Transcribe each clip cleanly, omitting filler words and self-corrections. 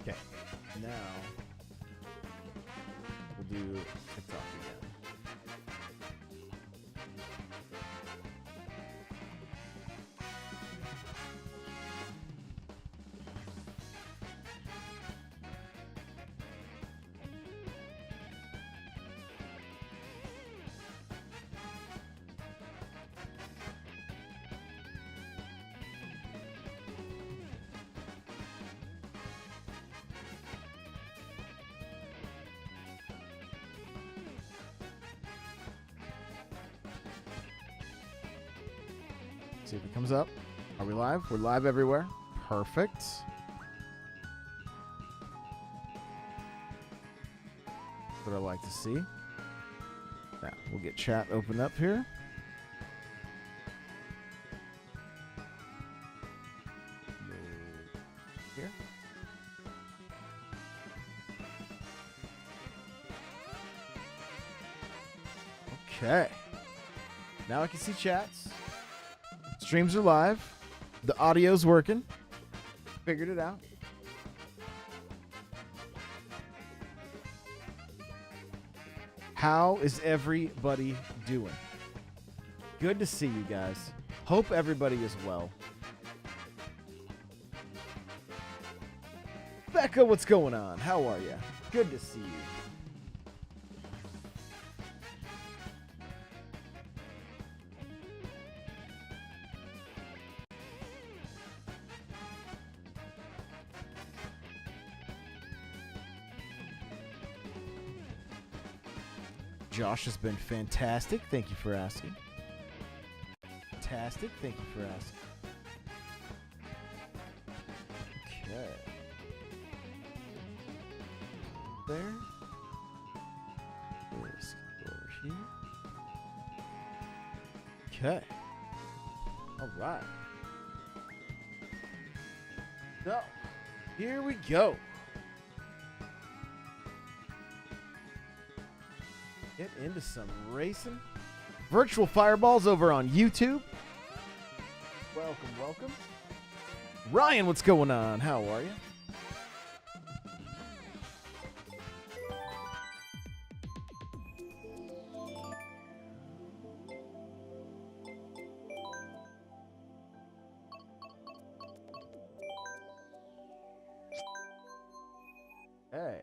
Okay. Now we'll do TikTok again. See if it comes up. Are we live? We're live everywhere. Perfect. That's what I like to see. Now, we'll get chat open up here. Here. Okay. Now I can see chats. Streams are live. The audio's working. Figured it out. How is everybody doing? Good to see you guys. Hope everybody is well. Becca, what's going on? How are you? Good to see you. Josh has been fantastic. Thank you for asking. Fantastic. Thank you for asking. Okay. There. Let's go over here. Okay. All right. So, here we go. Get into some racing. Virtual fireballs over on YouTube. Welcome, welcome. Ryan, what's going on? How are you? Hey.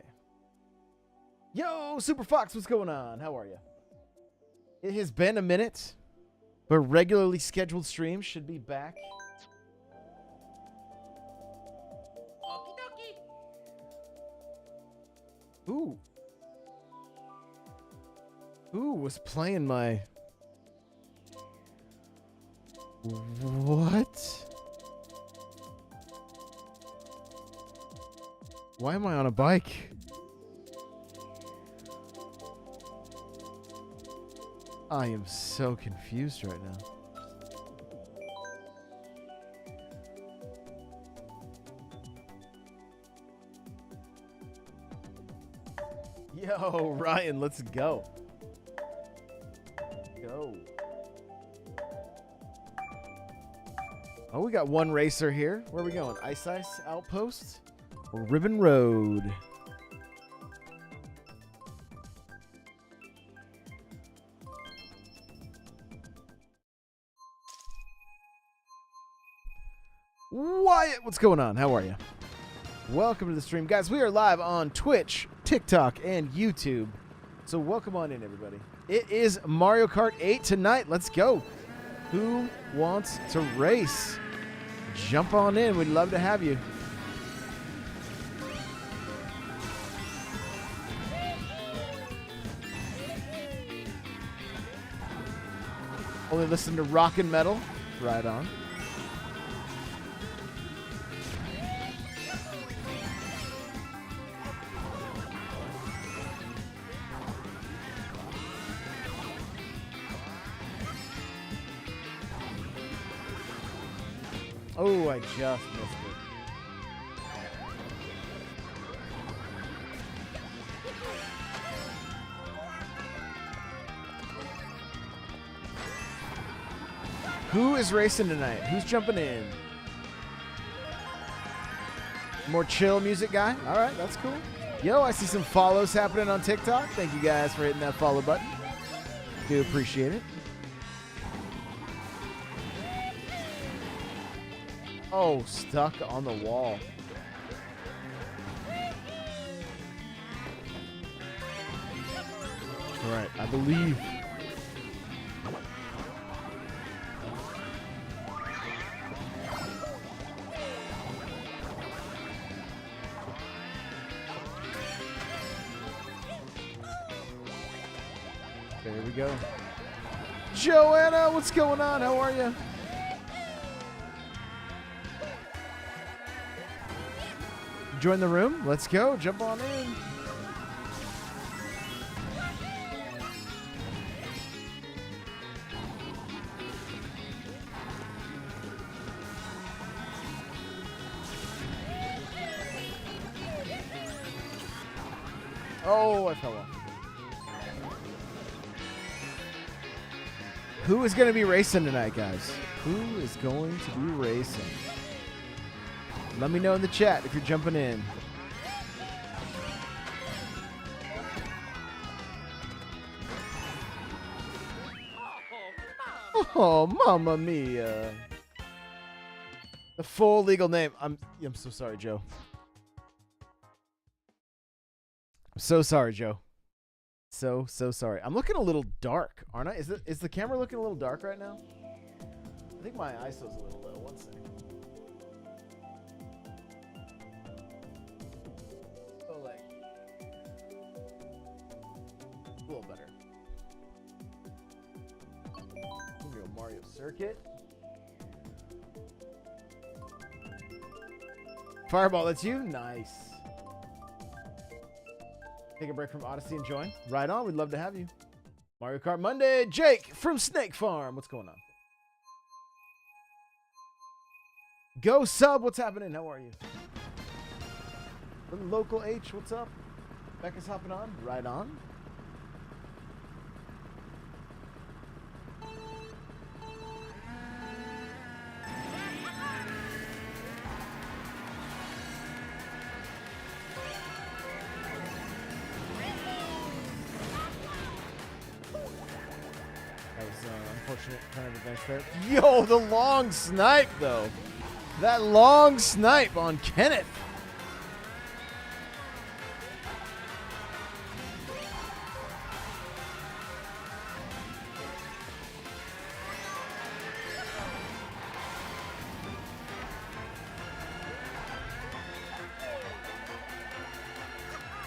Yo, Super Fox, what's going on? How are you? It has been a minute, but regularly scheduled streams should be back. Ooh. Who was playing my... What? Why am I on a bike? I am so confused right now. Yo, Ryan, let's go. Go. Oh, we got one racer here. Where are we going? Ice Outpost or Ribbon Road? Wyatt, what's going on? How are you? Welcome to the stream. Guys, we are live on Twitch, TikTok, and YouTube. So welcome on in, everybody. It is Mario Kart 8 tonight. Let's go. Who wants to race? Jump on in. We'd love to have you. Only listen to rock and metal. Right on. Oh, I just missed it. Who is racing tonight? Who's jumping in? More chill music guy. All right, that's cool. Yo, I see some follows happening on TikTok. Thank you guys for hitting that follow button. Do appreciate it. Oh, stuck on the wall. All right, I believe. There we go. Joanna, what's going on? How are you? Join the room. Let's go. Jump on in. Oh, I fell off. Who is going to be racing tonight, guys? Who is going to be racing? Let me know in the chat if you're jumping in. Oh, mamma mia. The full legal name. I'm so sorry, Joe. I'm so sorry, Joe. So sorry. I'm looking a little dark, aren't I? Is the camera looking a little dark right now? I think my ISO's a little low. One second. Oh, like a little better. We'll go Mario Circuit. Fireball, that's you? Nice. Take a break from Odyssey and join. Right on. We'd love to have you. Mario Kart Monday. Jake from Snake Farm. What's going on? Go Sub. What's happening? How are you? Local H. What's up? Becca's hopping on. Right on. Unfortunate kind of advantage there. Yo, the long snipe, though. That long snipe on Kenneth.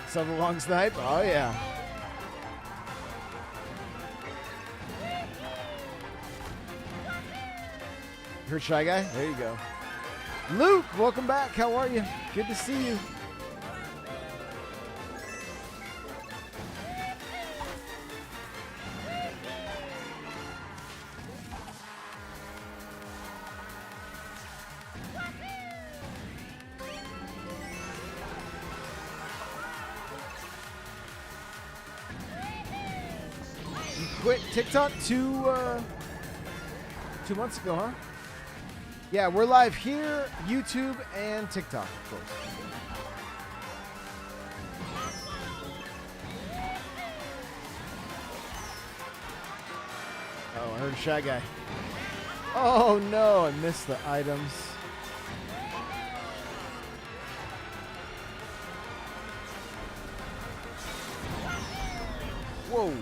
So the long snipe? Oh, yeah. Heard Shy Guy? There you go. Luke, welcome back. How are you? Good to see you. You quit TikTok 2 months ago, huh? Yeah, we're live here, YouTube, and TikTok, of course. Oh, I heard a Shy Guy. Oh, no, I missed the items. Whoa.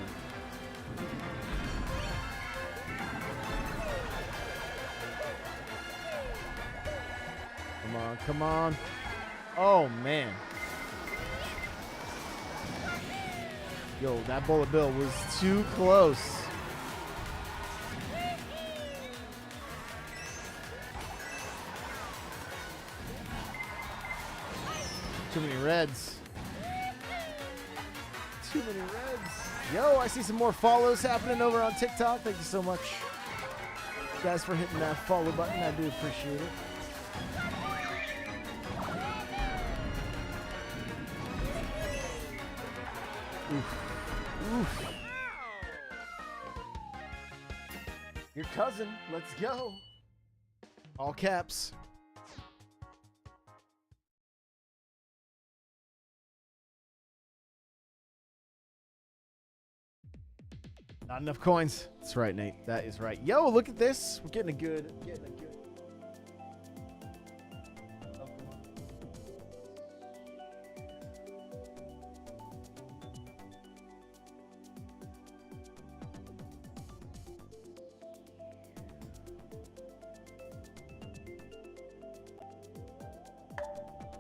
Come on. Oh, man. Yo, that bullet bill was too close. Too many reds. Too many reds. Yo, I see some more follows happening over on TikTok. Thank you so much, guys, for hitting that follow button. I do appreciate it. Oof. Oof. Your cousin, let's go. All caps. Not enough coins. That's right, Nate. That is right. Yo, look at this. We're getting a good.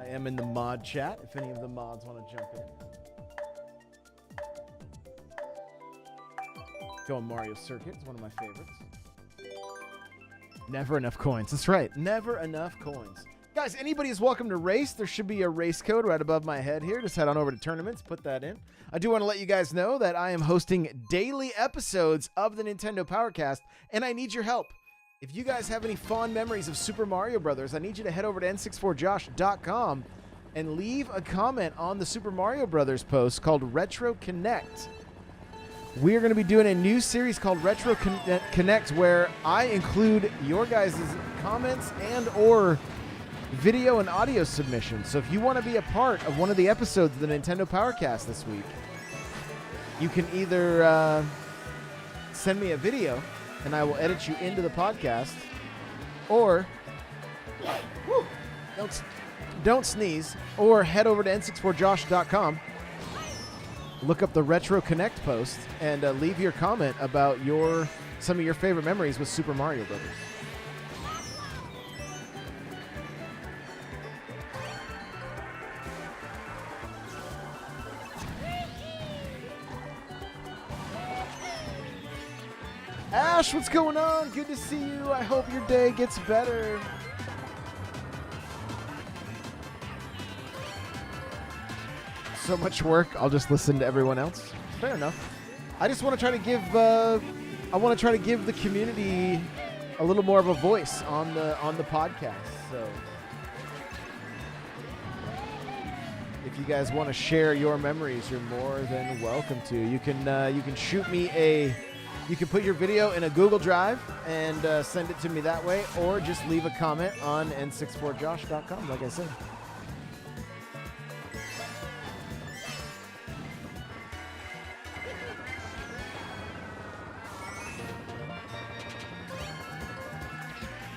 I am in the mod chat if any of the mods want to jump in. Going Mario Circuit is one of my favorites. Never enough coins. That's right. Never enough coins. Guys, anybody is welcome to race. There should be a race code right above my head here. Just head on over to tournaments. Put that in. I do want to let you guys know that I am hosting daily episodes of the Nintendo Powercast, and I need your help. If you guys have any fond memories of Super Mario Brothers, I need you to head over to n64josh.com and leave a comment on the Super Mario Brothers post called Retro Connect. We're going to be doing a new series called Retro Connect where I include your guys' comments and or video and audio submissions. So if you want to be a part of one of the episodes of the Nintendo Powercast this week, you can either send me a video and I will edit you into the podcast, or don't sneeze, or head over to n64josh.com, look up the Retro Connect post, and leave your comment about some of your favorite memories with Super Mario Brothers. Ash, what's going on? Good to see you. I hope your day gets better. So much work, I'll just listen to everyone else. Fair enough. I just want to try to give the community a little more of a voice on the podcast. So if you guys want to share your memories, you're more than welcome to. You can shoot me you can put your video in a Google Drive and send it to me that way, or just leave a comment on n64josh.com, like I said.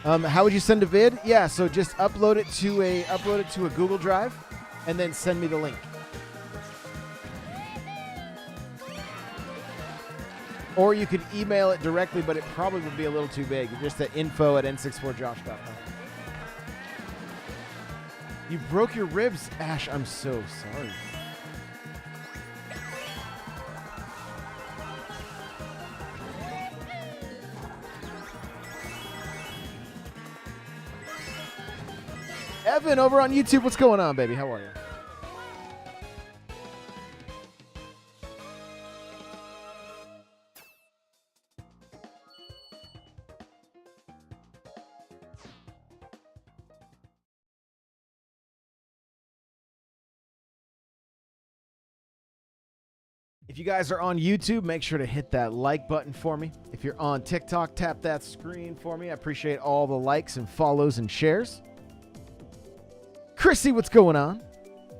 How would you send a vid? Yeah, so just upload it to a Google Drive, and then send me the link. Or you could email it directly, but it probably would be a little too big. Just at info@n64josh.com. You broke your ribs, Ash. I'm so sorry. Evan over on YouTube, what's going on, baby? How are you? If you guys are on YouTube, make sure to hit that like button for me. If you're on TikTok, tap that screen for me. I appreciate all the likes and follows and shares. Chrissy, what's going on?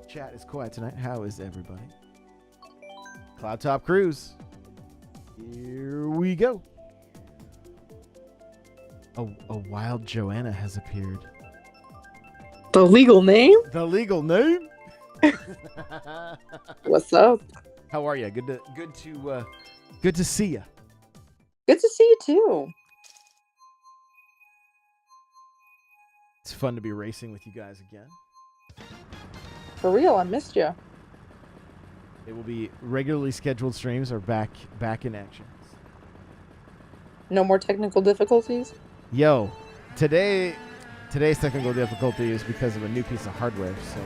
Chat is quiet tonight. How is everybody? Cloud Top Cruise. Here we go. A wild Joanna has appeared. The legal name? The legal name? What's up? How are you? Good to see you. Good to see you too. It's fun to be racing with you guys again. For real, I missed you. It will be regularly scheduled streams are back in action. No more technical difficulties? Yo, today's technical difficulty is because of a new piece of hardware. So.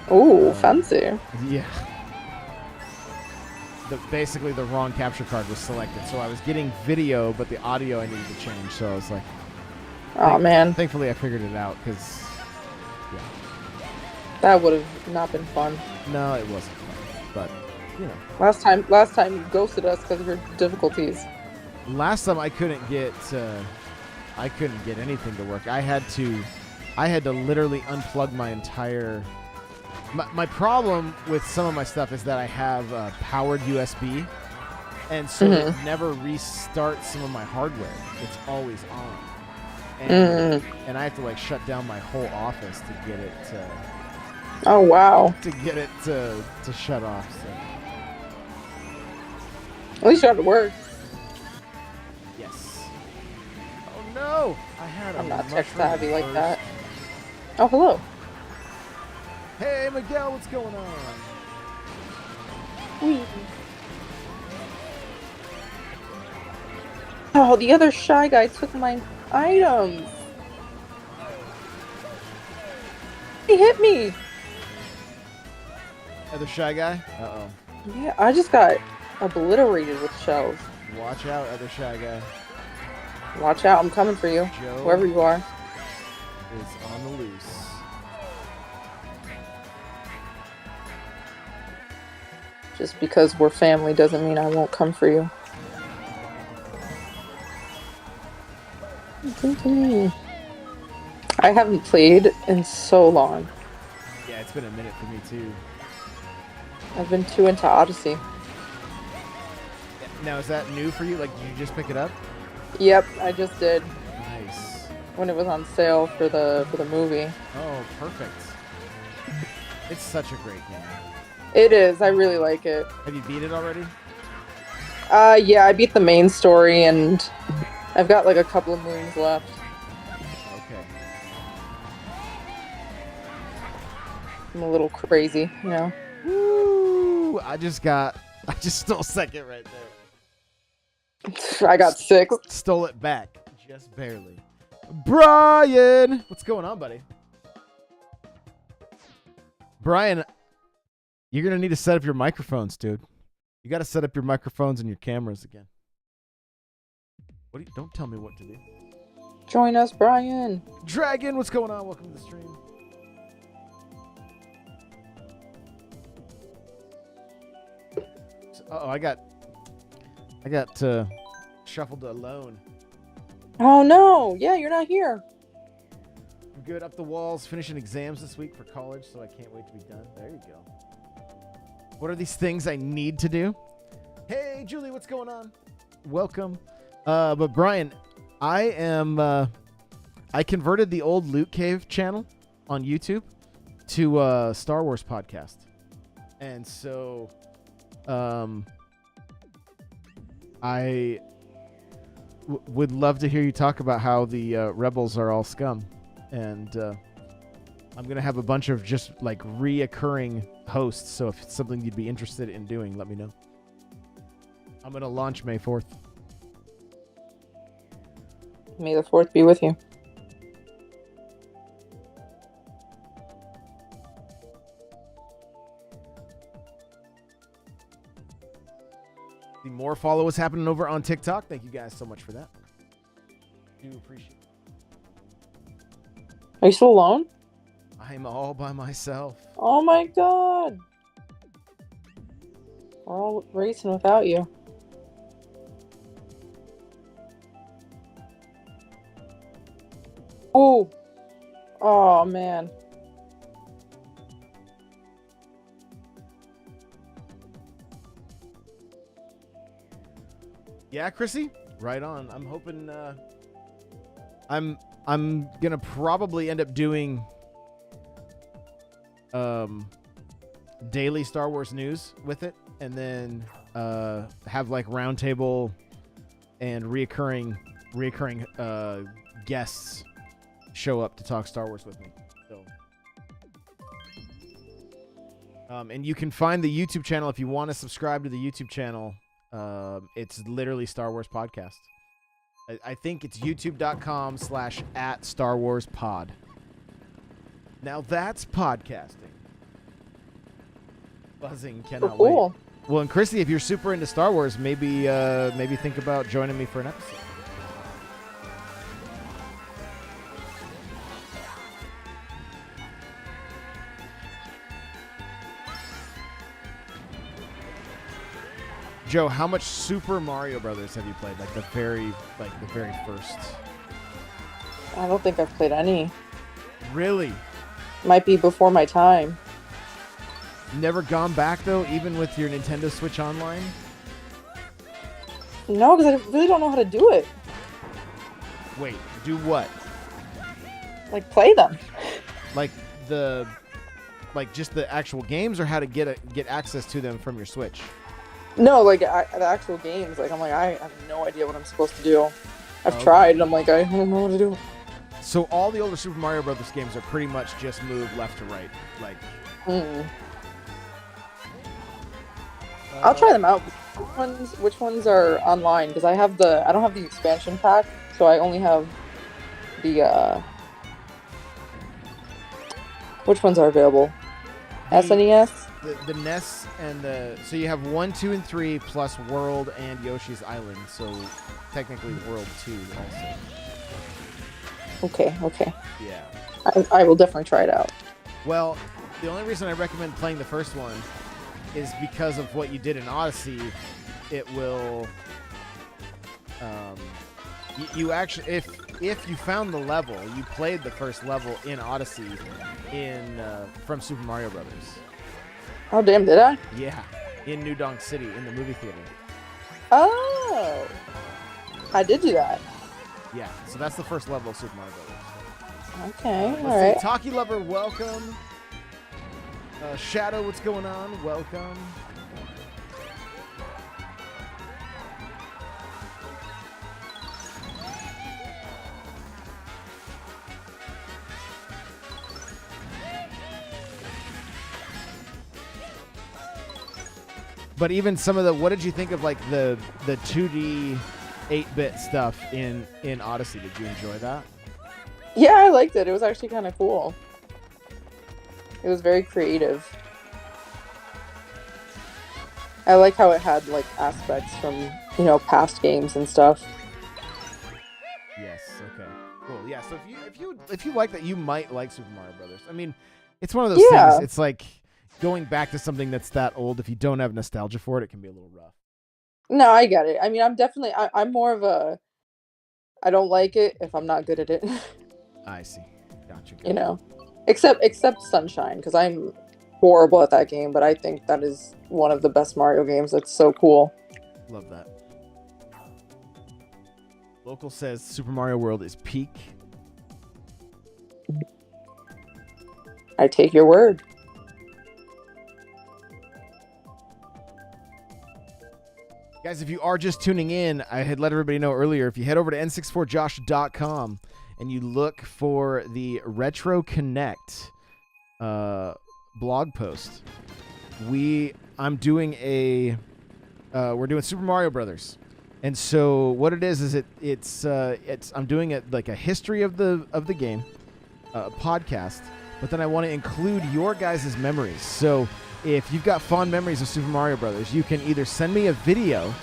Oh, fancy. Yeah. Basically, the wrong capture card was selected, so I was getting video, but the audio I needed to change. So I was like, "Oh man!" Thankfully, I figured it out because, yeah, that would have not been fun. No, it wasn't fun, but you know. Last time you ghosted us because of your difficulties. Last time I couldn't get anything to work. I had to literally unplug my entire. My problem with some of my stuff is that I have powered USB, And so it never restarts some of my hardware. It's always on. And I have to like shut down my whole office to get it to... Oh, wow. To get it to shut off. So. At least you have it work. Yes. Oh, no. I'm not tech savvy like that. Oh, hello. Hey, Miguel, what's going on? Whee. Oh, the other shy guy took my items. He hit me. Other shy guy? Uh-oh. Yeah, I just got obliterated with shells. Watch out, other shy guy. Watch out, I'm coming for you. Joe wherever you are. Is on the loose. Just because we're family doesn't mean I won't come for you. I haven't played in so long. Yeah, it's been a minute for me too. I've been too into Odyssey. Now, is that new for you? Like, did you just pick it up? Yep, I just did. Nice. When it was on sale for the movie. Oh, perfect. It's such a great game. It is. I really like it. Have you beat it already? Yeah, I beat the main story, and I've got like a couple of moons left. Okay. I'm a little crazy, you know. Woo! I just stole second right there. I got 6. Stole it back. Just barely. Brian! What's going on, buddy? Brian, you're going to need to set up your microphones, dude. You got to set up your microphones and your cameras again. Don't tell me what to do. Join us, Brian. Dragon, what's going on? Welcome to the stream. Uh-oh, I got shuffled alone. Oh no! Yeah, you're not here. I'm good. Up the walls, finishing exams this week for college, so I can't wait to be done. There you go. What are these things I need to do? Hey, Julie, what's going on? Welcome. But Brian, I converted the old Loot Cave channel on YouTube to a Star Wars podcast. And so I would love to hear you talk about how the rebels are all scum. And I'm going to have a bunch of just like reoccurring hosts. So if it's something you'd be interested in doing, let me know. I'm going to launch May 4th. May the 4th be with you. The more follow is happening over on TikTok. Thank you guys so much for that. Do appreciate it. Are you still alone? I'm all by myself. Oh my god. We're all racing without you. Oh. Oh man. Yeah, Chrissy? Right on. I'm hoping I'm gonna probably end up doing daily Star Wars news with it, and then have like roundtable and reoccurring guests show up to talk Star Wars with me. So and you can find the YouTube channel if you want to subscribe to the YouTube channel. It's literally Star Wars Podcast. I think it's youtube.com/@StarWarsPod. Now that's podcasting. Buzzing, cannot cool. wait. Well, and Chrissy, if you're super into Star Wars, maybe think about joining me for an episode. Joe, how much Super Mario Brothers have you played? Like the very first. I don't think I've played any. Really? Might be before my time. Never gone back though, even with your Nintendo Switch Online? No, because I really don't know how to do it. Wait, do what? Like, play them. Like just the actual games, or how to get access to them from your Switch? No, like, the actual games. Like, I'm like, I have no idea what I'm supposed to do. I've Okay. tried, and I'm like, I don't know what to do. So all the older Super Mario Brothers games are pretty much just move left to right, like. I'll try them out. Which ones are online? Because I don't have the expansion pack, so I only have the which ones are available? SNES? The NES and so you have 1, 2, and 3 plus World and Yoshi's Island. So technically World 2 also. Okay. Yeah. I will definitely try it out. Well, the only reason I recommend playing the first one is because of what you did in Odyssey. It will, you actually, if you found the level, you played the first level in Odyssey from Super Mario Brothers. Oh damn, did I? Yeah, in New Donk City in the movie theater. Oh, I did do that. Yeah, so that's the first level of Super Mario Brothers. Okay, Let's all right. see, Taki Lover, welcome. Shadow, what's going on? Welcome. But even some of the, what did you think of like the 2D 8-bit stuff in Odyssey? Did you enjoy that? Yeah, I liked it. It was actually kind of cool. It was very creative. I like how it had like aspects from, past games and stuff. Yes. Okay. Cool. Yeah. So if you like that, you might like Super Mario Brothers. I mean, it's one of those things. It's like going back to something that's that old. If you don't have nostalgia for it, it can be a little rough. No, I get it. I mean, I'm more of a, I don't like it if I'm not good at it. I see. Gotcha. Except Sunshine, because I'm horrible at that game, but I think that is one of the best Mario games. It's so cool. Love that. Local says Super Mario World is peak. I take your word. Guys, if you are just tuning in, I had let everybody know earlier, if you head over to n64josh.com and you look for the Retro Connect blog post, we're doing Super Mario Brothers. And so what it is it's I'm doing it like a history of the game, podcast, but then I want to include your guys' memories. So if you've got fond memories of Super Mario Brothers, you can either send me a video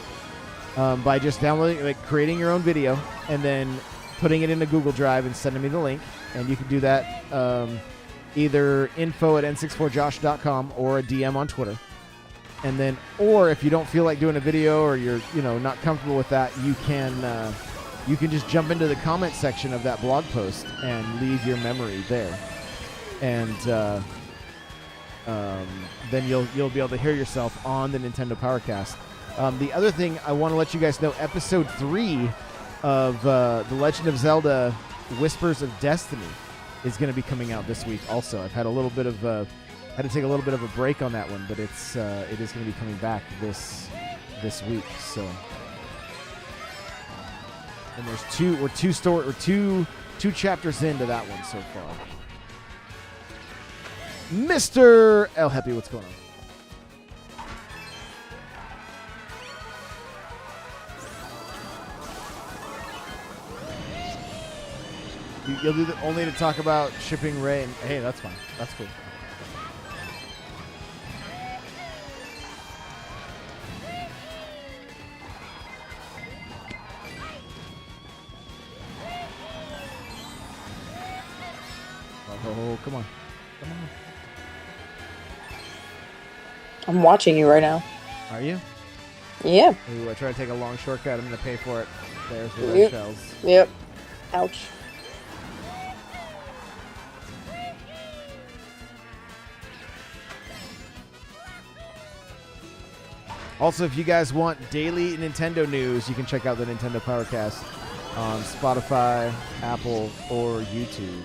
by just downloading, like creating your own video, and then putting it into Google Drive and sending me the link. And you can do that either info@n64josh.com or a DM on Twitter. And then, or if you don't feel like doing a video, or you're not comfortable with that, you can just jump into the comment section of that blog post and leave your memory there. And then you'll be able to hear yourself on the Nintendo Powercast. The other thing I want to let you guys know, episode 3 of The Legend of Zelda Whispers of Destiny is going to be coming out this week also. I've had had to take a little bit of a break on that one, but it is going to be coming back this week. So, and there's two chapters into that one so far. Mr. El Happy, what's going on? You'll do that only to talk about shipping Ray, and hey, that's fine. That's cool. Oh, come on. Come on. I'm watching you right now. Are you? Yeah. Ooh, I try to take a long shortcut. I'm going to pay for it. There's the red shells. Yep. Ouch. Also, if you guys want daily Nintendo news, you can check out the Nintendo Powercast on Spotify, Apple, or YouTube.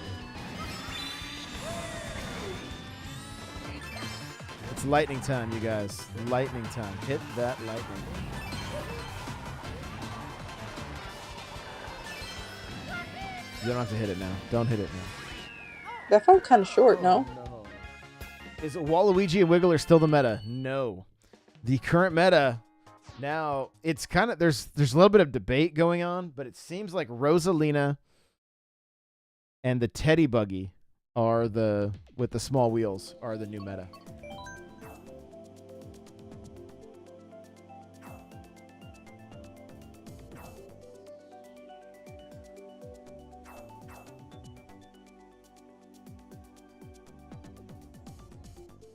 It's lightning time, you guys. Lightning time. Hit that lightning. You don't have to hit it now. Don't hit it now. That felt kind of short, no? No. Is Waluigi and Wiggler still the meta? No. The current meta now, it's kind of there's a little bit of debate going on, but it seems like Rosalina and the Teddy Buggy are with the small wheels are the new meta.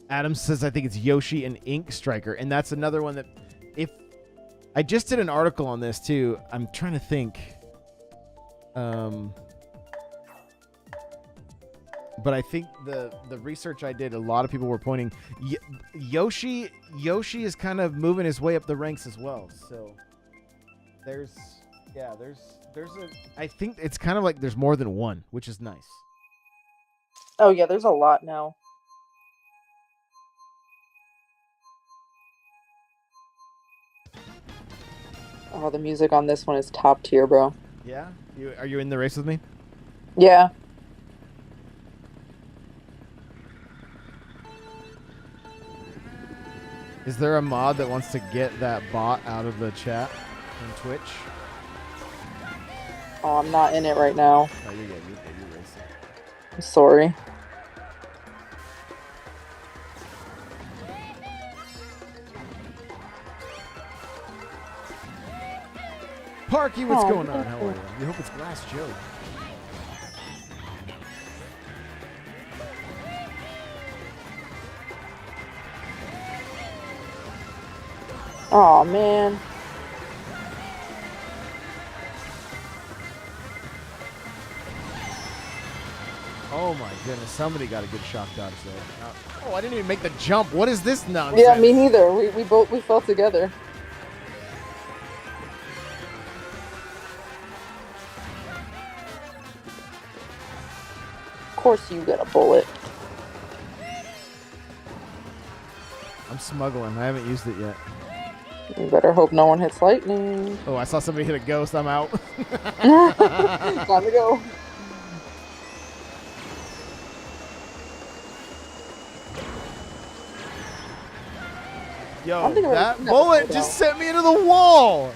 Adam says, I think it's Yoshi and Ink Striker. And that's another one that if I just did an article on this too. I'm trying to think. But I think the research I did, a lot of people were pointing Yoshi is kind of moving his way up the ranks as well. So there's I think it's kind of like there's more than one, which is nice. Oh yeah, there's a lot now. Oh, the music on this one is top tier, bro. Yeah? Are you in the race with me? Yeah. Is there a mod that wants to get that bot out of the chat on Twitch? Oh, I'm not in it right now. Oh, you're good. You're racing. I'm sorry. Parky, what's going on? How are you? We hope it's Glass Joe. Oh man. Oh my goodness, somebody got a good shock dodge there. Oh, I didn't even make the jump. What is this nonsense? Yeah, me neither. We fell together. Of course you got a bullet. I'm smuggling. I haven't used it yet. You better hope no one hits lightning. Oh, I saw somebody hit a ghost. I'm out. Time to go. Yo, that bullet just sent me into the wall.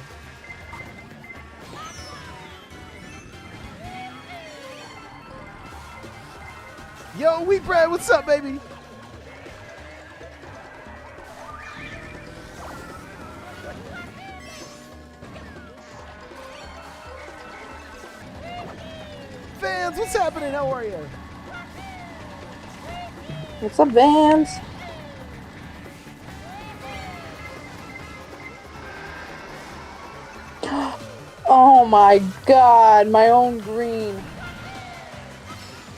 Yo, Wheat Bread, what's up, baby? Vans, what's happening? How are you? What's up, Vans? Oh my god, my own green.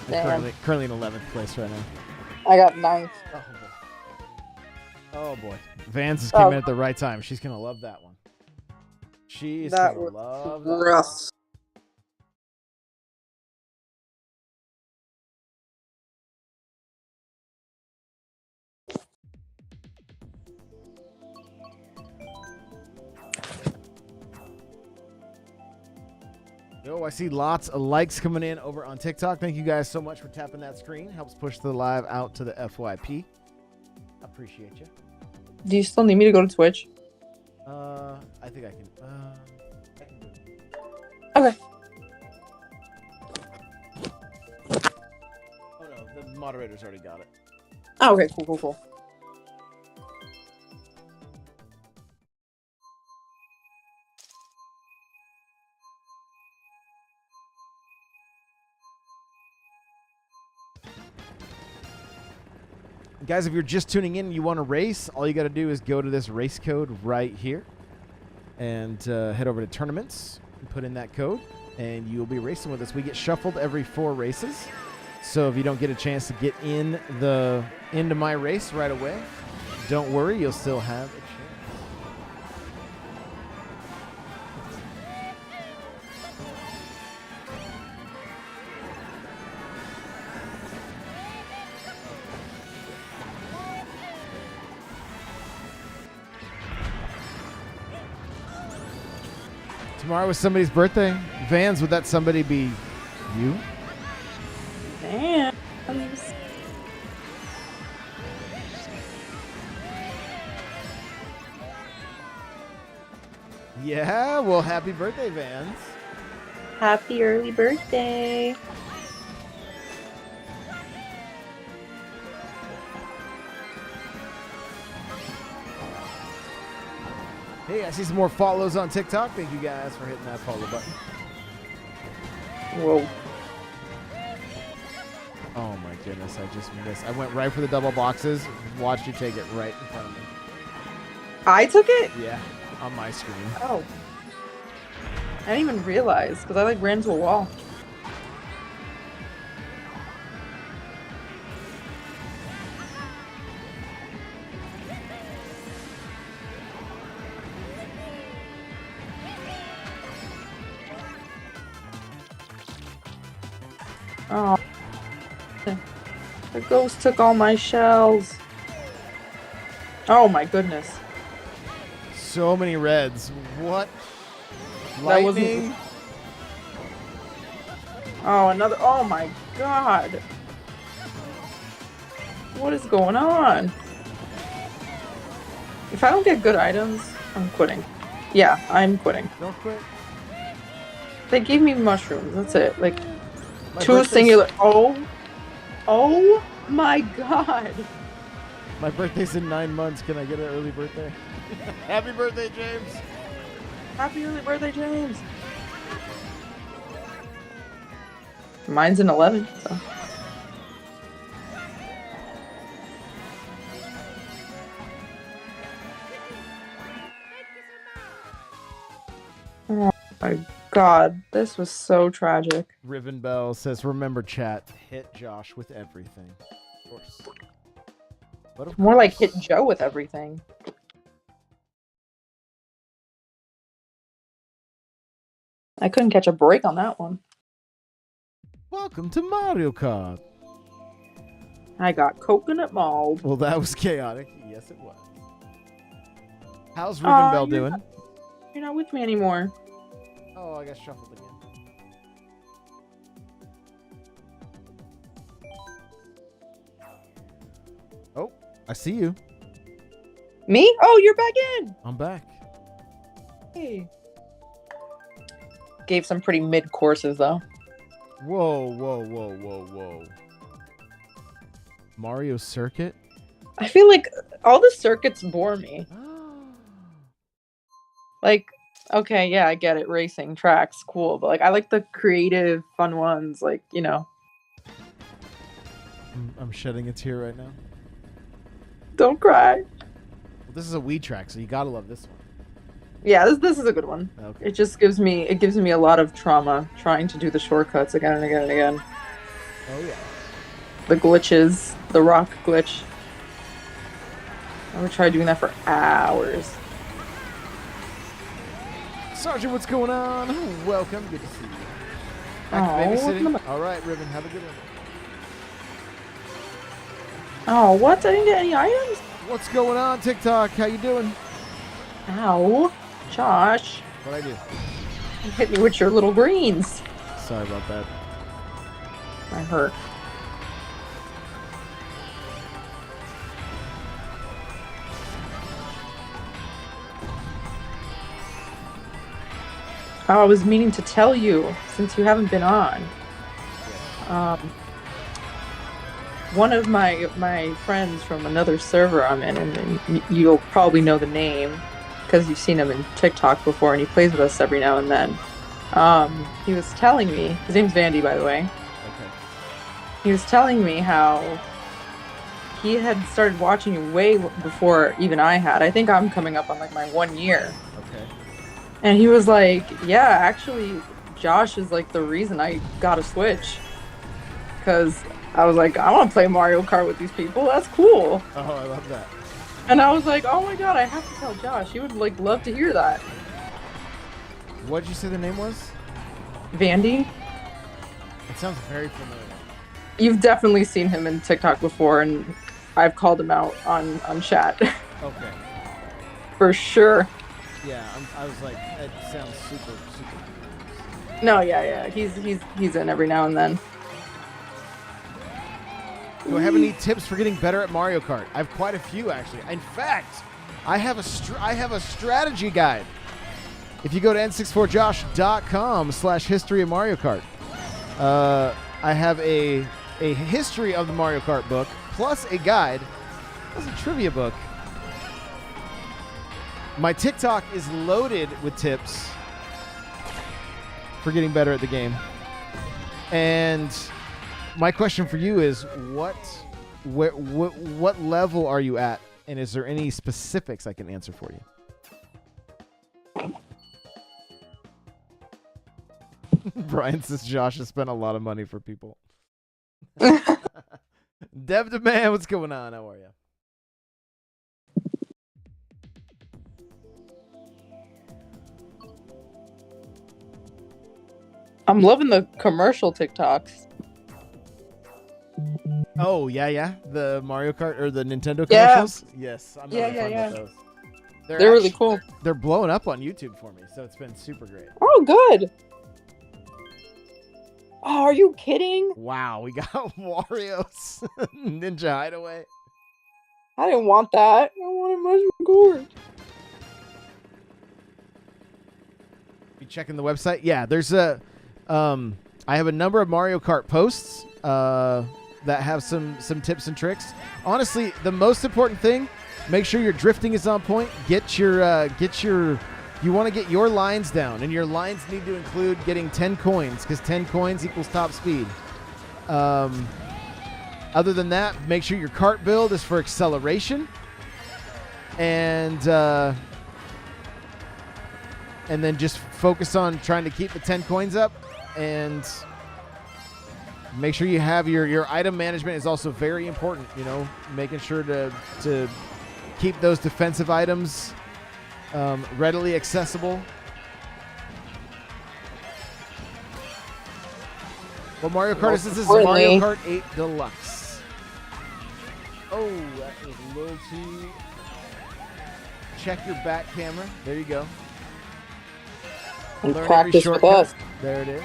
Currently in 11th place right now. I got 9th. Oh boy. Vans just came in at the right time. She's going to love that one. She's going to love that rough. one. Yo, I see lots of likes coming in over on TikTok. Thank you guys so much for tapping that screen. Helps push the live out to the FYP. Appreciate you. Do you still need me to go to Twitch? I think I can do it. Okay. Oh no, the moderator's already got it. Oh, okay, cool. Guys, if you're just tuning in and you want to race, all you got to do is go to this race code right here and head over to tournaments and put in that code, and you'll be racing with us. We get shuffled every 4 races, so if you don't get a chance to get into my race right away, don't worry, you'll still have a chance. Tomorrow is somebody's birthday. Vans, would that somebody be you? Vans. Yeah, well, happy birthday, Vans. Happy early birthday. Hey, I see some more follows on TikTok. Thank you guys for hitting that follow button. Whoa. Oh my goodness, I just missed. I went right for the double boxes. Watched you take it right in front of me. I took it? Yeah, on my screen. Oh. I didn't even realize because I like ran into a wall. Oh. The ghost took all my shells. Oh my goodness. So many reds. What? That wasn't- Lightning? Oh, another. Oh my god. What is going on? If I don't get good items, I'm quitting. Yeah, I'm quitting. Don't quit. They gave me mushrooms. That's it. Like, My two birthday's- singular. Oh my god. My birthday's in 9 months. Can I get an early birthday? Happy birthday, James. Happy early birthday, James. Mine's in 11, so. Oh my god, this was so tragic. Riven Bell says, remember chat, hit Josh with everything. Of course. But of More like course. hit Joe with everything. I couldn't catch a break on that one. Welcome to Mario Kart. I got coconut mold. Well, that was chaotic. Yes, it was. How's Riven Bell doing? You're not with me anymore. Oh, I got shuffled again. Oh, I see you. Me? Oh, you're back in. I'm back. Hey. Gave some pretty mid courses though. Whoa, whoa, whoa, whoa, whoa. Mario Circuit? I feel like all the circuits bore me. Like, okay, yeah, I get it. Racing, tracks, cool. But like, I like the creative, fun ones. Like, you know. I'm shedding a tear right now. Don't cry. Well, this is a Wii track, so you gotta love this one. Yeah, this is a good one. Okay. It just gives me a lot of trauma trying to do the shortcuts again and again and again. Oh yeah. The glitches, the rock glitch. I would try doing that for hours. Sergeant, what's going on? Welcome. Good to see you. Back to welcome babysitting. All right, Ribbon, have a good one. Oh, what? I didn't get any items? What's going on, TikTok? How you doing? Ow. Josh. What'd I do? You hit me with your little greens. Sorry about that. I hurt. Oh, I was meaning to tell you, since you haven't been on. One of my friends from another server I'm in, and you'll probably know the name because you've seen him in TikTok before, and he plays with us every now and then. He was telling me, his name's Vandy, by the way. Okay. He was telling me how he had started watching you way before even I had. I think I'm coming up on like my 1 year. Okay. And he was like, yeah, actually, Josh is like the reason I got a Switch. Because I was like, I want to play Mario Kart with these people. That's cool. Oh, I love that. And I was like, oh my god, I have to tell Josh. He would like love to hear that. What'd you say the name was? Vandy, It sounds very familiar. you've definitely seen him in TikTok before, and I've called him out on chat. Okay. For sure. Yeah, I was like, it sounds super, super. No, yeah. He's in every now and then. Do I have any tips for getting better at Mario Kart? I have quite a few, actually. In fact, I have a strategy guide. If you go to n64josh.com/history of Mario Kart, I have a history of the Mario Kart book plus a guide plus a trivia book. My TikTok is loaded with tips for getting better at the game. And my question for you is, what level are you at? And is there any specifics I can answer for you? Brian says Josh has spent a lot of money for people. Dev Demand, what's going on? How are you? I'm loving the commercial TikToks. Oh, yeah. The Mario Kart or the Nintendo commercials? Yes, I'm having fun with those. They're really cool. They're blowing up on YouTube for me, so it's been super great. Oh, good. Oh, are you kidding? Wow, we got Wario's Ninja Hideaway. I didn't want that. I wanted Mushroom Gourd. You checking the website? Yeah, there's I have a number of Mario Kart posts that have some tips and tricks. Honestly, the most important thing, make sure your drifting is on point. You want to get your lines down, and your lines need to include getting 10 coins, because 10 coins equals top speed. Other than that, make sure your kart build is for acceleration, and then just focus on trying to keep the 10 coins up, and make sure you have your item management is also very important. You know, making sure to keep those defensive items readily accessible. Well, Mario Kart is Mario Kart 8 Deluxe. Oh, that was a little too. Check your back camera. There you go. And learn practice with us. There it is.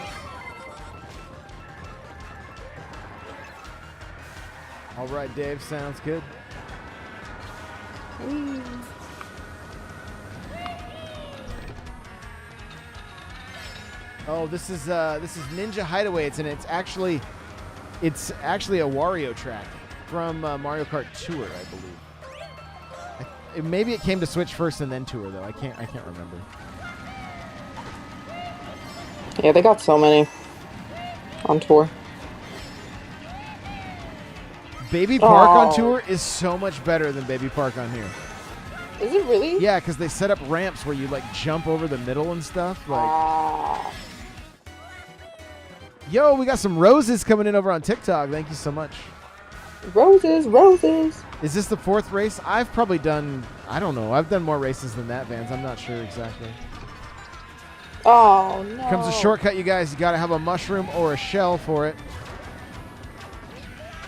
All right, Dave. Sounds good. Oh, this is Ninja Hideaway. It's actually a Wario track from Mario Kart Tour, I believe. Maybe it came to Switch first and then Tour, though. I can't remember. Yeah, they got so many on Tour. Baby Park on Tour is so much better than Baby Park on here. Is it really? Yeah, because they set up ramps where you like jump over the middle and stuff. Yo, we got some roses coming in over on TikTok. Thank you so much. Roses. Is this the 4th race? I've probably done, I don't know. I've done more races than that, Vans. I'm not sure exactly. Oh, no. Comes a shortcut, you guys. You got to have a mushroom or a shell for it.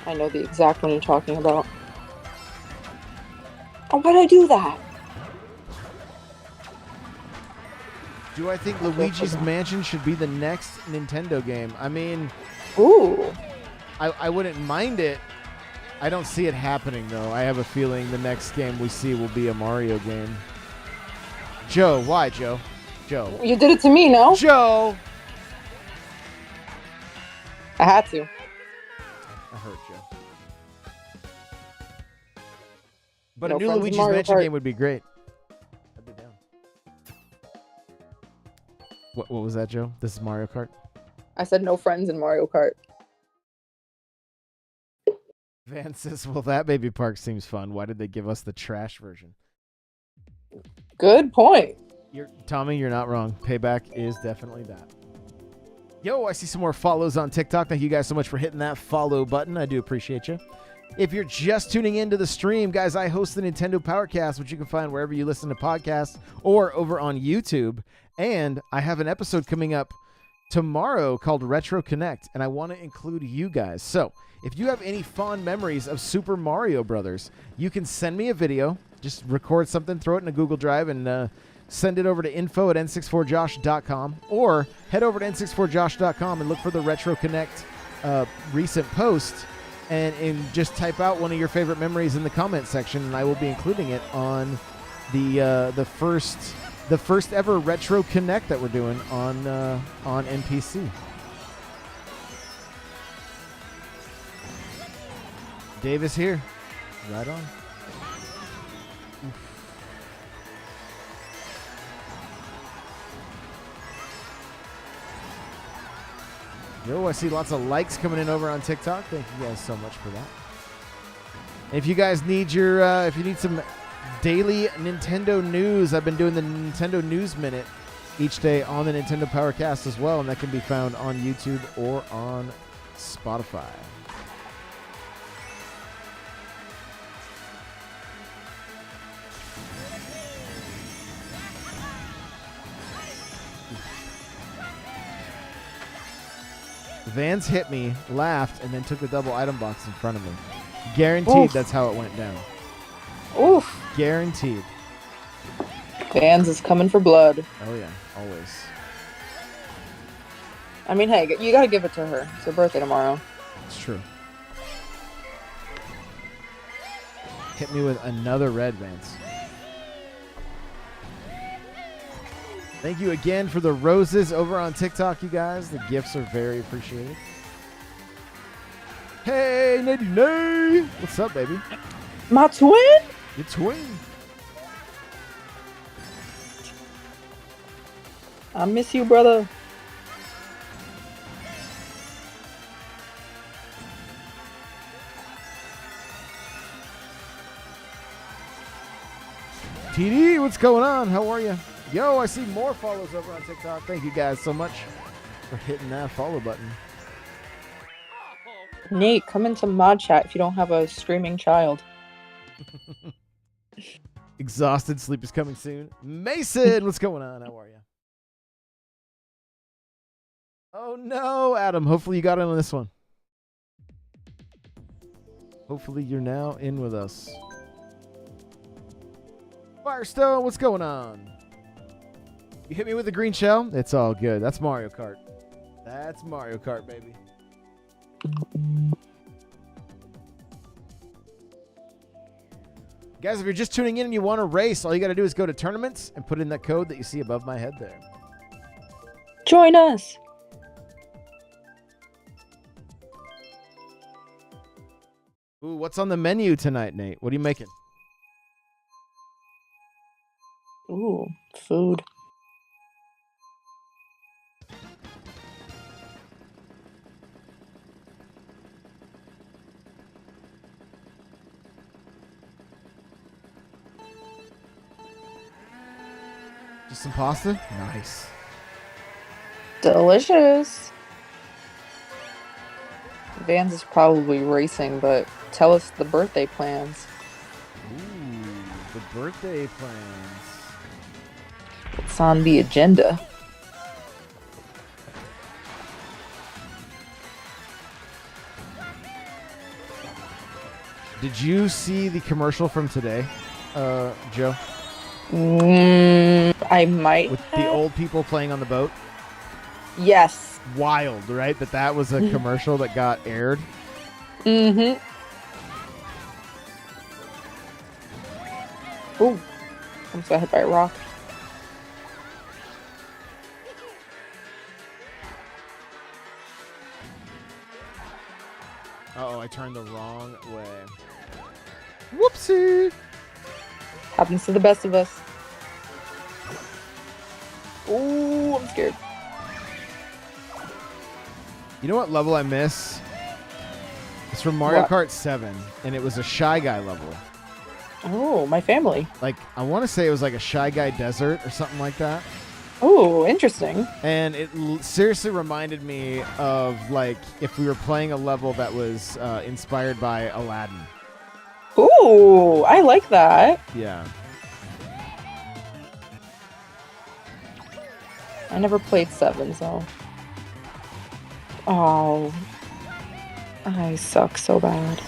I know the exact one you're talking about. Oh, why'd I do that? Do I think Luigi's Mansion should be the next Nintendo game? I mean, ooh, I wouldn't mind it. I don't see it happening, though. I have a feeling the next game we see will be a Mario game. Joe, why, Joe? Joe. You did it to me, no? Joe! I had to. I hurt Joe. But No a new friends in Luigi's Mario Mansion Kart. game would be great. I'd be down. What was that, Joe? This is Mario Kart? I said no friends in Mario Kart. Van says, well, that Baby Park seems fun. Why did they give us the trash version? Good point. Tommy, you're not wrong. Payback is definitely that. Yo, I see some more follows on TikTok. Thank you guys so much for hitting that follow button. I do appreciate you. If you're just tuning into the stream, guys, I host the Nintendo Powercast, which you can find wherever you listen to podcasts or over on YouTube. And I have an episode coming up tomorrow called Retro Connect, and I want to include you guys. So if you have any fond memories of Super Mario Brothers, you can send me a video. Just record something, throw it in a Google Drive, and send it over to info@n64josh.com or head over to n64josh.com and look for the Retro Connect recent post and just type out one of your favorite memories in the comment section, and I will be including it on the first ever Retro Connect that we're doing on NPC. Davis here. Right on. Yo, I see lots of likes coming in over on TikTok. Thank you guys so much for that. If you guys need if you need some daily Nintendo news, I've been doing the Nintendo News Minute each day on the Nintendo Powercast as well, and that can be found on YouTube or on Spotify. Vans hit me, laughed, and then took the double item box in front of me. Guaranteed. Oof. That's how it went down. Oof. Guaranteed. Vans is coming for blood. Oh, yeah. Always. I mean, hey, you gotta give it to her. It's her birthday tomorrow. It's true. Hit me with another red, Vance. Thank you again for the roses over on TikTok, you guys. The gifts are very appreciated. Hey, Nady Nay! What's up, baby? My twin? Your twin. I miss you, brother. TD, what's going on? How are you? Yo, I see more follows over on TikTok. Thank you guys so much for hitting that follow button. Nate, come into mod chat if you don't have a screaming child. Exhausted, sleep is coming soon. Mason, what's going on? How are you? Oh no, Adam. Hopefully you got in on this one. Hopefully you're now in with us. Firestone, what's going on? You hit me with a green shell? It's all good. That's Mario Kart. That's Mario Kart, baby. Guys, if you're just tuning in and you want to race, all you got to do is go to tournaments and put in that code that you see above my head there. Join us. Ooh, what's on the menu tonight, Nate? What are you making? Ooh, food. Just some pasta? Nice. Delicious. Vans is probably racing, but tell us the birthday plans. Ooh, the birthday plans. It's on the agenda. Did you see the commercial from today, Joe? I might With have. the old people playing on the boat? Yes. Wild, right? That was a commercial that got aired. Mm-hmm. Ooh. Almost got hit by a rock. Uh-oh, I turned the wrong way. Whoopsie! Happens to the best of us. Ooh, I'm scared. You know what level I miss? It's from Mario Kart 7, and it was a Shy Guy level. Oh, my family. Like, I want to say it was like a Shy Guy desert or something like that. Oh, interesting. And it seriously reminded me of, like, if we were playing a level that was inspired by Aladdin. Ooh, I like that. Yeah. I never played 7, so... Oh. I suck so bad.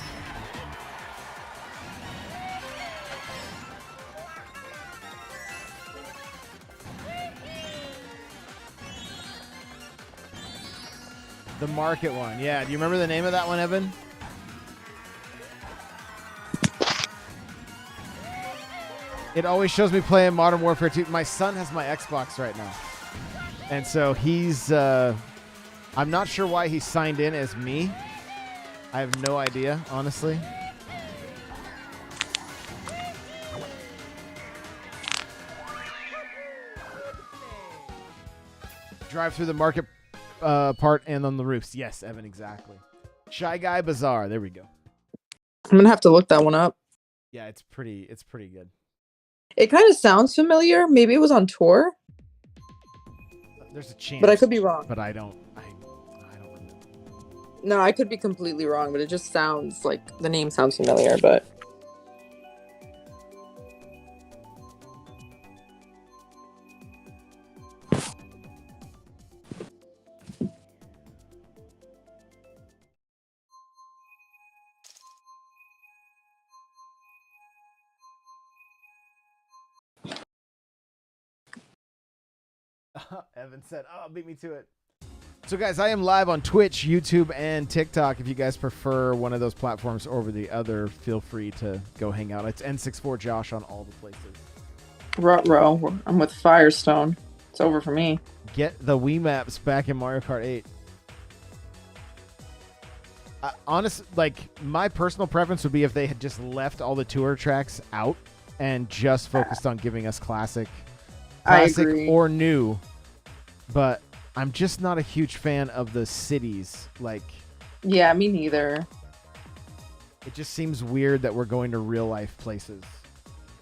The market one. Yeah. Do you remember the name of that one, Evan? It always shows me playing Modern Warfare 2. My son has my Xbox right now. And so he's... I'm not sure why he signed in as me. I have no idea, honestly. Drive through the market part and on the roofs. Yes, Evan, exactly. Shy Guy Bazaar. There we go. I'm gonna have to look that one up. Yeah, it's pretty good. It kind of sounds familiar. Maybe it was on tour. There's a chance, but I could be wrong. But I don't remember. No, I could be completely wrong, but it just sounds like the name sounds familiar. But Evan said, "Oh, beat me to it." So, guys, I am live on Twitch, YouTube, and TikTok. If you guys prefer one of those platforms over the other, feel free to go hang out. It's N64 Josh on all the places. Ruh-roh. I'm with Firestone. It's over for me. Get the Wii maps back in Mario Kart 8. Honestly, like, my personal preference would be if they had just left all the tour tracks out and just focused on giving us classic or new. But I'm just not a huge fan of the cities. Like, yeah, me neither. It just seems weird that we're going to real life places.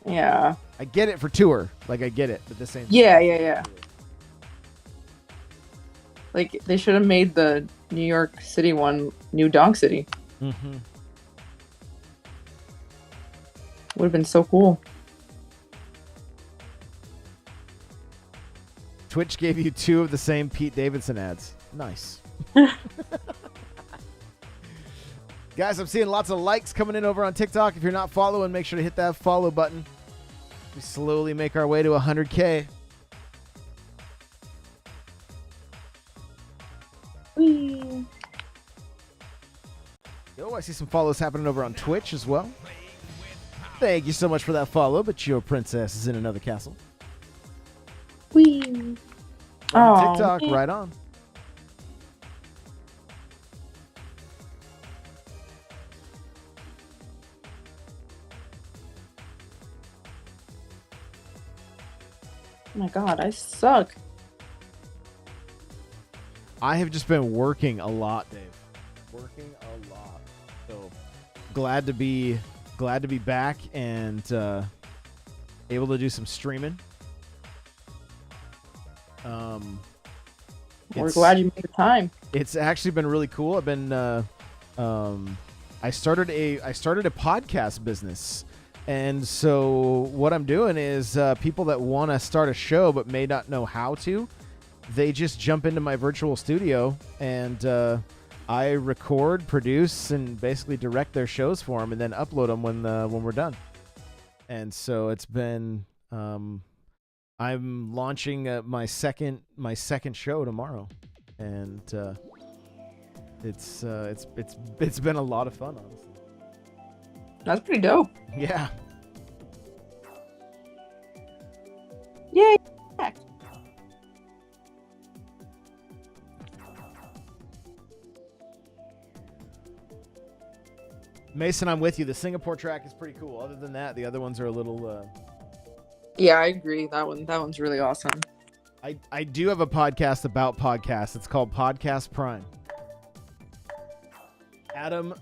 Yeah. I get it for tour. Like, I get it, but the same. Yeah. Like, they should have made the New York City one New Donk City. Mm-hmm. Would have been so cool. Twitch gave you 2 of the same Pete Davidson ads. Nice. Guys, I'm seeing lots of likes coming in over on TikTok. If you're not following, make sure to hit that follow button. We slowly make our way to 100K. Whee. Yo, I see some follows happening over on Twitch as well. Thank you so much for that follow, but your princess is in another castle. Whee. On TikTok, man. Right on. Oh my god, I suck. I have just been working a lot, Dave. Working a lot. So glad to be back and able to do some streaming. We're glad you made the time. It's actually been really cool. I've been I started a podcast business. And so what I'm doing is people that want to start a show but may not know how to, they just jump into my virtual studio and I record, produce, and basically direct their shows for them and then upload them when we're done. And so it's been I'm launching my second show tomorrow, and it's been a lot of fun, honestly. That's pretty dope. Yeah. Yay! Mason, I'm with you. The Singapore track is pretty cool. Other than that, the other ones are a little... Yeah, I agree. That one's really awesome. I do have a podcast about podcasts. It's called Podcast Prime. Adam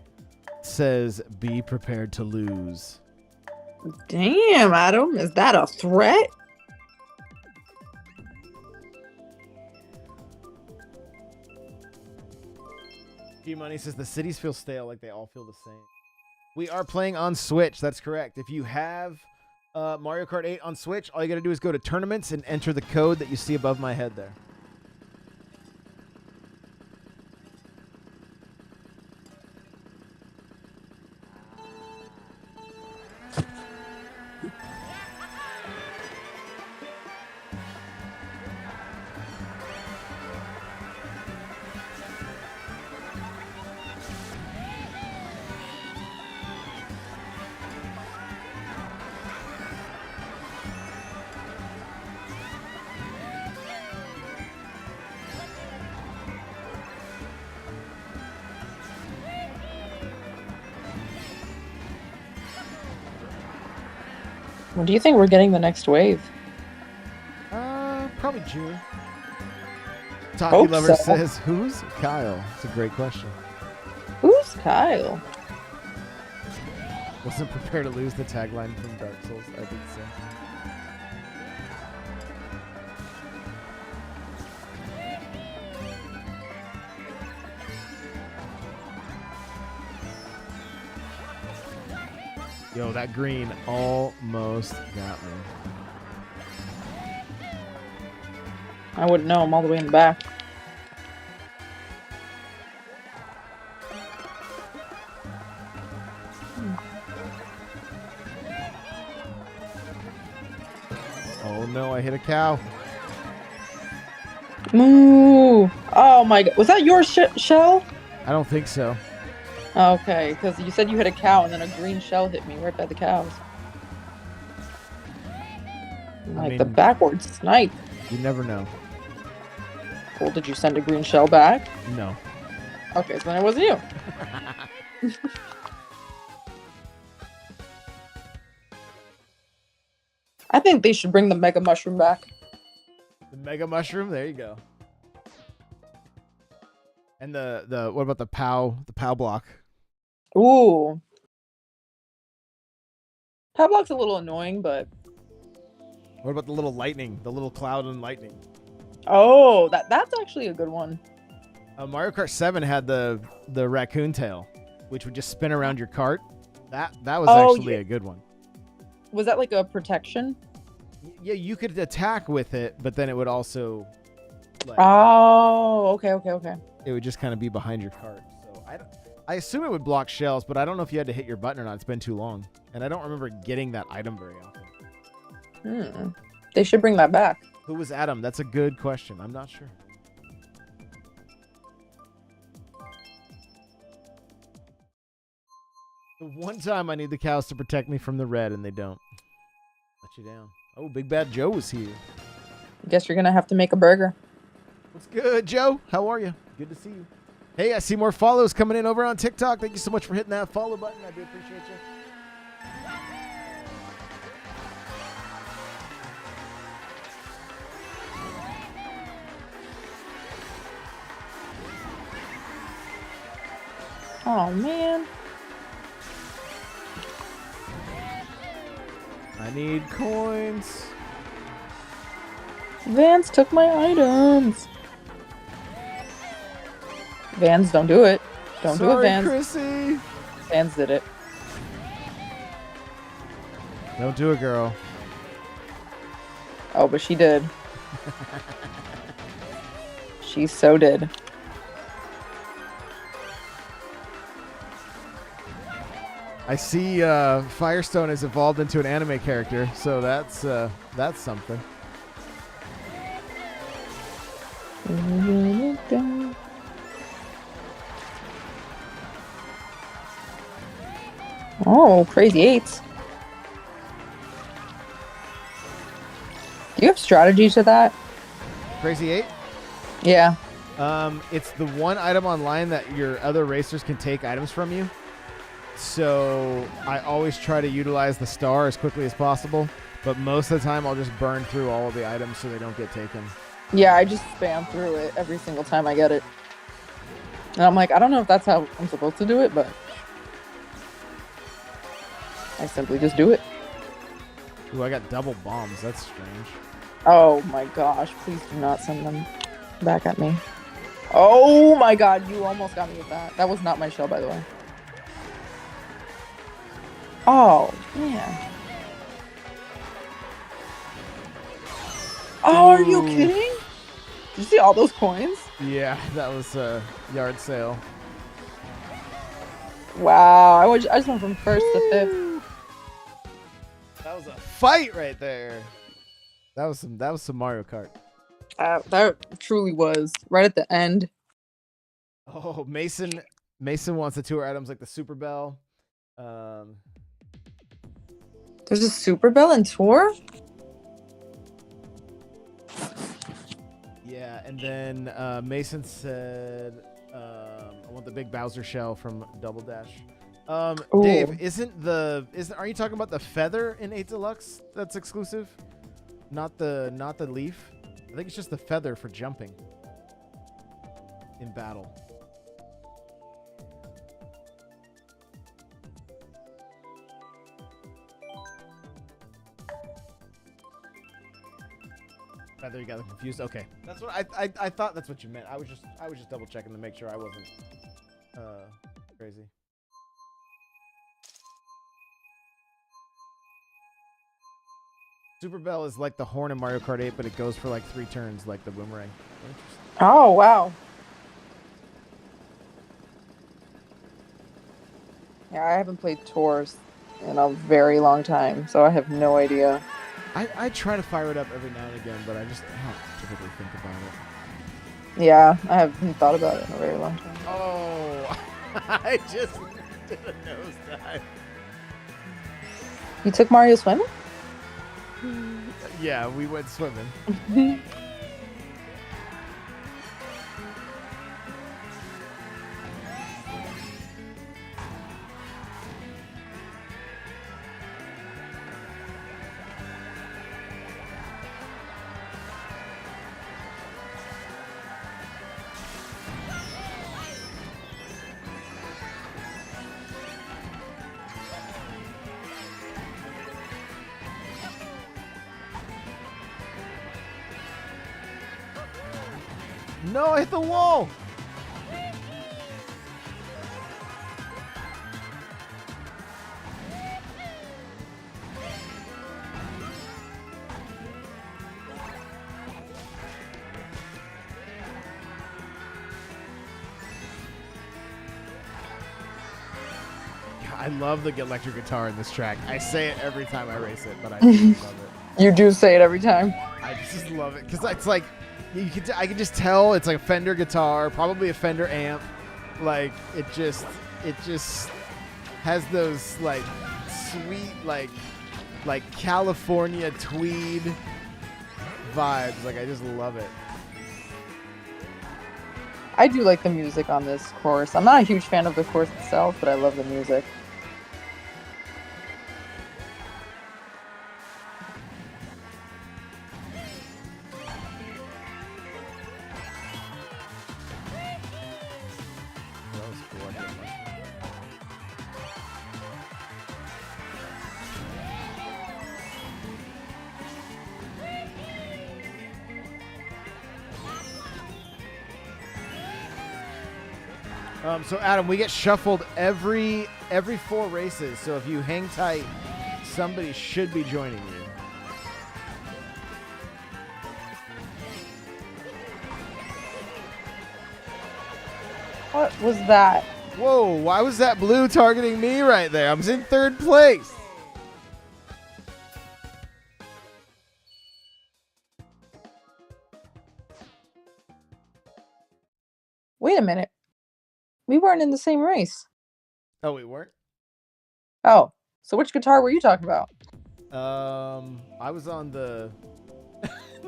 says, be prepared to lose. Damn, Adam. Is that a threat? G-Money says, the cities feel stale, like they all feel the same. We are playing on Switch. That's correct. If you have Mario Kart 8 on Switch, all you got to do is go to tournaments and enter the code that you see above my head there. When do you think we're getting the next wave? Probably June. Taki Hope Lover so. says, "Who's Kyle?" It's a great question. Who's Kyle? Wasn't prepared to lose the tagline from Dark Souls. I think so. Yo, that green almost got me. I wouldn't know. I'm all the way in the back. Oh no, I hit a cow. Moo! Oh my god. Was that your shell? I don't think so. Okay, because you said you hit a cow and then a green shell hit me right by the cows. Like the backwards snipe. You never know. Well, did you send a green shell back? No. Okay, so then it wasn't you. I think they should bring the Mega Mushroom back. The Mega Mushroom? There you go. And the what about the POW block? Ooh. POW block's a little annoying, but... What about the little lightning? The little cloud and lightning? Oh, that's actually a good one. Mario Kart 7 had the raccoon tail, which would just spin around your cart. That was actually a good one. Was that like a protection? Yeah, you could attack with it, but then it would also... Like, oh, okay. It would just kind of be behind your cart. So I assume it would block shells, but I don't know if you had to hit your button or not. It's been too long. And I don't remember getting that item very often. They should bring that back. Who was Adam? That's a good question. I'm not sure. The one time I need the cows to protect me from the red, and they don't. Let you down. Oh, Big Bad Joe was here. Guess you're gonna have to make a burger. What's good, Joe? How are you? Good to see you. Hey, I see more follows coming in over on TikTok. Thank you so much for hitting that follow button. I do appreciate you. Oh, man. I need coins. Vans took my items. Vans, don't do it. Don't do it, Vans. Chrissy. Vans did it. Don't do it, girl. Oh, but she did. She so did. I see Firestone has evolved into an anime character, so that's something. Oh, crazy eights. Do you have strategy to that? Crazy 8? Yeah. It's the one item online that your other racers can take items from you. So I always try to utilize the star as quickly as possible, but most of the time I'll just burn through all of the items so they don't get taken. Yeah, I just spam through it every single time I get it. And I'm like, I don't know if that's how I'm supposed to do it, but I simply just do it. Ooh, I got double bombs. That's strange. Oh my gosh, please do not send them back at me. Oh my god, you almost got me with that. That was not my shell, by the way. Oh, man. Oh, are you kidding? Did you see all those coins? Yeah, that was a yard sale. Wow, I just went from first to fifth. That was a fight right there. That was some Mario Kart. That truly was right at the end. Oh, Mason wants the tour items like the Super Bell. There's a Super Bell in Tour? Yeah, and then Mason said, I want the big Bowser shell from Double Dash. Ooh. Dave, are you talking about the feather in 8 Deluxe that's exclusive? Not the leaf? I think it's just the feather for jumping in battle. Feather, you got confused? Okay. That's what I thought that's what you meant. I was just double checking to make sure I wasn't crazy. Super Bell is like the horn in Mario Kart 8, but it goes for like 3 turns like the boomerang. Interesting. Oh, wow. Yeah, I haven't played Tours in a very long time, so I have no idea. I try to fire it up every now and again, but I don't typically think about it. Yeah, I haven't thought about it in a very long time. Oh, I just did a nosedive. You took Mario swimming? Yeah, we went swimming. No, I hit the wall. I love the electric guitar in this track. I say it every time I race it, but I do love it. You do say it every time. I just love it because it's like I can just tell it's like a Fender guitar, probably a Fender amp. Like it just has those like sweet like California tweed vibes. Like I just love it. I do like the music on this course. I'm not a huge fan of the course itself, but I love the music. So Adam, we get shuffled every 4 races. So if you hang tight, somebody should be joining you. What was that? Whoa, why was that blue targeting me right there? I was in 3rd place. Wait a minute. We weren't in the same race. Oh, we weren't? Oh, so which guitar were you talking about? I was on the...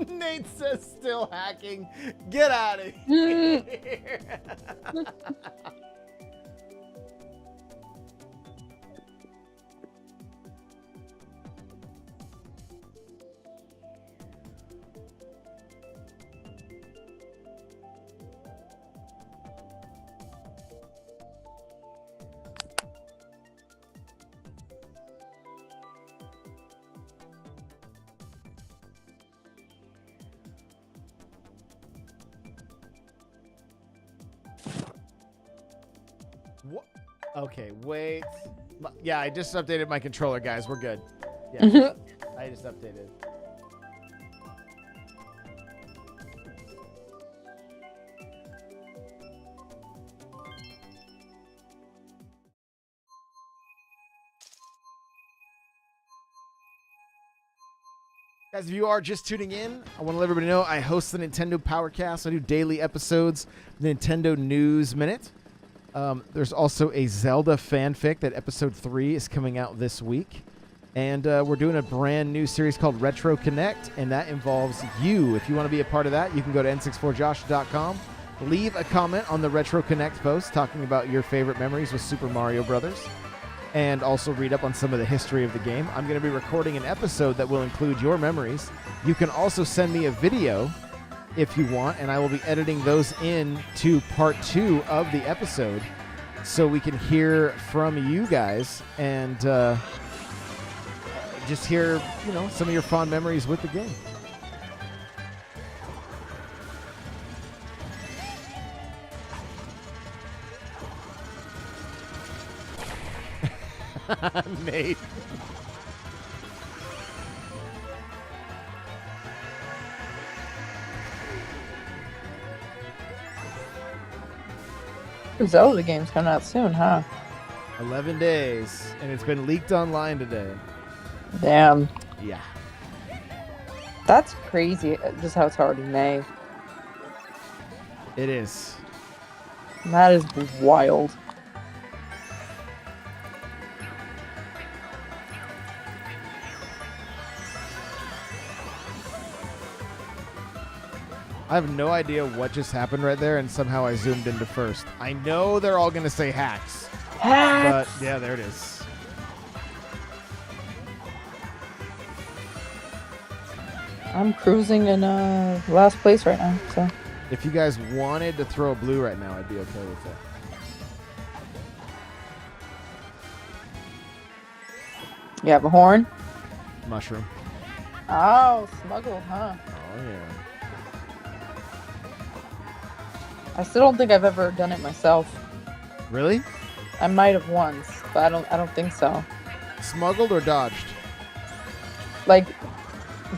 Nate says still hacking. Get out of here. What? Okay, wait. Yeah, I just updated my controller, guys. We're good. Yeah, I just updated. Guys, if you are just tuning in, I want to let everybody know I host the Nintendo Powercast. I do daily episodes, the Nintendo News Minute. There's also a Zelda fanfic that episode 3 is coming out this week. And we're doing a brand new series called Retro Connect, and that involves you. If you want to be a part of that, you can go to n64josh.com, leave a comment on the Retro Connect post talking about your favorite memories with Super Mario Brothers. and also read up on some of the history of the game. I'm going to be recording an episode that will include your memories. You can also send me a video if you want, and I will be editing those in to part 2 of the episode so we can hear from you guys and just hear, some of your fond memories with the game. Nate. Zelda game's coming out soon, huh? 11 days, and it's been leaked online today. Damn. Yeah. That's crazy, just how it's already May. It is. That is wild. I have no idea what just happened right there, and somehow I zoomed into first. I know they're all going to say hacks. Hacks! But, yeah, there it is. I'm cruising in last place right now, so. If you guys wanted to throw a blue right now, I'd be okay with it. You have a horn? Mushroom. Oh, smuggled, huh? Oh, yeah. I still don't think I've ever done it myself. Really? I might have once, but I don't think so. Smuggled or dodged? Like,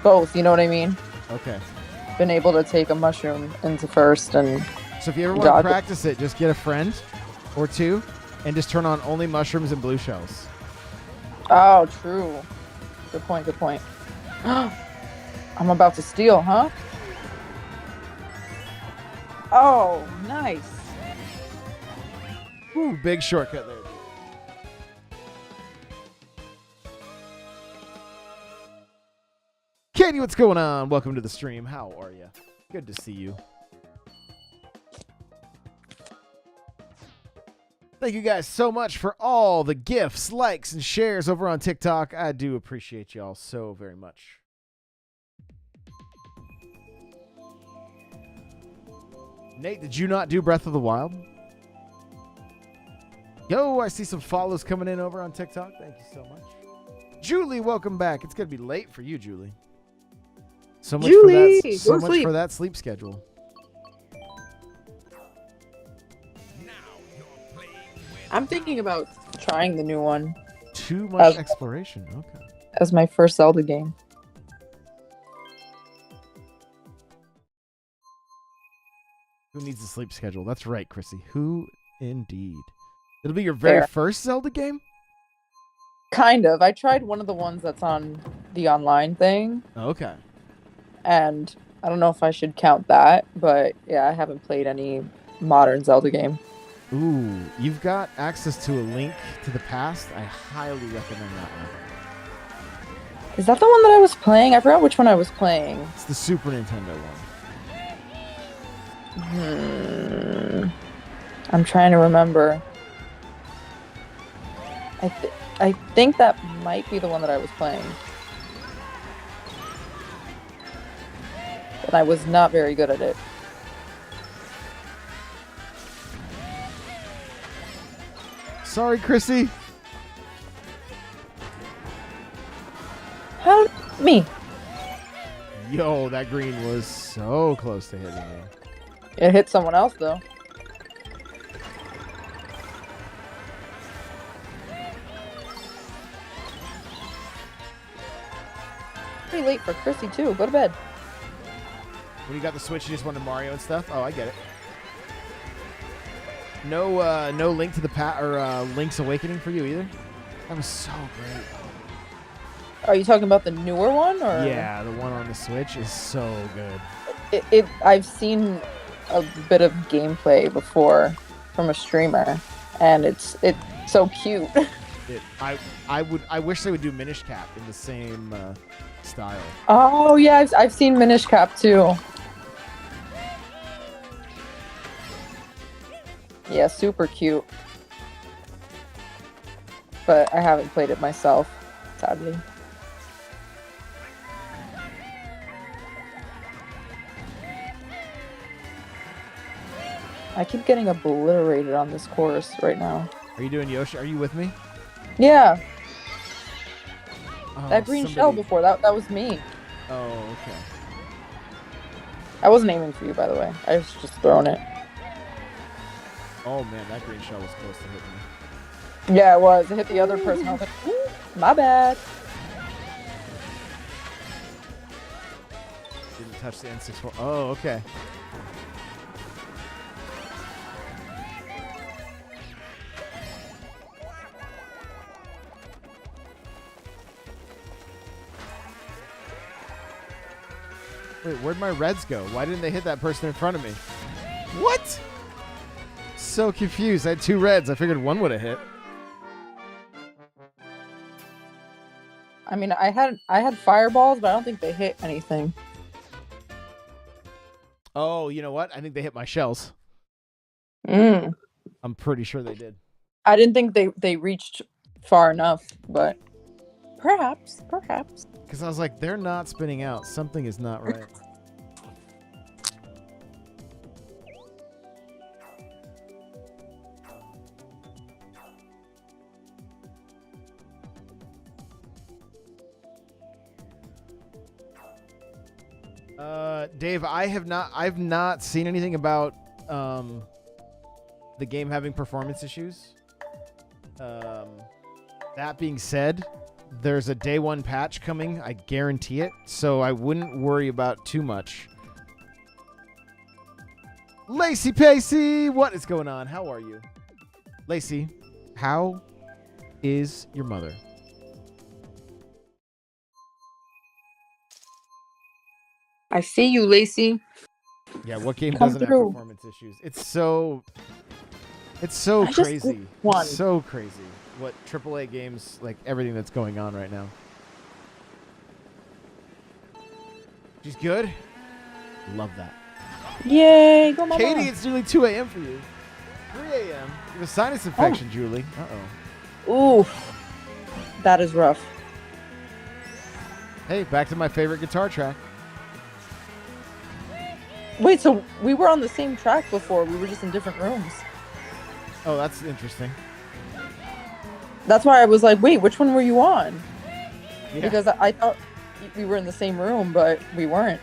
both, you know what I mean? Okay. Been able to take a mushroom into first and So if you ever want to practice it, just get a friend or two and just turn on only mushrooms and blue shells. Oh, true. Good point, good point. I'm about to steal, huh? Oh, nice. Ooh, big shortcut there. Katie, what's going on? Welcome to the stream. How are you? Good to see you. Thank you guys so much for all the gifts, likes, and shares over on TikTok. I do appreciate y'all so very much. Nate, did you not do Breath of the Wild? Yo, I see some follows coming in over on TikTok. Thank you so much. Julie, welcome back. It's going to be late for you, Julie. So much for that sleep schedule. I'm thinking about trying the new one. Too much exploration. Okay. As my first Zelda game. Who needs a sleep schedule? That's right, Chrissy. Who indeed? It'll be your very first Zelda game? Kind of. I tried one of the ones that's on the online thing. Okay. And I don't know if I should count that, but yeah, I haven't played any modern Zelda game. Ooh, you've got access to a Link to the Past. I highly recommend that one. Is that the one that I was playing? I forgot which one I was playing. It's the Super Nintendo one. I'm trying to remember. I think that might be the one that I was playing. But I was not very good at it. Sorry, Chrissy. How me? Yo, that green was so close to hitting me. It hit someone else though. Pretty late for Chrissy too. Go to bed. When you got the Switch, you just wanted Mario and stuff? Oh, I get it. No Link to the Link's Awakening for you either? That was so great. Are you talking about the newer one, or? Yeah, the one on the Switch is so good. I've seen a bit of gameplay before from a streamer, and it's so cute. I wish they would do Minish Cap in the same style. Oh yeah, I've seen Minish Cap too. Yeah, super cute. but I haven't played it myself, sadly. I keep getting obliterated on this course right now. Are you doing Yoshi? Are you with me? Yeah. Oh, That green shell before, that was me. Oh, okay. I wasn't aiming for you, by the way. I was just throwing it. Oh man, that green shell was close to hitting me. Yeah, it was. It hit the other person. I was like, ooh, my bad. Didn't touch the N64. Oh, okay. Wait, where'd my reds go? Why didn't they hit that person in front of me? What? So confused. I had 2 reds. I figured one would have hit. I mean, I had fireballs, but I don't think they hit anything. Oh, you know what? I think they hit my shells. I'm pretty sure they did. I didn't think they reached far enough, but perhaps. Because I was like, they're not spinning out. Something is not right. Dave, I've not seen anything about the game having performance issues. That being said, there's a day 1 patch coming. I guarantee it. So I wouldn't worry about too much. Lacey Pacey, what is going on? How are you? Lacey, how is your mother? I see you, Lacey. Yeah, what game Come doesn't through. have performance issues? It's so crazy. It's so crazy what AAA games, like everything that's going on right now. She's good. Love that. Yay, go mama. Katie, it's nearly 2 a.m. for you. 3 a.m. You have a sinus infection, Julie. Uh-oh. Ooh, that is rough. Hey, back to my favorite guitar track. Wait, so we were on the same track before. We were just in different rooms. Oh, that's interesting. That's why I was like, wait, which one were you on? Yeah. Because I thought we were in the same room, but we weren't.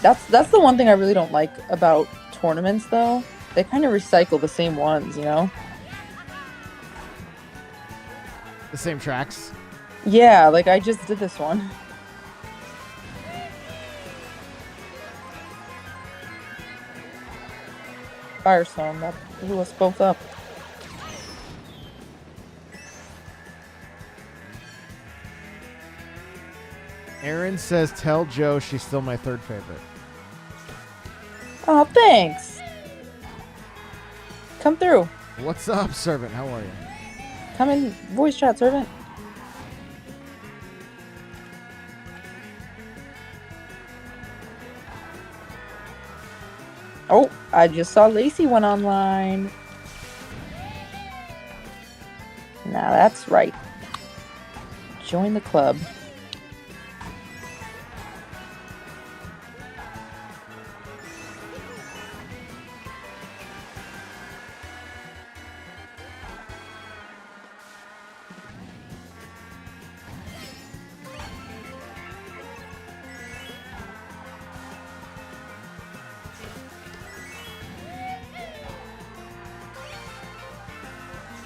That's the one thing I really don't like about tournaments, though. They kind of recycle the same ones, you know? The same tracks. Yeah, like I just did this one. Firestorm, that blew us both up. Aaron says, tell Joe she's still my 3rd favorite. Oh, thanks. Come through. What's up, Servant? How are you? Come in voice chat, Servant. Oh, I just saw Lacey went online. Now that's right. Join the club.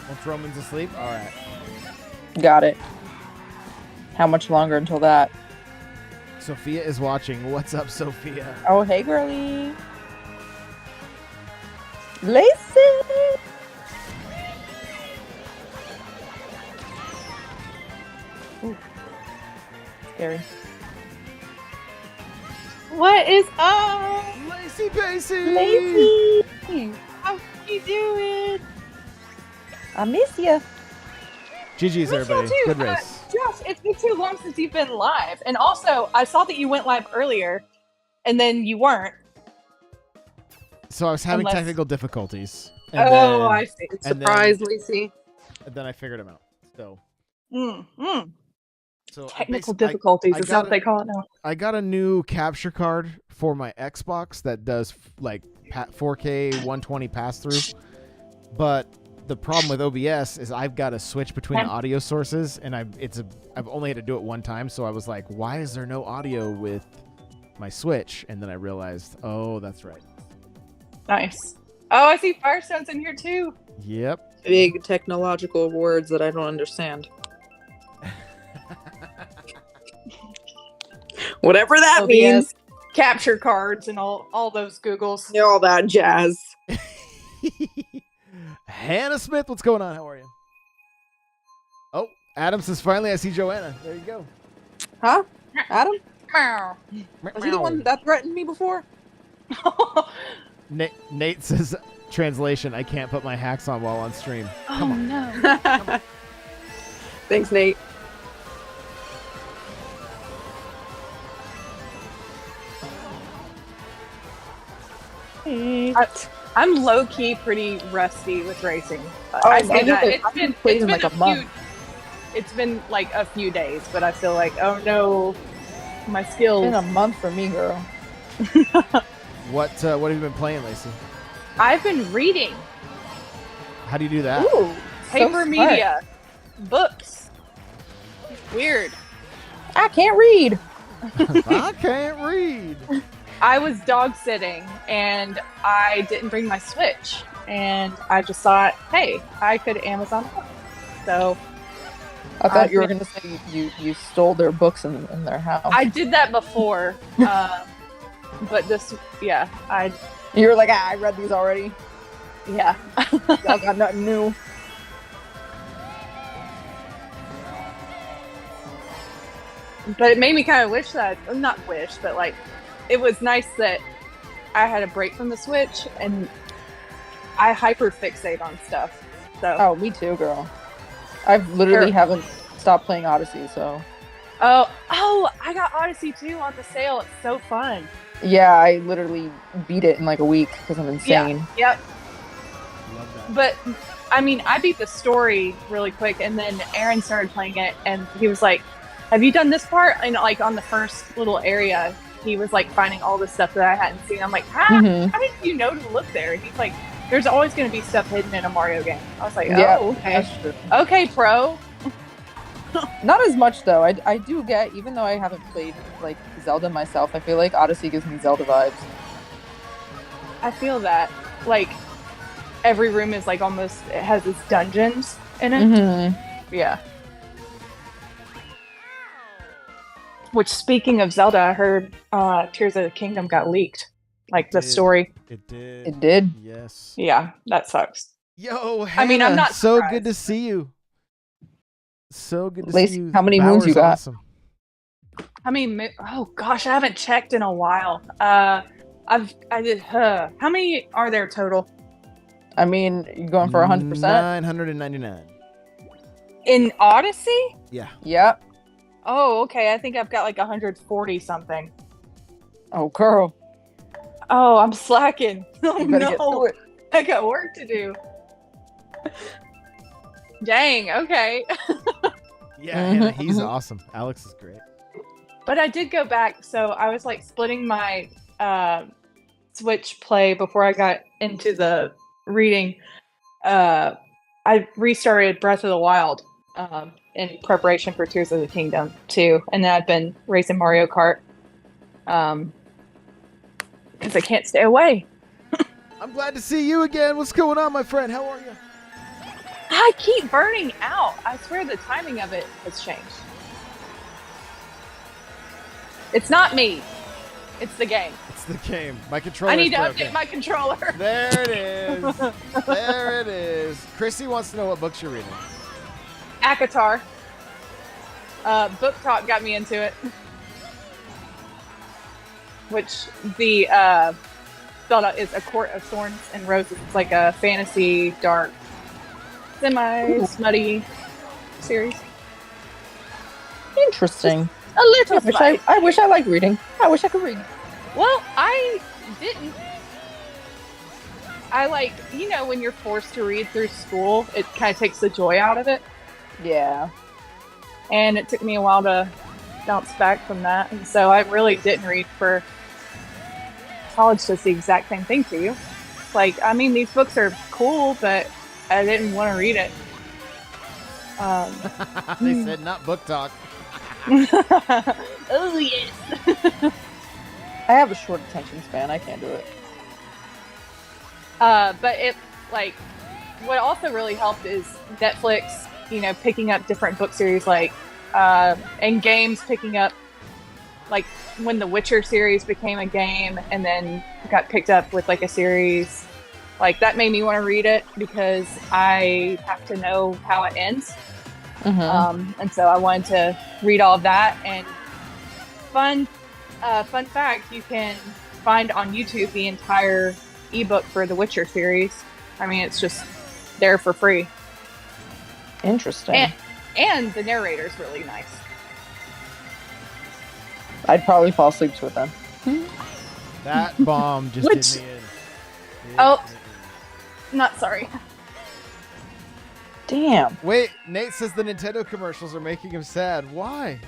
Once Roman's asleep? All right. Got it. How much longer until that? Sophia is watching. What's up, Sophia? Oh, hey, girly. Lacey! Ooh. Scary. What is up? Lacey Pacey! Lacey! How you doing? I miss you. GG's, everybody. Too. Good race. Josh, it's been too long since you've been live. And also, I saw that you went live earlier, and then you weren't. So I was having Unless- technical difficulties. I see. and Surprise, Lacey. And then I figured them out. So Technical I difficulties is got what they call it now. I got a new capture card for my Xbox that does like 4K 120 pass through. But the problem with OBS is I've got to switch between the audio sources, and I've only had to do it one time. So I was like, why is there no audio with my Switch? And then I realized, oh, that's right. Nice. Oh, I see Firestone's in here too. Yep. Big technological words that I don't understand. Whatever that OBS, means. Capture cards and all those Googles. All that jazz. Hannah Smith, what's going on? How are you? Oh, Adam says, finally I see Joanna. There you go. Huh? Adam? Meow. Was he the one that threatened me before? Nate says, translation, I can't put my hacks on while on stream. Oh Come on. no. Thanks, Nate. I'm low key pretty rusty with racing. Oh, I say that. I've played in like a month. It's been like a few days, but I feel like, oh no, my skills. It's been a month for me, girl. What have you been playing, Lacey? I've been reading How do you do that? Ooh, paper media, books. Weird. I can't read. I can't read. I was dog sitting and I didn't bring my Switch, and I just thought, hey, I could Amazon it. So I thought you were going to say you stole their books in their house. I did that before, but this, yeah, You were like, I read these already. yeah. Y'all got nothing new. But it made me kind of wish that, not wish, but like, it was nice that I had a break from the Switch and I hyper fixate on stuff. So. Oh, me too, girl. I've literally haven't stopped playing Odyssey, so. Oh, I got Odyssey 2 on the sale. It's so fun. Yeah, I literally beat it in like a week because I'm insane. Yeah, yep. Love that. But I mean, I beat the story really quick, and then Aaron started playing it, and he was like, "Have you done this part?" And like on the first little area, he was like finding all the stuff that I hadn't seen. I'm like, how did you know to look there? And he's like, "There's always going to be stuff hidden in a Mario game." I was like, "Oh, Yeah, okay, that's true. okay, pro." Not as much though. I do get, even though I haven't played like Zelda myself, I feel like Odyssey gives me Zelda vibes. I feel that like every room is like almost, it has its dungeons in it. Yeah. Which, speaking of Zelda, I heard Tears of the Kingdom got leaked. Like the story. It did. It did? Yes. Yeah, that sucks. Yo, Hannah, I mean, I'm not so surprised. good to see you. So good to Lacey, see you. how many moons you got? Awesome. I mean, oh gosh, I haven't checked in a while. I did. How many are there total I mean, you going for 100%? 999. in Odyssey? Yeah. Yep. Oh, okay. I think I've got like 140 something. Oh, girl. Oh, I'm slacking. Oh You better get to no, it. I got work to do. Dang. Okay. Yeah, Hannah, he's awesome. Alex is great. But I did go back, so I was like splitting my Switch play before I got into the reading. I restarted Breath of the Wild in preparation for Tears of the Kingdom too, and then I've been racing Mario Kart because I can't stay away. I'm glad to see you again. What's going on, my friend? How are you? I keep burning out. I swear the timing of it has changed. It's not me. It's the game. It's the game. My controller. I need to broken. update my controller. There it is. There it is. Chrissy wants to know what books you're reading. Akatar. Book Talk got me into it. Which the spelled out is A Court of Thorns and Roses. It's like a fantasy, dark, semi-smutty series. Interesting. A little smutty. I wish I liked reading. I wish I could read. Well, I didn't. I like, when you're forced to read through school, it kind of takes the joy out of it. Yeah. And it took me a while to bounce back from that. And so I really didn't read for college. Does the exact same thing to you. Like, I mean, these books are cool, but I didn't want to read it. They said not book talk. Oh, yes. I have a short attention span. I can't do it. But it, like, what also really helped is Netflix, picking up different book series, like, and games picking up, like, when the Witcher series became a game and then got picked up with, like, a series. Like, that made me want to read it because I have to know how it ends. Mm-hmm. And so I wanted to read all of that. And fun fact, you can find on YouTube the entire ebook for the Witcher series. I mean, it's just there for free. Interesting. And the narrator's really nice. I'd probably fall asleep to it then. That bomb just did me in. Oh. Not sorry. Damn. Wait, Nate says the Nintendo commercials are making him sad. Why?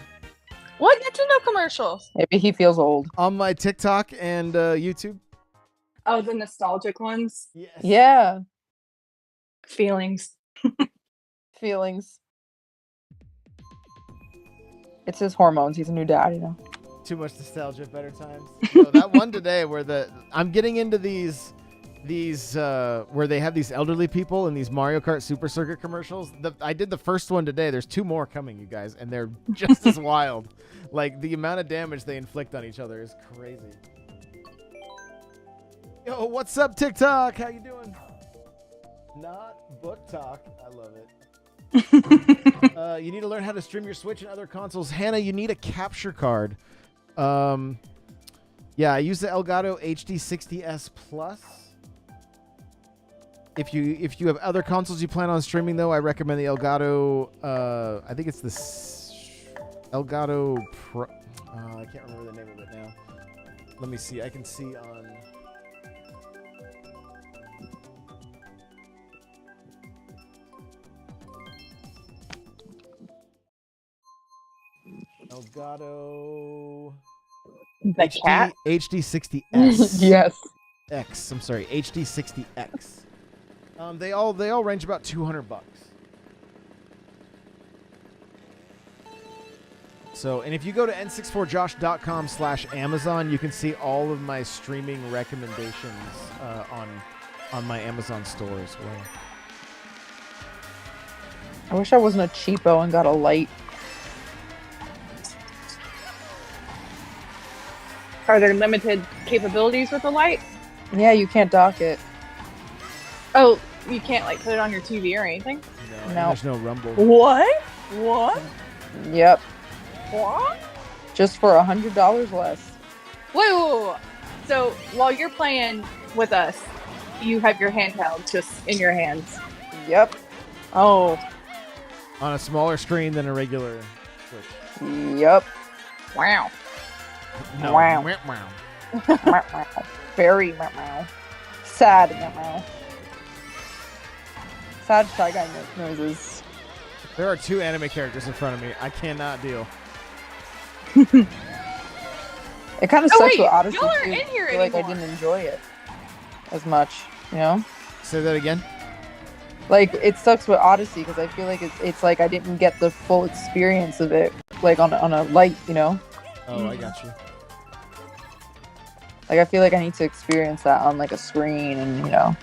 What Nintendo commercials? Maybe he feels old. On my TikTok and YouTube. Oh, the nostalgic ones. Yes. Yeah. Feelings. Feelings. It's his hormones. He's a new dad, Too much nostalgia, better times. Yo, that one today where I'm getting into these where they have these elderly people in these Mario Kart Super Circuit commercials. I did the first one today. There's 2 more coming, you guys, and they're just as wild. Like, the amount of damage they inflict on each other is crazy. Yo, what's up, TikTok? How you doing? Not book talk. I love it. You need to learn how to stream your Switch and other consoles. Hannah, you need a capture card. Yeah, I use the Elgato HD60S Plus. If you have other consoles you plan on streaming, though, I recommend the Elgato. I think it's the Elgato Pro. I can't remember the name of it now. Let me see. I can see on. Elgato. The cat? HD60S. Yes. X. I'm sorry, HD60X. They all range about $200. So, and if you go to n64josh.com/Amazon, you can see all of my streaming recommendations on my Amazon store as well. I wish I wasn't a cheapo and got a light. Are there limited capabilities with the light? Yeah, you can't dock it. Oh, you can't like put it on your TV or anything? No, No. there's no rumble. What? What? Yep. What? Just for $100 less. Whoa! So while you're playing with us, you have your handheld just in your hands. Yep. Oh. On a smaller screen than a regular Switch. Yep. Wow. No. Wow. Wow. Very meow. Sad meow. Sad Shy Guy noises. There are 2 anime characters in front of me. I cannot deal. It kind of Oh, sucks wait, with Odyssey y'all aren't too. in here I feel like I anymore. didn't enjoy it as much, Say that again. Like, it sucks with Odyssey because I feel like it's like I didn't get the full experience of it, like on a light, Oh, I got you. Like, I feel like I need to experience that on, like, a screen and, and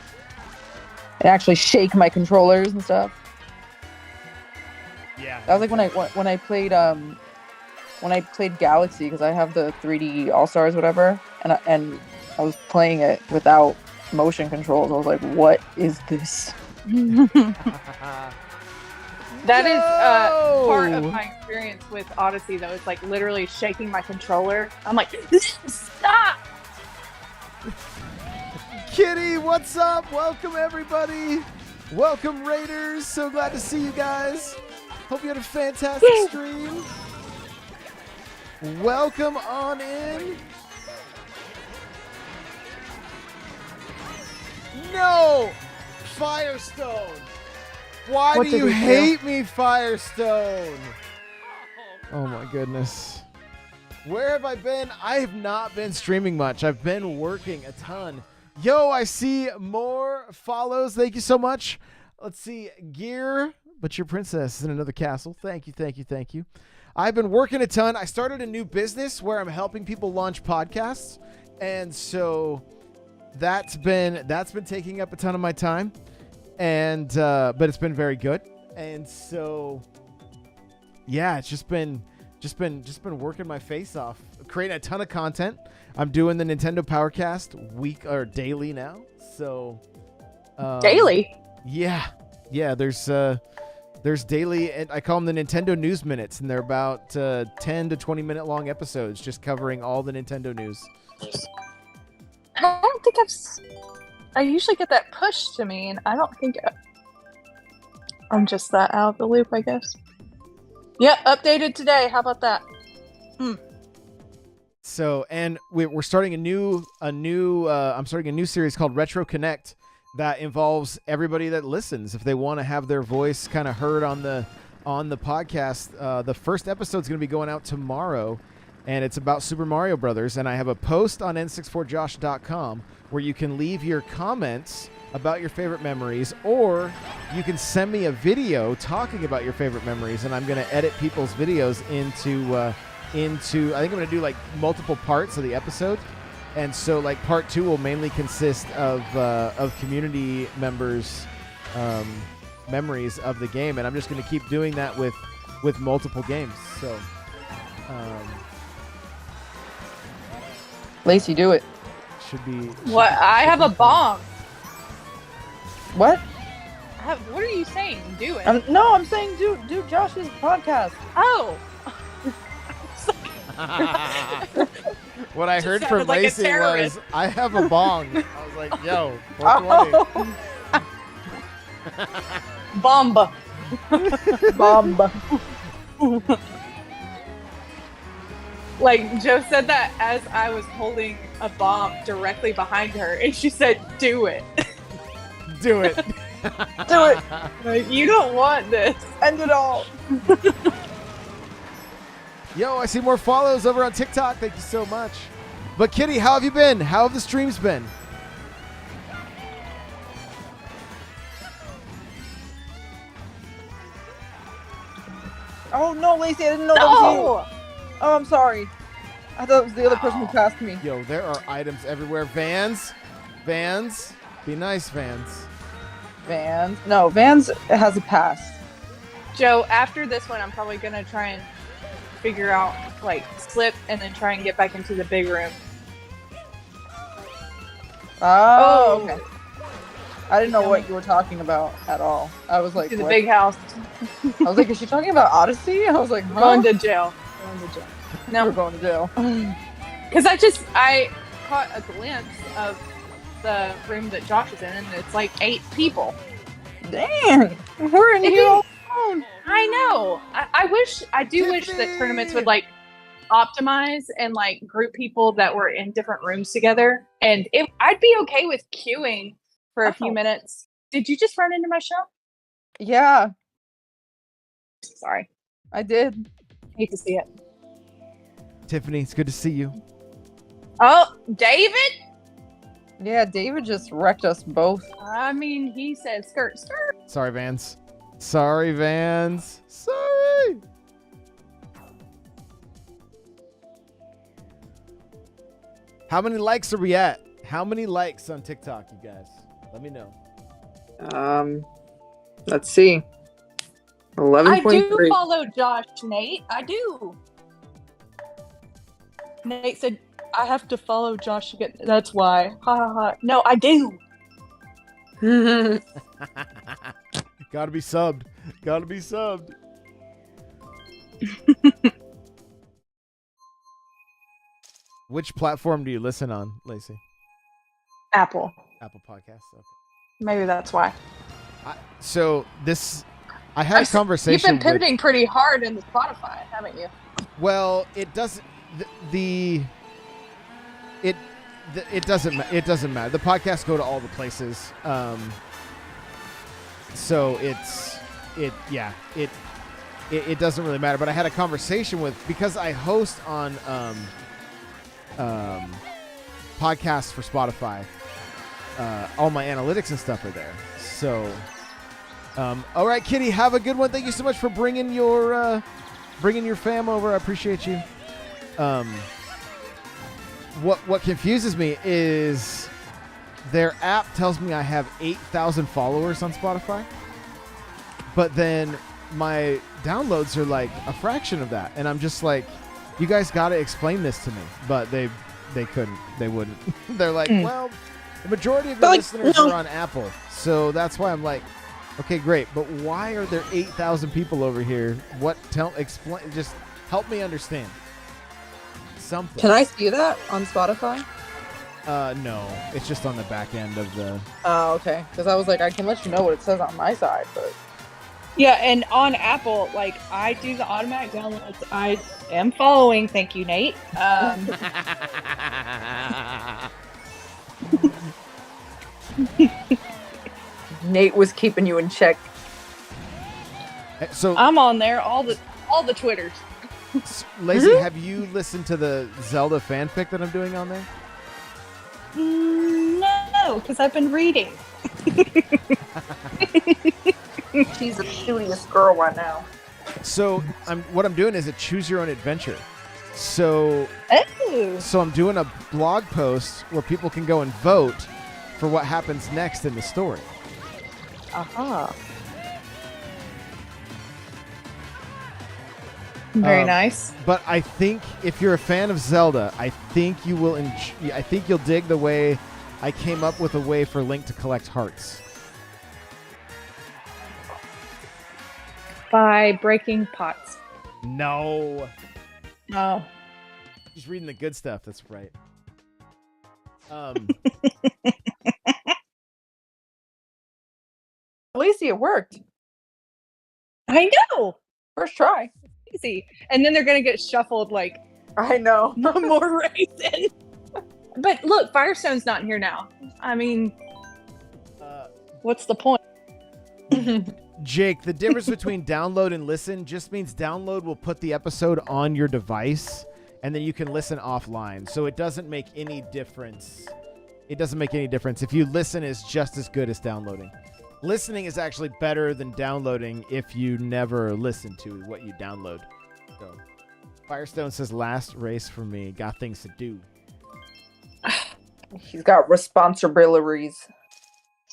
actually shake my controllers and stuff. Yeah. That was like when I played Galaxy, because I have the 3D All-Stars, whatever, and I was playing it without motion controls. I was like, what is this? That is part of my experience with Odyssey, though. It's like literally shaking my controller. I'm like, stop! Kitty, what's up? Welcome, everybody. Welcome, Raiders. So glad to see you guys. Hope you had a fantastic stream. Welcome on in. No! Firestone! Why What do did you we do? hate me, Firestone? Oh my goodness. Where have I been? I have not been streaming much. I've been working a ton. Yo, I see more follows. Thank you so much. Let's see. Gear, but your princess is in another castle. Thank you, thank you, thank you. I've been working a ton. I started a new business where I'm helping people launch podcasts. And so that's been taking up a ton of my time. And but it's been very good. And so yeah, it's just been working my face off, creating a ton of content. I'm doing the Nintendo Powercast week or daily now. So Daily? Yeah. There's daily, and I call them the Nintendo News Minutes, and they're about 10 to 20 minute long episodes just covering all the Nintendo news. I don't think I usually get that pushed to me, and I don't think I'm just that out of the loop, I guess. Yeah, updated today. How about that? So, and we're starting I'm starting a new series called Retro Connect that involves everybody that listens. If they want to have their voice kind of heard on the podcast, the first episode's going to be going out tomorrow, and it's about Super Mario Brothers. And I have a post on n64josh.com where you can leave your comments about your favorite memories, or you can send me a video talking about your favorite memories, and I'm going to edit people's videos into I think I'm going to do like multiple parts of the episode. And so like part 2 will mainly consist of community members' memories of the game, and I'm just going to keep doing that with multiple games. So Lacey, do it. should be What? I have a bomb. What? What are you saying? Do it. No, I'm saying do Josh's podcast. Oh. What I heard from sounded like a Lacey terrorist. was, I have a bong. I was like, yo, 420. Bomba. Bomba. Like, Joe said that as I was holding a bomb directly behind her, and she said, do it. Do it. Do it. Like, you don't want this. End it all. Yo, I see more follows over on TikTok. Thank you so much. But Kitty, how have you been? How have the streams been? Oh no, Lacey, I didn't know that was you. No! Oh, I'm sorry. I thought it was the other person who passed me. Yo, there are items everywhere. Vans. Be nice, Vans. Vans. No, Vans has a pass. Joe, after this one, I'm probably going to try and figure out, like, slip and then try and get back into the big room. Oh, okay. I didn't know what you were talking about at all. I was like, To the what? big house. I was like, is she talking about Odyssey? I was like, huh? Going to jail. We're No, going to jail. because I caught a glimpse of the room that Josh is in, and it's like 8 people. Dang, we're in It here is. all alone. I know. I do wish that tournaments would like optimize and like group people that were in different rooms together. And I'd be okay with queuing for a few Oh. minutes. Did you just run into my shop? Yeah, Sorry. I did. Hate to see it. Tiffany, it's good to see you. Oh, David? Yeah, David just wrecked us both. I mean, he said skirt, skirt. Sorry, Vans. Sorry. How many likes are we at? How many likes on TikTok, you guys? Let me know. Let's see. I 11.3. do follow Josh, Nate. I do. Nate said, I have to follow Josh to get. That's why. Ha ha ha. No, I do. Gotta be subbed. Which platform do you listen on, Lacey? Apple. Apple Podcasts. Okay. Maybe that's why. I had a conversation. You've been pivoting pretty hard in the Spotify, haven't you? Well, it doesn't. it doesn't matter. The podcasts go to all the places. So it doesn't really matter. But I had a conversation because I host on podcasts for Spotify. All my analytics and stuff are there. So, all right, Kitty, have a good one. Thank you so much for bringing your fam over. I appreciate you. What confuses me is their app tells me I have 8,000 followers on Spotify, but then my downloads are like a fraction of that, and I'm just like, you guys got to explain this to me. But they couldn't. They wouldn't. They're like, well, the majority of your listeners are on Apple, so that's why I'm like, okay, great, but why are there 8,000 people over here? Explain. Just help me understand. Something. Can I see that on Spotify? No, it's just on the back end of the. Oh, okay. Because I was like, I can let you know what it says on my side, but. Yeah, and on Apple, like, I do the automatic downloads. I am following. Thank you, Nate. Nate was keeping you in check. So I'm on there all the Twitters. Lazy, have you listened to the Zelda fanfic that I'm doing on there? No, because I've been reading. She's the cutest girl right now. So what I'm doing is a choose your own adventure. So I'm doing a blog post where people can go and vote for what happens next in the story. Aha. Very nice. But I think if you're a fan of Zelda, I think you will. I think you'll dig the way I came up with a way for Link to collect hearts. By breaking pots. No. Oh. Just reading the good stuff. That's right. At least it worked. I know. First try. Easy. And then they're gonna get shuffled like I know. more raisin. But look, Firestone's not here now. I mean, what's the point? Jake, the difference between download and listen just means download will put the episode on your device, and then you can listen offline. So it doesn't make any difference. It doesn't make any difference. If you listen, is just as good as downloading. Listening is actually better than downloading if you never listen to what you download. So, Firestone says, last race for me. Got things to do. He's got responsibilities.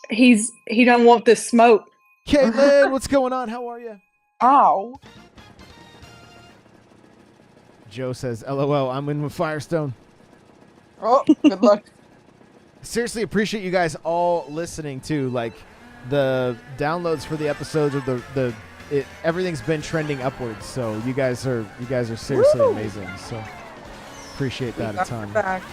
He don't want this smoke. Caitlin, what's going on? How are you? Ow. Joe says, LOL, I'm in with Firestone. Oh, good luck. Seriously, appreciate you guys all listening too. Like, the downloads for the episodes or everything's been trending upwards. So you guys are seriously amazing. So appreciate that a ton. Back.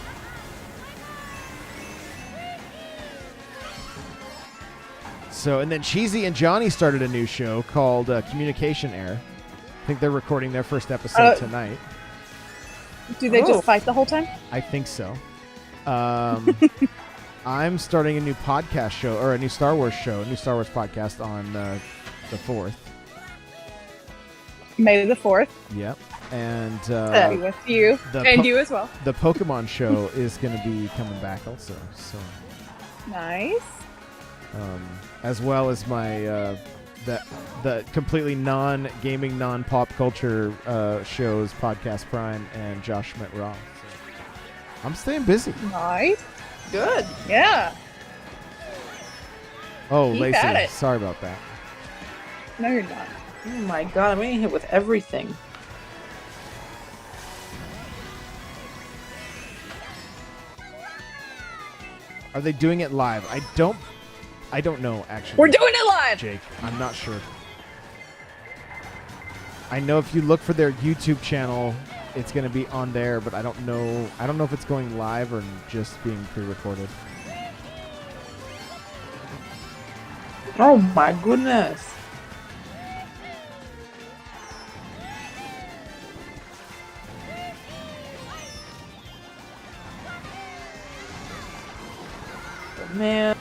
So, and then Cheesy and Johnny started a new show called Communication Error. I think they're recording their first episode tonight. Do they just fight the whole time? I think so. I'm starting a new podcast show, or a new Star Wars show, a new Star Wars podcast on the 4th. May the 4th. Yep. And with you. And you as well. The Pokemon show is going to be coming back also. So nice. As well as my the completely non-gaming, non-pop culture shows, Podcast Prime and Josh Schmidt Raw. So I'm staying busy. Nice. Good. Yeah. Oh, Keep Lacey, at it. sorry about that. No, you're not. Oh my god, I'm getting hit with everything. Are they doing it live? I don't know, actually. We're doing it live! Jake, I'm not sure. I know if you look for their YouTube channel, it's going to be on there, but I don't know if it's going live or just being pre-recorded. Oh my goodness. Man.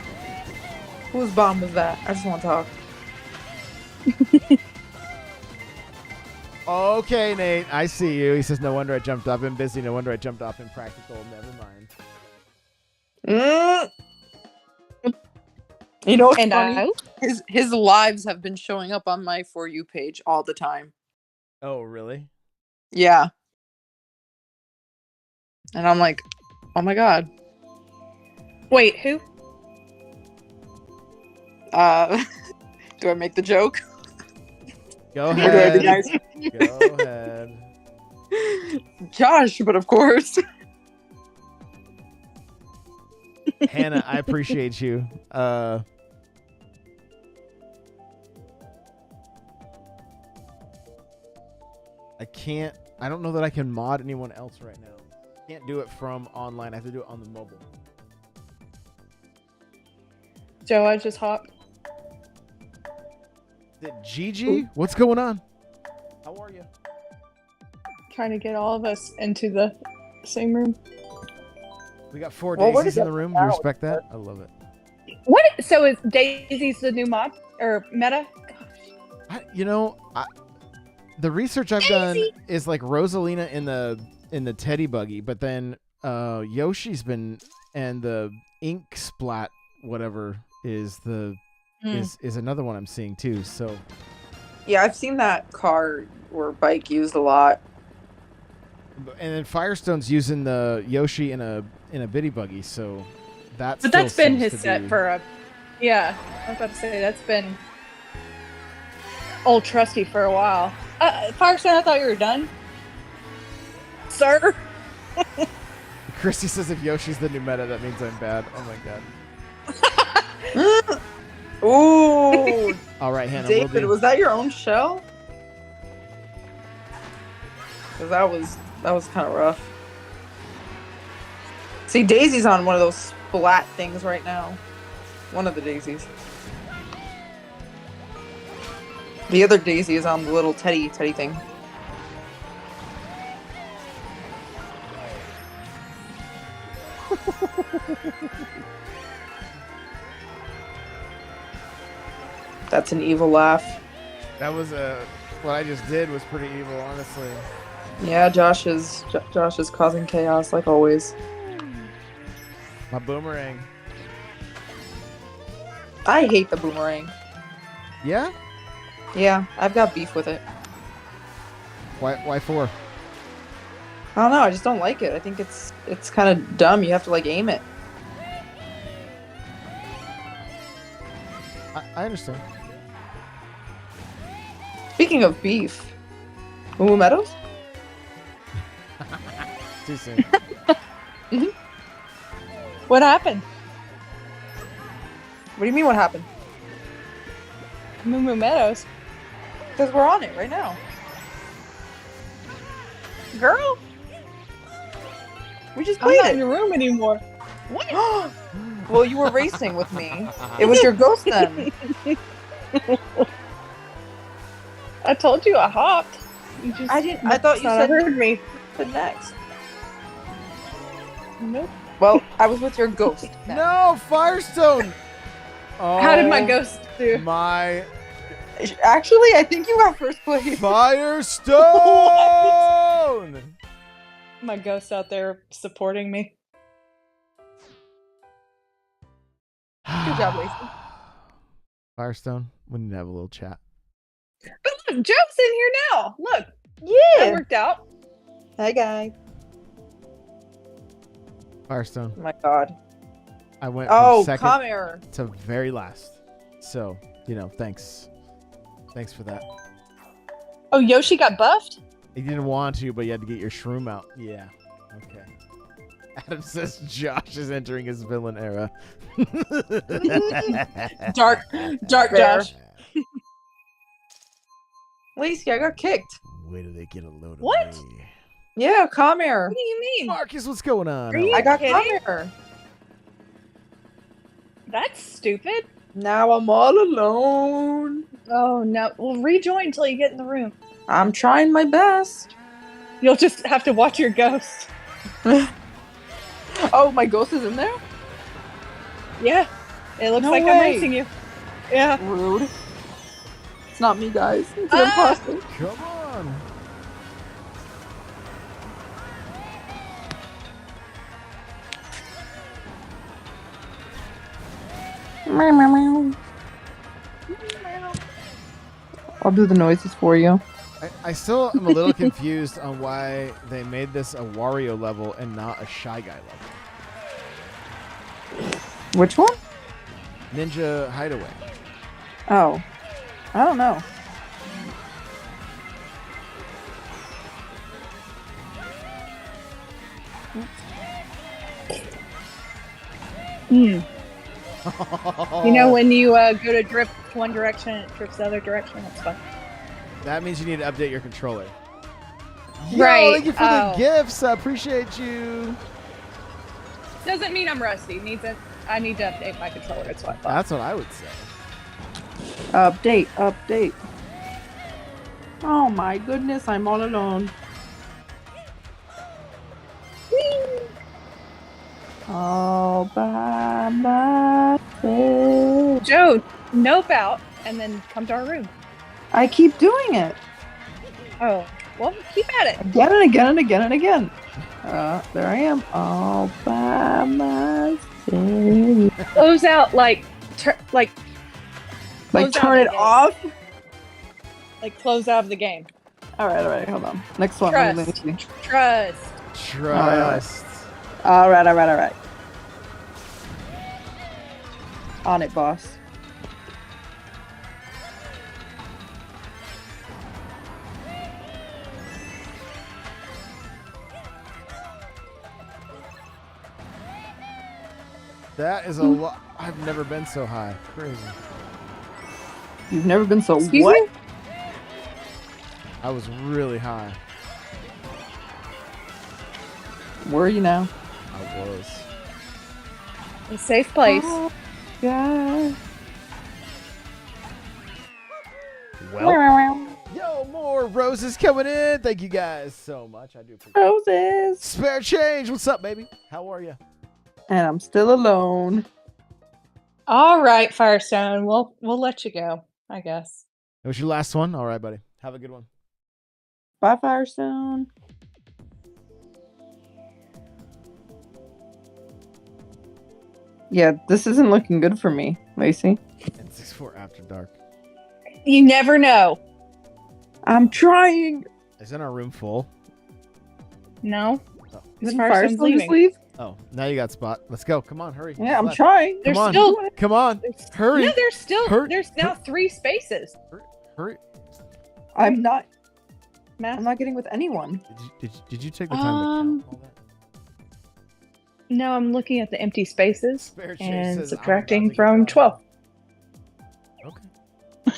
Whose bomb was that? I just want to talk. Okay, Nate, I see you. He says, no wonder I jumped off. I'm busy. No wonder I jumped off Impractical. Never mind. You know what's And funny? His lives have been showing up on my For You page all the time. Oh, really? Yeah. And I'm like, oh my god. Wait, who? Do I make the joke? Go Or do I ahead. be nice? Go ahead. Josh, but of course. Hannah, I appreciate you. I don't know that I can mod anyone else right now. Can't do it from online. I have to do it on the mobile. Joe, I just hopped. Is it Gigi? What's going on? How are you? Trying to get all of us into the same room. We got 4 Well, where daisies did in the room. Do you respect that? I love it. What? So is Daisy's the new mod or meta? The research I've done is like Rosalina in the teddy buggy, but then Yoshi's been, and the ink splat whatever is is another one I'm seeing too. So Yeah, I've seen that car or bike used a lot. and then Firestone's using the Yoshi in a bitty buggy, so But that's been his set for a. Yeah, I was about to say that's been old trusty for a while. Firestone, I thought you were done, sir. Christy says if Yoshi's the new meta, that means I'm bad. Oh my god. Ooh, All right, Hannah. David, was that your own shell? Because that was kind of rough. See, Daisy's on one of those splat things right now. One of the Daisies. The other Daisy is on the little teddy thing. That's an evil laugh. That was what I just did was pretty evil, honestly. Yeah, Josh is causing chaos like always. My boomerang. I hate the boomerang. Yeah? Yeah, I've got beef with it. Why for? I don't know. I just don't like it. I think it's kind of dumb. You have to like aim it. I understand. Speaking of beef, Moo Meadows? Too soon. What happened? What do you mean? What happened? Moo Moo Meadows. Because we're on it right now. Girl, We just I'm played not in it. your room anymore. What? Well, you were racing with me. It was your ghost then. I told you I hopped. You just I didn't. I thought you said heard me. the next. Nope. Well, I was with your ghost. then. No, Firestone. Oh, How did my ghost do? My Actually, I think you got first place. Firestone. My ghost out there supporting me. Good job, Lacey. Firestone, we need to have a little chat. But look, Joe's in here now. Look, that Yeah. worked out. Hi, guys. Firestone, Oh my God. I went from Oh, second com error. to very last. So, thanks. Thanks for that. Oh, Yoshi got buffed? You didn't want to, but you had to get your shroom out. Yeah. Okay. Adam says Josh is entering his villain era. Dark Fair. Josh. Lacey, I got kicked. Wait till they get a load of What? me. Yeah, com error. What do you mean? Marcus, what's going on? Are you- I got kidding? com error. That's stupid. Now I'm all alone. Oh no. Well, rejoin until you get in the room. I'm trying my best. You'll just have to watch your ghost. Oh, my ghost is in there? Yeah. It looks No like I'm way. racing you. Yeah. Rude. It's not me, guys. It's an imposter. Come on. I'll do the noises for you. I still am a little confused on why they made this a Wario level and not a Shy Guy level. Which one? Ninja Hideaway. Oh. I don't know. You know when you go to drift one direction, it drifts the other direction. That's fun. That means you need to update your controller. Right. Yo, thank you for the gifts. I appreciate you. Doesn't mean I'm rusty. I need to update my controller. That's what I thought. That's what I would say. Update. Oh my goodness, I'm all alone. All by myself. Joe, nope out and then come to our room. I keep doing it. Oh, well, keep at it. Again and again and again and again. There I am. All by myself. Close out like close turn it off? Like close out of the game. Alright, hold on. Next one. Trust. Let me see. Trust. Alright. On it, boss. That is a lot. I've never been so high. Crazy. You've never been so Excuse what? me? I was really high. Where are you now? I was. A safe place. Oh, God. Well, yo, more roses coming in. Thank you guys so much. I do appreciate it. Roses. Spare change. What's up, baby? How are you? And I'm still alone. All right, Firestone. We'll let you go, I guess. That was your last one? All right, buddy. Have a good one. Bye, Firestone. Yeah, this isn't looking good for me, Lacey. And 6-4 After Dark. You never know. I'm trying. Isn't our room full? No. Oh. Didn't Firestone's Firestone just leaving. leave? Oh, now you got spot. Let's go. Come on, hurry. Yeah, I'm Left. trying. There's Come on. still Come on. Hurry. No, Hurry. there's now 3 spaces. Hurry. I'm not Math? I'm not getting with anyone. Did you take the time to count all that? No, I'm looking at the empty spaces Spare Chase and says, "I'm subtracting about to from get 12. Okay.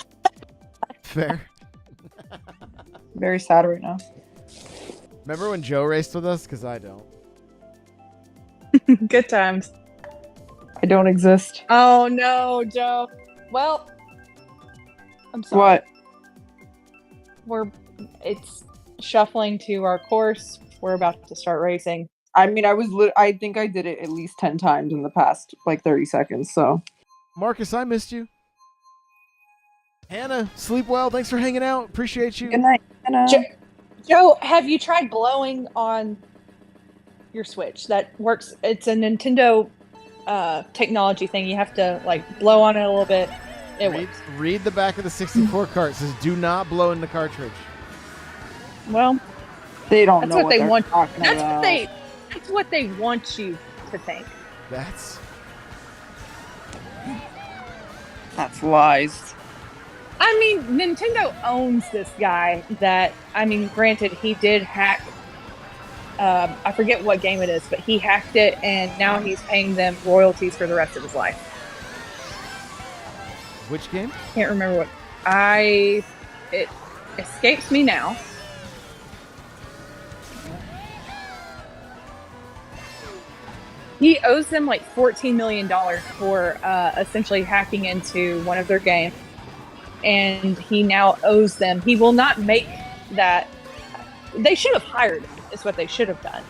Fair. Very sad right now. Remember when Joe raced with us? Because I don't. Good times. I don't exist. Oh no, Joe. Well, I'm sorry. What? It's shuffling to our course. We're about to start racing. I mean, I think I did it at least 10 times in the past, 30 seconds, so. Marcus, I missed you. Hannah, sleep well. Thanks for hanging out. Appreciate you. Good night, Anna. Joe, have you tried blowing on your Switch? That works. It's a Nintendo technology thing. You have to blow on it a little bit. It works. Read the back of the 64 cart. It says, do not blow in the cartridge. Well, They don't that's know what they they're want. talking That's about. That's what they want you to think. That's lies. I mean, Nintendo owns this guy that, granted, he did hack, I forget what game it is, but he hacked it, and now he's paying them royalties for the rest of his life. which game? Can't remember what. It escapes me now. He owes them $14 million for essentially hacking into one of their games. And he now owes them. He will not make that. They should have hired him, is what they should have done.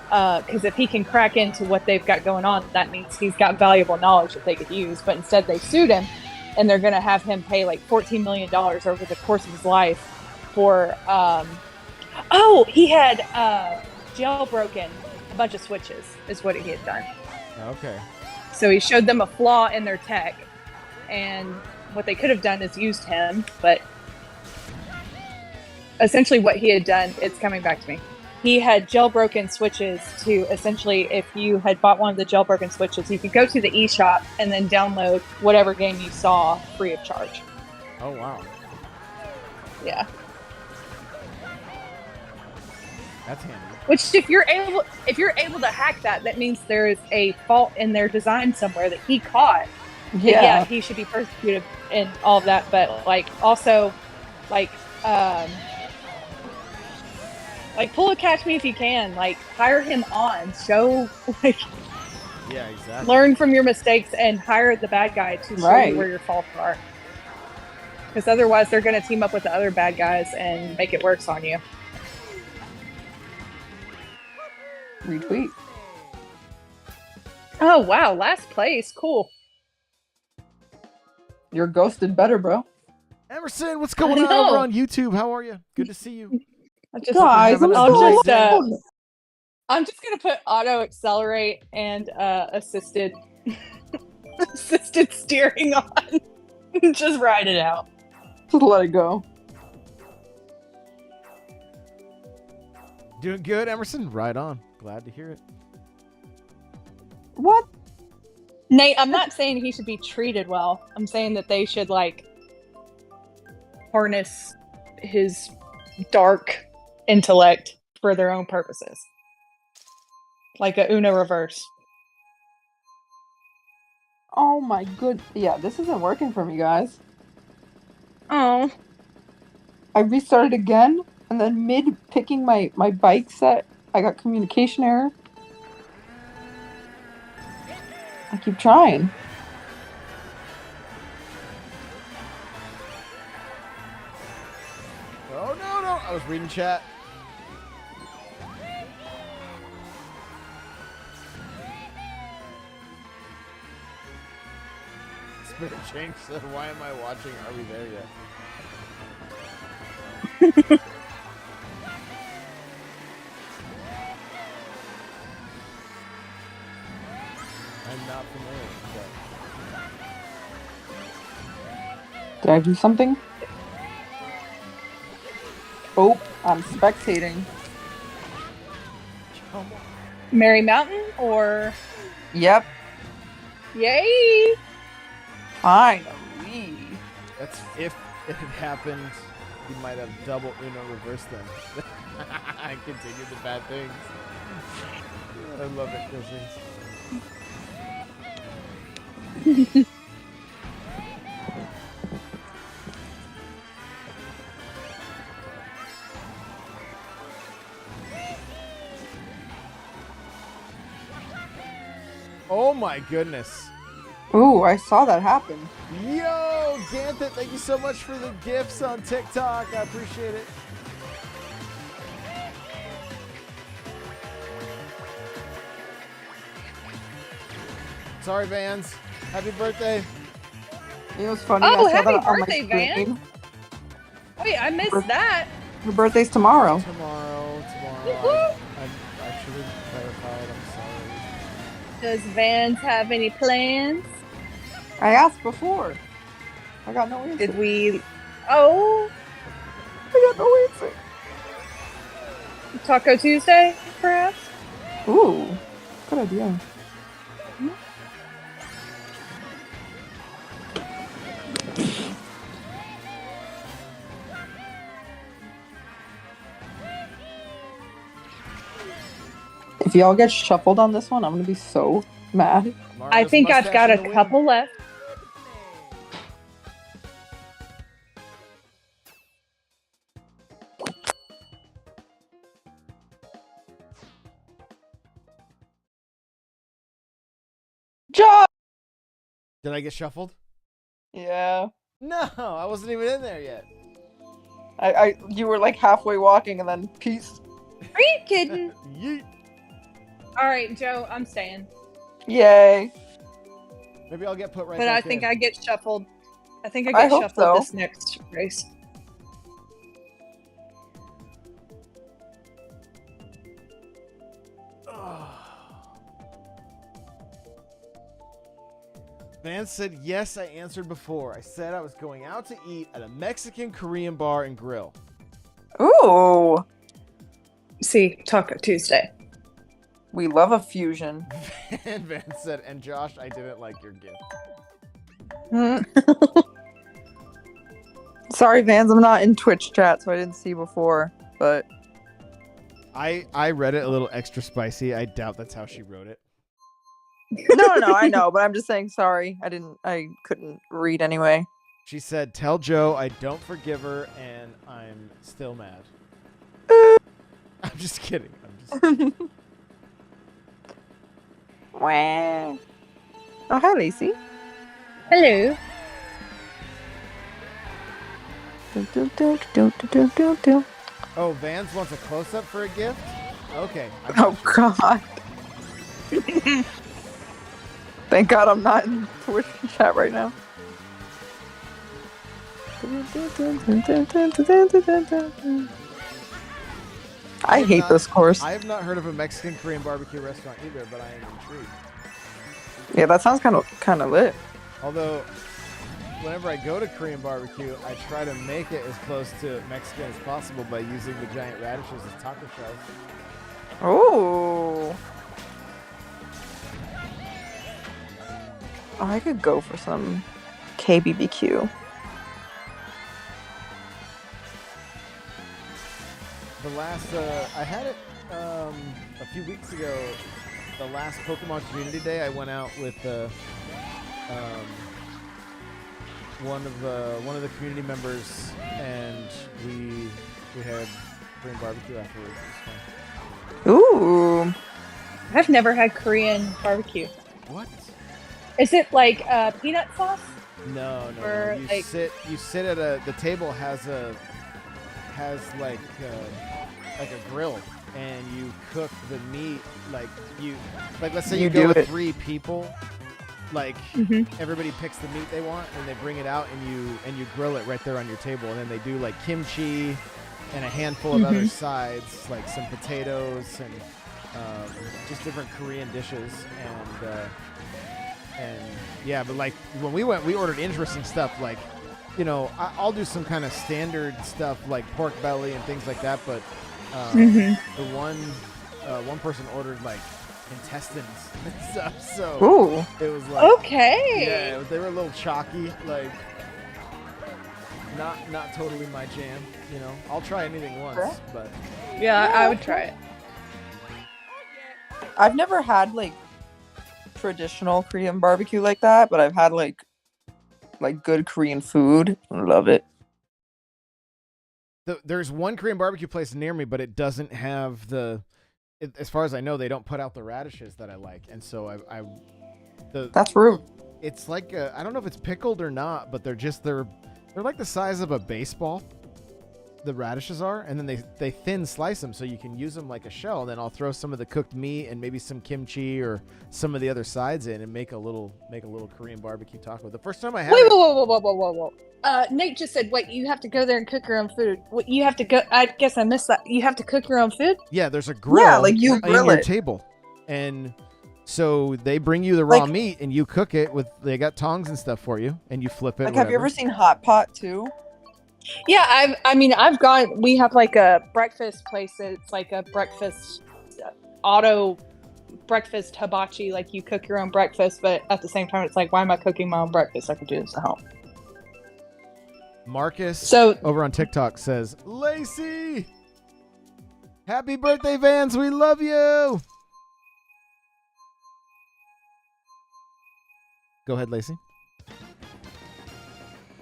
Because if he can crack into what they've got going on, that means he's got valuable knowledge that they could use. But instead, they sued him, and they're going to have him pay like $14 million over the course of his life for. He had jailbroken a bunch of switches, is what he had done. Okay. So he showed them a flaw in their tech, and what they could have done is used him, but essentially what he had done, it's coming back to me. He had jailbroken switches to essentially, if you had bought one of the jailbroken switches, you could go to the eShop and then download whatever game you saw free of charge. Oh, wow. Yeah. That's handy. Which, if you're able to hack that, that means there is a fault in their design somewhere that he caught. Yeah. He should be persecuted and all of that. But also, pull a catch me if you can. Hire him on. Show Yeah, exactly. learn from your mistakes and hire the bad guy to show you where your faults are. Because otherwise, they're going to team up with the other bad guys and make it worse on you. Retweet. Oh wow, last place, cool. You're ghosted better, bro. Emerson, what's going on over on YouTube? How are you? Good to see you. Guys, I'm just gonna put auto accelerate and assisted steering on. Just ride it out. Just let it go. Doing good, Emerson? Right on. Glad to hear it. What? Nate, I'm not saying he should be treated well. I'm saying that they should harness his dark intellect for their own purposes. Like a Uno reverse. Oh my good. Yeah, this isn't working for me, guys. Oh. I restarted again, and then mid picking my bike set, I got communication error. I keep trying. Oh, no. I was reading chat. Spirit Change said, why am I watching? Are we there yet? I'm not familiar with that. Did I do something? Oh, I'm spectating. Come on. Mary Mountain or Yep. yay? Finally. That's if it had happened, you might have double Uno reverse them. And continue the bad things. I love it, Chrissy. Oh my goodness. Ooh, I saw that happen. Yo, Ganthet, thank you so much for the gifts on TikTok. I appreciate it. Sorry, Vans. Happy birthday. It was funny. Oh, I saw happy that on my birthday, Van. screen. Wait, I missed that. Your birthday's tomorrow. Tomorrow. Woo-hoo. I should have clarified. I'm sorry. Does Vans have any plans? I asked before. I got no answer. Did we? Oh, I got no answer. Taco Tuesday, perhaps? Ooh, good idea. If y'all get shuffled on this one, I'm gonna be so mad. I think I've got a couple left. Job. Did I get shuffled? Yeah. No, I wasn't even in there yet. You were like halfway walking and then peace. Are you kidding? Yeet. All right, Joe, I'm staying. Yay. Maybe I'll get put right But back I think in. I get shuffled. I think I I get hope shuffled so. this next race. Vance said, yes, I answered before. I said I was going out to eat at a Mexican Korean bar and grill. Ooh. See, Taco Tuesday. We love a fusion. And Vance said, and Josh, I didn't like your gift. Sorry, Vans, I'm not in Twitch chat, so I didn't see before, but... I read it a little extra spicy. I doubt that's how she wrote it. No, I know, but I'm just saying sorry. I couldn't read anyway. She said, tell Joe I don't forgive her and I'm still mad. I'm just kidding. Wah. Oh, hi, Lacey. Hello. Oh, Vans wants a close-up for a gift? Okay. Oh, God. Thank God I'm not in Twitch chat right now. I hate this course. I have not heard of a Mexican Korean barbecue restaurant either, but I am intrigued. Yeah, that sounds kind of lit. Although, whenever I go to Korean barbecue, I try to make it as close to Mexican as possible by using the giant radishes as taco shells. Oh. I could go for some KBBQ. The last, I had it a few weeks ago. The last Pokemon Community Day, I went out with one of the community members, and we had Korean barbecue afterwards. It was fun. Ooh. I've never had Korean barbecue. What? Is it like peanut sauce? No. Or, You like- sit at the table has like a grill, and you cook the meat let's say you go do with it. 3 people. Like Mhm. everybody picks the meat they want, and they bring it out, and you grill it right there on your table, and then they do like kimchi and a handful of other sides, like some potatoes and just different Korean dishes, and yeah, but like when we went, we ordered interesting stuff, like, you know, I'll do some kind of standard stuff like pork belly and things like that, but the one person ordered like intestines and stuff, so Ooh. it was like, Okay. yeah, they were a little chalky, like not totally my jam, you know. I'll try anything once, Sure. but Yeah, I would try it. I've never had like traditional Korean barbecue like that, but I've had like good Korean food. I love it. there's one Korean barbecue place near me, but it doesn't have as far as I know, they don't put out the radishes that I like, and so That's rude. it's like I don't know if it's pickled or not, but they're like the size of a baseball. The radishes are, and then they thin slice them so you can use them like a shell. And then I'll throw some of the cooked meat and maybe some kimchi or some of the other sides in, and make a little Korean barbecue taco. The first time I had Wait, it, whoa. Nate just said, wait, you have to go there and cook your own food. What, you have to go, I guess I missed that. You have to cook your own food? yeah, there's a grill, Yeah, like you in grill your it. table, and so they bring you the raw Like- meat and you cook it they got tongs and stuff for you, and you flip it. Like, have you ever seen Hot Pot too? Yeah, I've gone, we have like a breakfast place. It's like a breakfast, auto breakfast hibachi. Like you cook your own breakfast, but at the same time, it's like, why am I cooking my own breakfast? I could do this at home. Marcus So over on TikTok says, Lacey, happy birthday, Vans. We love you. Go ahead, Lacey.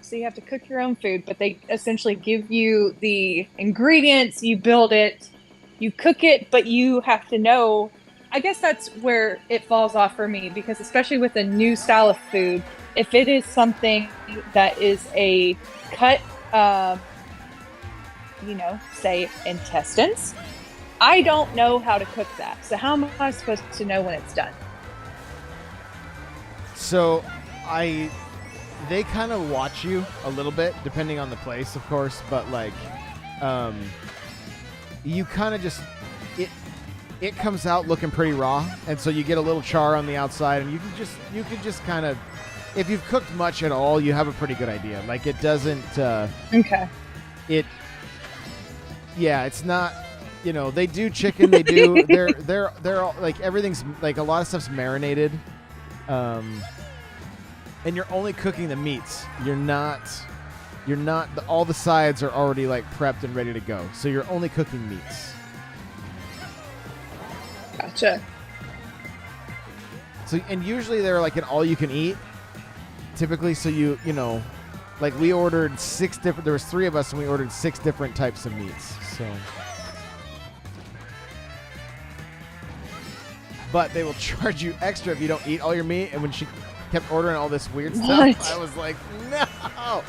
So you have to cook your own food, but they essentially give you the ingredients, you build it, you cook it, but you have to know. I guess that's where it falls off for me, because especially with a new style of food, if it is something that is a cut, say intestines, I don't know how to cook that. So how am I supposed to know when it's done? So, they kind of watch you a little bit, depending on the place, of course. But like, you kind of just it comes out looking pretty raw, and so you get a little char on the outside, and you can just kind of, if you've cooked much at all, you have a pretty good idea. Like it doesn't. Okay. Yeah, it's not. You know, they do chicken. They do. they're all, like everything's like a lot of stuff's marinated, and you're only cooking the meats. You're not. All the sides are already like prepped and ready to go. So you're only cooking meats. Gotcha. So and usually they're like an all you can eat. Typically, so you know, like we ordered 6 different. There was 3 of us, and we ordered 6 different types of meats. So. But they will charge you extra if you don't eat all your meat. And when she kept ordering all this weird stuff, I was like, no.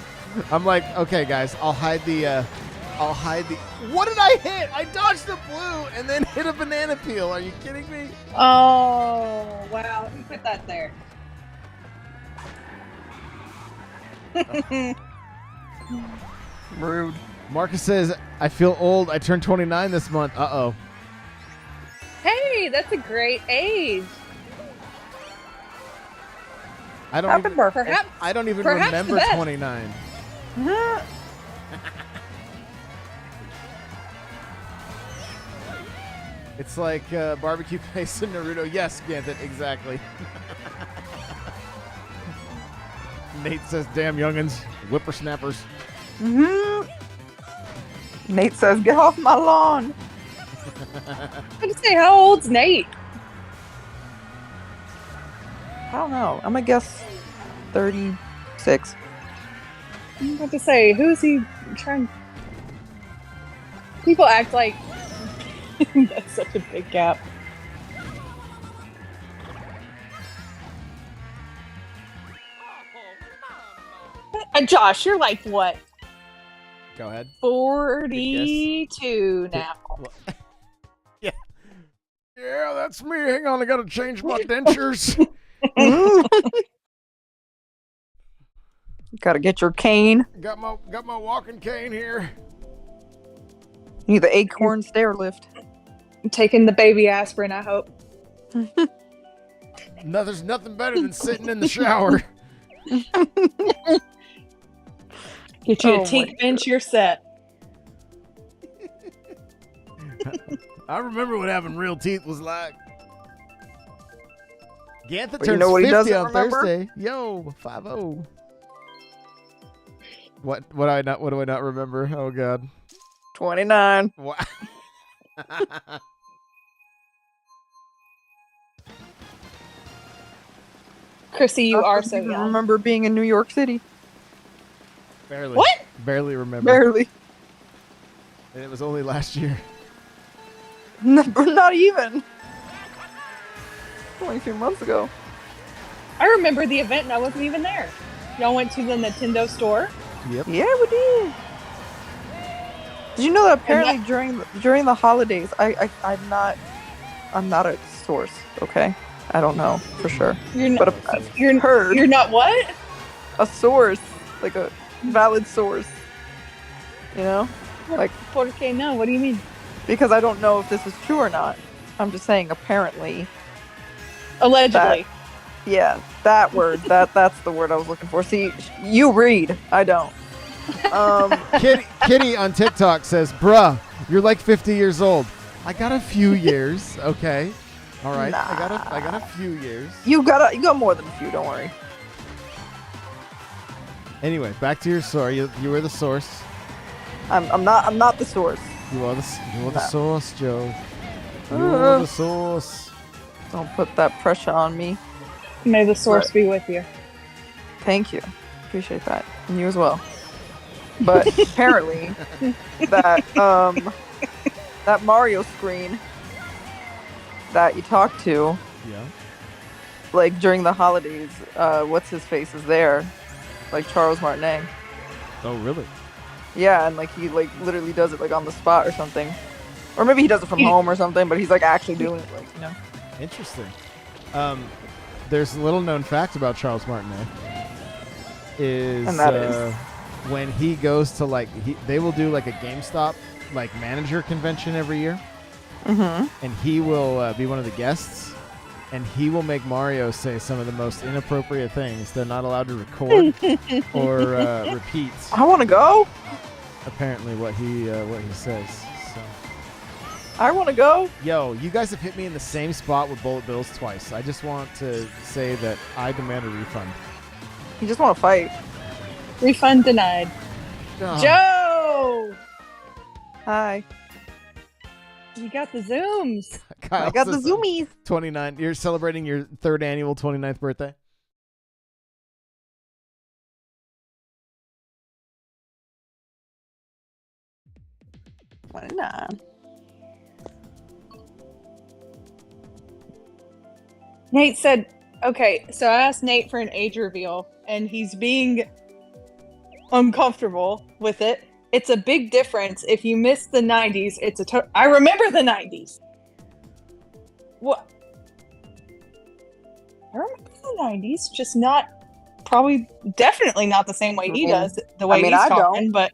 I'm like, okay, guys, I'll hide the. What did I hit? I dodged the blue and then hit a banana peel. Are you kidding me? Oh, wow. You put that there. Rude. Marcus says, I feel old. I turned 29 this month. Uh-oh. Hey, that's a great age. I don't Happy even, birthday. I don't even Perhaps the remember best. 29. It's like barbecue place in Naruto. Yes, Ganthet, exactly. Nate says, damn youngins, whippersnappers. Nate says, get off my lawn. I was say, how old's Nate? I don't know. I'm going to guess 36. I'm about to say, who's he trying? People act like that's such a big gap. Josh, you're like what? Go ahead. 42 now. Yeah. Yeah, that's me. Hang on, I gotta change my dentures. Gotta get your cane. Got my walking cane here. You need the acorn stair lift. I'm taking the baby aspirin, I hope. No, there's nothing better than sitting in the shower. Get you a teak bench, you're set. I remember what having real teeth was like. Gantha But turns you know what he 50 doesn't on remember? Thursday. Yo, 5-0. What do I not remember? Oh god. 29. What? Chrissy, you are so I young. remember being in New York City. Barely. What? Barely remember. Barely. And it was only last year. Not even. 23 months ago. I remember the event and I wasn't even there. Y'all went to the Nintendo store? Yep. Yeah, we did. Did you know that apparently during the holidays, I'm not a source. Okay, I don't know for sure, You're not, but you're heard You're not what? a source, like a valid source. You know, like Por qué no? What do you mean? because I don't know if this is true or not. I'm just saying apparently. Allegedly. Yeah, that word. That's the word I was looking for. See, you read, I don't. Kitty on TikTok says, "Bruh, you're like 50 years old." I got a few years. Okay, all right. Nah. I got a few years. You got more than a few. Don't worry. Anyway, back to your story. You were the source. I'm not the source. You are the No. source, Joe. You're the source. Don't put that pressure on me. May the source Right. be with you. Thank you. Appreciate that. And you as well. But apparently that that Mario screen that you talked to, Yeah. like during the holidays, what's his face is there. Like Charles Martinet. Oh, really? Yeah, and like he like literally does it like on the spot or something. Or maybe he does it from home or something, but he's like actually doing it, like, you know. Interesting. There's a little known fact about Charles Martinet. And that is when he goes to like they will do like a GameStop like manager convention every year, and he will be one of the guests, and he will make Mario say some of the most inappropriate things they're not allowed to record or repeat. I want to go. Apparently, what he says. So. I want to go. Yo, you guys have hit me in the same spot with bullet bills twice. I just want to say that I demand a refund. You just want to fight. Refund denied. Oh. Joe! Hi. You got the zooms. Kyle I got the says, zoomies. 29. You're celebrating your third annual 29th birthday? Nah. Nate said, okay, so I asked Nate for an age reveal, and he's being uncomfortable with it. It's a big difference. If you miss the 90s, it's a I remember the 90s. What? I remember the 90s, just not, definitely not the same way he does, the way he's I talking, don't. but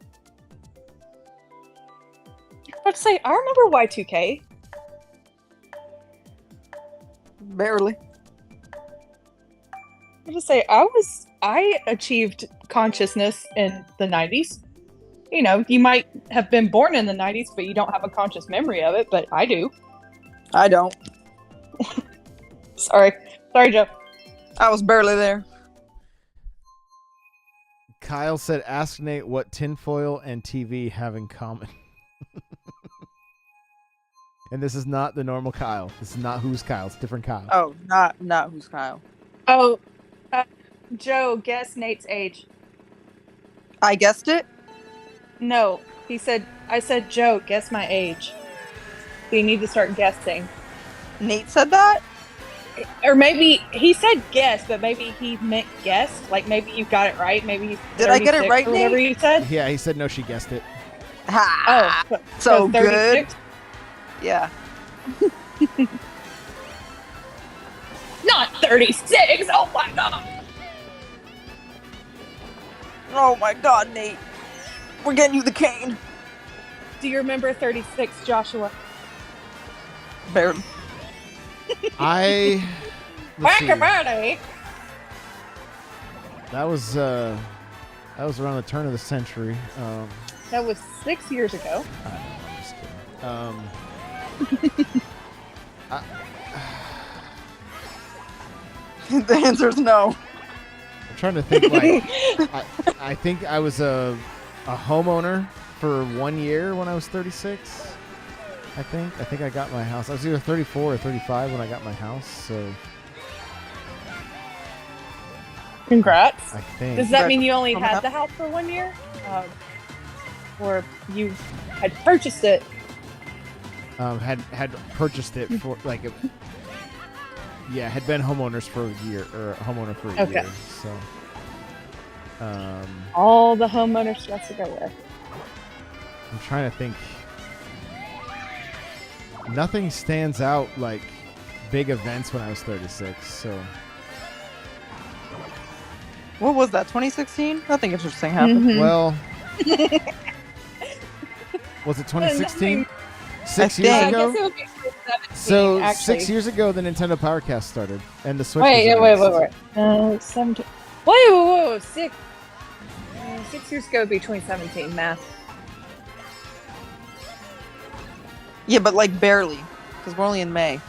I was about to say, I remember Y2K. Barely. I was to say, I achieved consciousness in the 90s. You know, you might have been born in the 90s, but you don't have a conscious memory of it, but I do. I don't. Sorry, Joe. I was barely there. Kyle said, ask Nate what tinfoil and TV have in common. And this is not the normal Kyle. This is not who's Kyle. It's a different Kyle. Oh, not who's Kyle. Oh, Joe, guess Nate's age. I guessed it. No, I said, Joe, guess my age. So you need to start guessing. Nate said that? Or maybe he said guess, but maybe he meant guess. Like maybe you got it right. Maybe Did I get it 36 right, or whatever Nate? you said. Yeah, he said no, she guessed it. Ha! Oh, so 36? good. Yeah. Not 36. Oh my god. Oh my god, Nate. We're getting you the cane. Do you remember 36, Joshua? Barely. Let's see. Everybody. That was around the turn of the century. That was 6 years ago. I'm just kidding. The answer is no. I'm trying to think. Like, I think I was a homeowner for 1 year when I was 36. I think I got my house. I was either 34 or 35 when I got my house. So Congrats. I think. Does that mean you only Congrats. had the house for 1 year? Or you had purchased it? Had purchased it for like had been homeowners for a year or a homeowner for a year. So All the homeowner stuff to go with. I'm trying to think. Nothing stands out like big events when I was 36. So What was that, 2016? Nothing interesting happened. Mhm. well, was it 2016? 6 I years think. I ago. guess it would be 2017, So actually. 6 years ago, the Nintendo Powercast started, and the Switch. Wait. was announced. 17. Wait. 6. 6 years ago would be 2017. Math. Yeah, but like barely. Because we're only in May.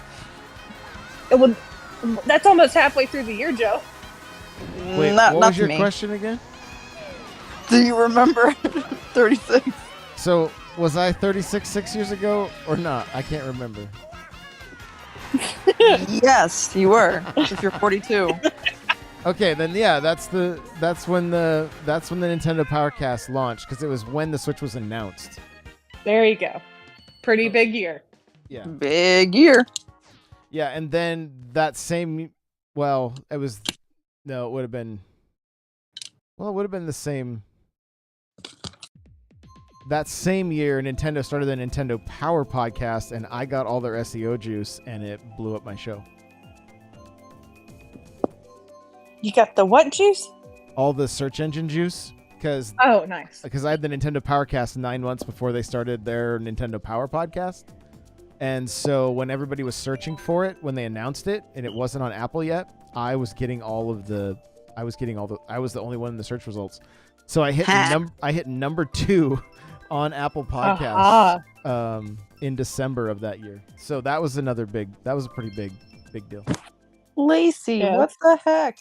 It would. That's almost halfway through the year, Joe. Wait, not what not was to your me. question again? Do you remember 36? So was I 36 6 years ago or not? I can't remember. Yes, you were. If you're 42. Okay, then yeah, that's when the Nintendo Powercast launched because it was when the Switch was announced. There you go. Pretty big year. Yeah, Big year. yeah, and then that same, well, it was no, it would have been, well, it would have been the same. that same year, Nintendo started the Nintendo Power podcast, and I got all their SEO juice, and it blew up my show. You got the what juice? All the search engine juice, because Oh, nice. I had the Nintendo Powercast 9 months before they started their Nintendo Power podcast. And so when everybody was searching for it, when they announced it, and it wasn't on Apple yet, I was the only one in the search results. So I hit number 2 on Apple Podcasts in December of that year. So that was a pretty big deal. Lacey, Yeah. what the heck?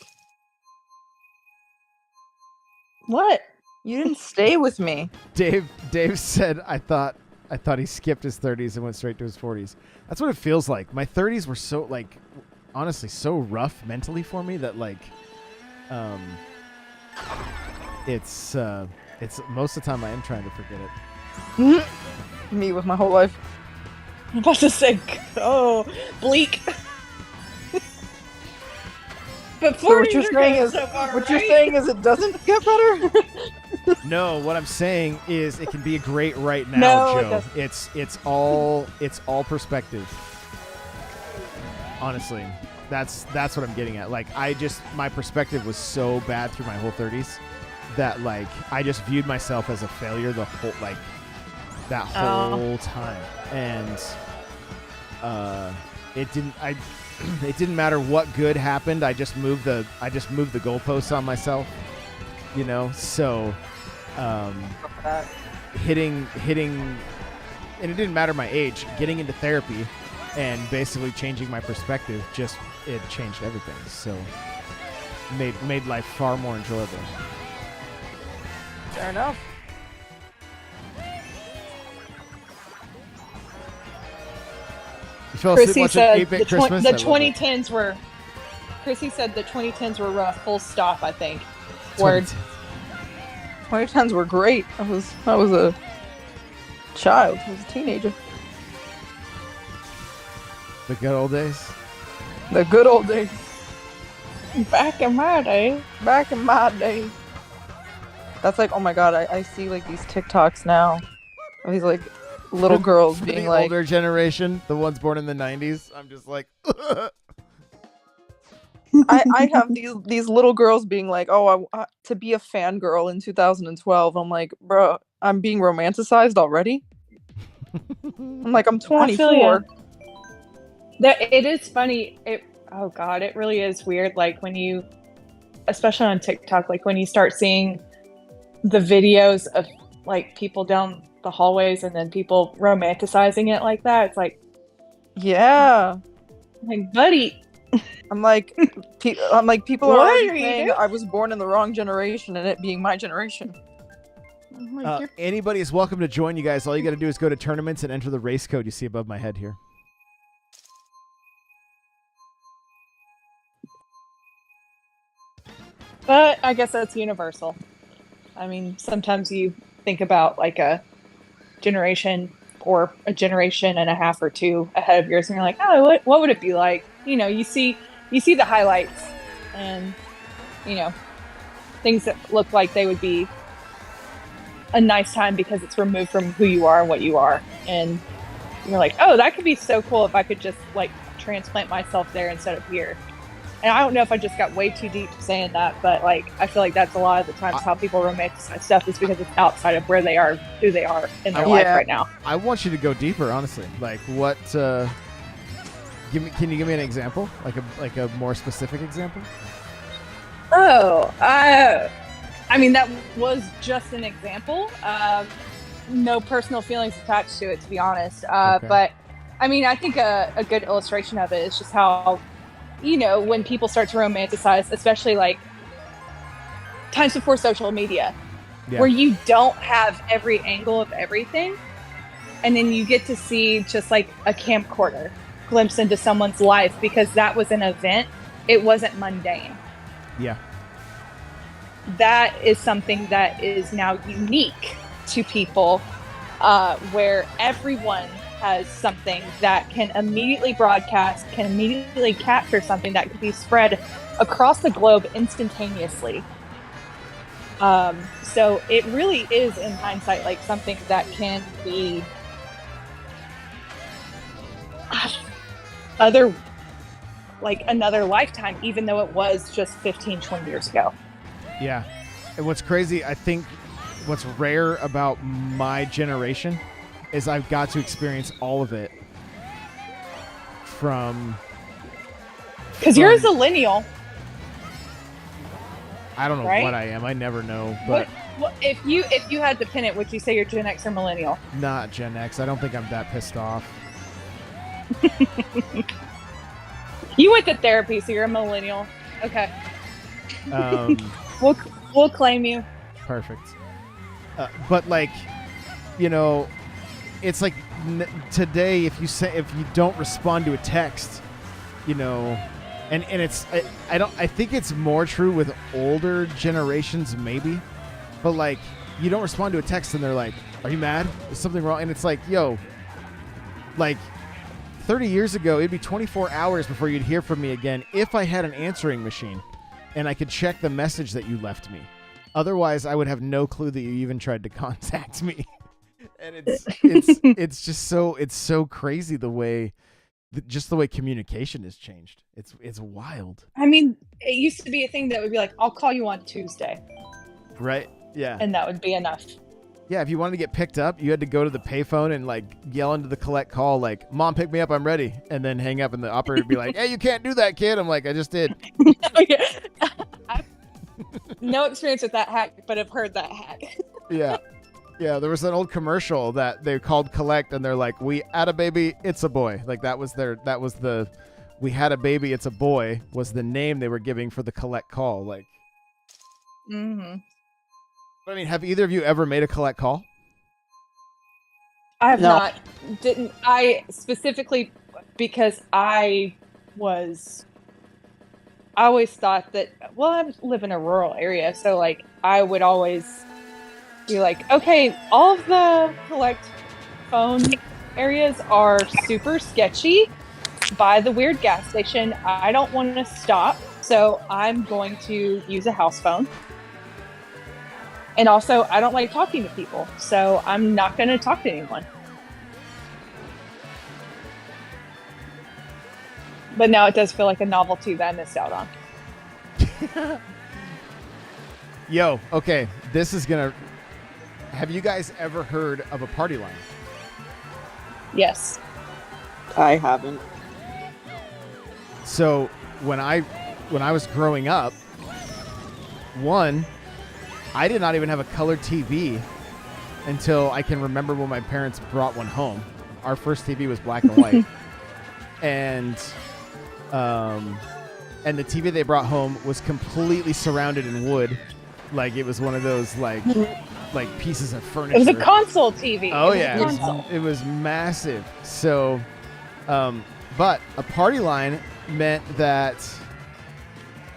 What? You didn't stay with me. Dave said I thought he skipped his 30s and went straight to his 40s. That's what it feels like. My 30s were so, like, honestly, so rough mentally for me that, like, it's most of the time I am trying to forget it. Me with my whole life. I'm about to say, oh, bleak. But So what 40s you're are saying good is so far, what you're right? saying is it doesn't get better? No, what I'm saying is it can be great right now, No, it Joe. doesn't. It's all perspective. Honestly, that's what I'm getting at. Like, my perspective was so bad through my whole 30s that, like, I just viewed myself as a failure the whole, like, that whole time. And it didn't matter what good happened. I just moved the goalposts on myself, you know. So hitting, and it didn't matter my age. Getting into therapy and basically changing my perspective, it changed everything. So made life far more enjoyable. Fair enough. You fell asleep Chrissy watching said 8-Bit Christmas? the I love it. 2010s were. Chrissy said the 2010s were rough. Full stop. I think. Word. 2010s were great. I was a child. I was a teenager. The good old days. The good old days. Back in my day. Back in my day. That's like, oh my god, I see like these TikToks now of these like little girls For being the like, older generation, the ones born in the 90s, I'm just like, I have these little girls being like, oh, to be a fangirl in 2012. I'm like, bro, I'm being romanticized already. I'm like, I'm 24. It is funny. Oh god, it really is weird. Like when you, especially on TikTok, like when you start seeing the videos of like people down the hallways and then people romanticizing it like that. It's like, Yeah. buddy. I'm like, people are What already are you saying doing? I was born in the wrong generation and it being my generation. I'm like, you're anybody is welcome to join you guys. All you got to do is go to tournaments and enter the race code you see above my head here. But I guess that's universal. I mean, sometimes you think about like a generation or a generation and a half or two ahead of yours, and you're like, oh, what would it be like? You know, you see the highlights, and you know, things that look like they would be a nice time because it's removed from who you are and what you are, and you're like, oh, that could be so cool if I could just like transplant myself there instead of here. And I don't know if I just got way too deep saying that, but like I feel like that's a lot of the times how people romanticize stuff is because it's outside of where they are, who they are in their life right now. I want you to go deeper, honestly. Like what? Can you give me an example? Like a more specific example? Oh, I mean that was just an example. No personal feelings attached to it, to be honest. Okay. But I mean, I think a good illustration of it is just how, you know, when people start to romanticize, especially like times before social media, where you don't have every angle of everything, and then you get to see just like a camcorder glimpse into someone's life because that was an event. It wasn't mundane. Yeah. That is something that is now unique to people, where everyone has something that can immediately broadcast, can immediately capture something that can be spread across the globe instantaneously. So it really is, in hindsight, like something that can be another lifetime, even though it was just 15, 20 years ago. Yeah. And what's crazy, I think what's rare about my generation is I've got to experience all of it from... Because you're a millennial. I don't know right? what I am. I never know. But what, if you had to pin it, would you say you're Gen X or millennial? Not Gen X. I don't think I'm that pissed off. You went to therapy, so you're a millennial. Okay. We'll claim you. Perfect. But like, you know, it's like today if you don't respond to a text, you know, and it's I think it's more true with older generations maybe, but like you don't respond to a text and they're like, "Are you mad? Is something wrong?" And it's like, "Yo, like 30 years ago, it'd be 24 hours before you'd hear from me again if I had an answering machine and I could check the message that you left me. Otherwise, I would have no clue that you even tried to contact me." And it's just so crazy the way communication has changed. It's wild. I mean, it used to be a thing that would be like, "I'll call you on Tuesday." Right? Yeah. And that would be enough. Yeah, if you wanted to get picked up, you had to go to the payphone and like yell into the collect call like, "Mom, pick me up, I'm ready," and then hang up, and the operator would be like, "Hey, you can't do that, kid." I'm like, "I just did." No experience with that hack, but I've heard that hack. Yeah. Yeah, there was an old commercial that they called collect, and they're like, "We had a baby, it's a boy." Like that was the "We had a baby, it's a boy" was the name they were giving for the collect call. Like, Mm-hmm. But I mean, have either of you ever made a collect call? I have No. not. Didn't I specifically because I always thought that, well, I live in a rural area, so like I would always be like, okay, all of the collect phone areas are super sketchy by the weird gas station. I don't want to stop, so I'm going to use a house phone. And also, I don't like talking to people, so I'm not going to talk to anyone. But now it does feel like a novelty that I missed out on. Yo, okay, this is gonna... Have you guys ever heard of a party line? Yes. I haven't. So when I was growing up, I did not even have a color TV until I can remember when my parents brought one home. Our first TV was black and white. And the TV they brought home was completely surrounded in wood. Like it was one of those like pieces of furniture. It was a console TV. Oh yeah, it was massive. So, but a party line meant that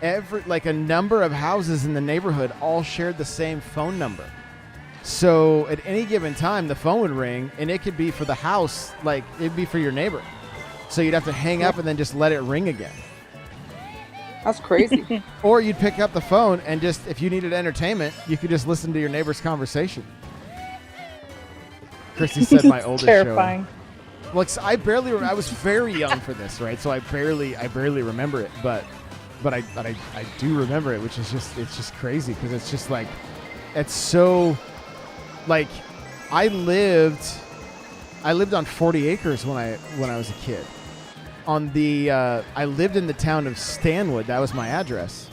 a number of houses in the neighborhood all shared the same phone number. So at any given time, the phone would ring, and it could be for the house, like it'd be for your neighbor. So you'd have to hang up and then just let it ring again. That's crazy. Or you'd pick up the phone and just, if you needed entertainment, you could just listen to your neighbor's conversation. Christy said my oldest terrifying. Show. Like, I was very young for this, right? So I barely remember it, but I do remember it, which is it's just crazy because it's just like, it's so, like, I lived on 40 acres when I was a kid. I lived in the town of Stanwood. That was my address.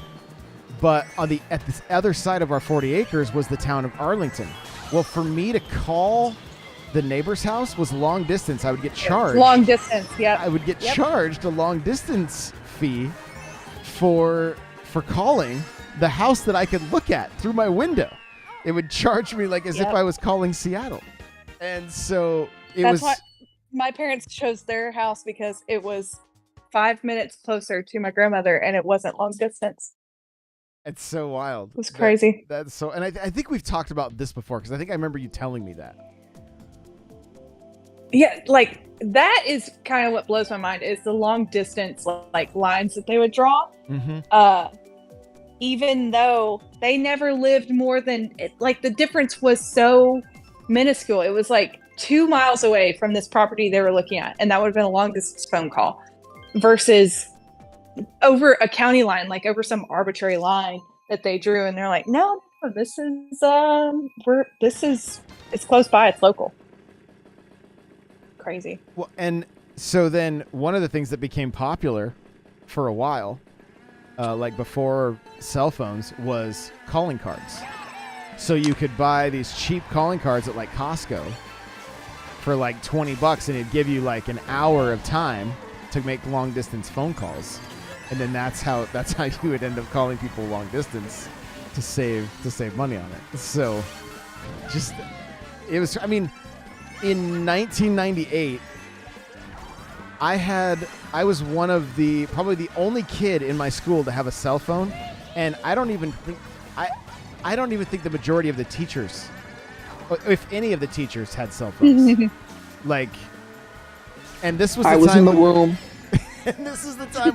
But at the other side of our 40 acres was the town of Arlington. Well, for me to call the neighbor's house was long distance. I would get charged. Long distance, yeah. I would get charged a long distance fee for calling the house that I could look at through my window. It would charge me like as if I was calling Seattle. And so That's why my parents chose their house, because it was 5 minutes closer to my grandmother and it wasn't long distance. It's so wild. It was crazy. That's so, and I think we've talked about this before because I think I remember you telling me that. Yeah, like that is kind of what blows my mind is the long distance like lines that they would draw. Mm-hmm. even though they never lived more than, like, the difference was so minuscule. It was like 2 miles away from this property they were looking at, and that would have been a long distance phone call versus over a county line, like over some arbitrary line that they drew, and they're like, no, this is it's close by, it's local. Crazy. Well, and so then one of the things that became popular for a while, like before cell phones, was calling cards. So you could buy these cheap calling cards at like Costco for like $20, and it'd give you like an hour of time to make long distance phone calls. And then that's how you would end up calling people long distance to save money on it. So just, it was, I mean, in 1998, I was one of probably the only kid in my school to have a cell phone, and I don't even think the majority of the teachers, if any of the teachers, had cell phones. Like, and this was the I was time in the womb. and this is the time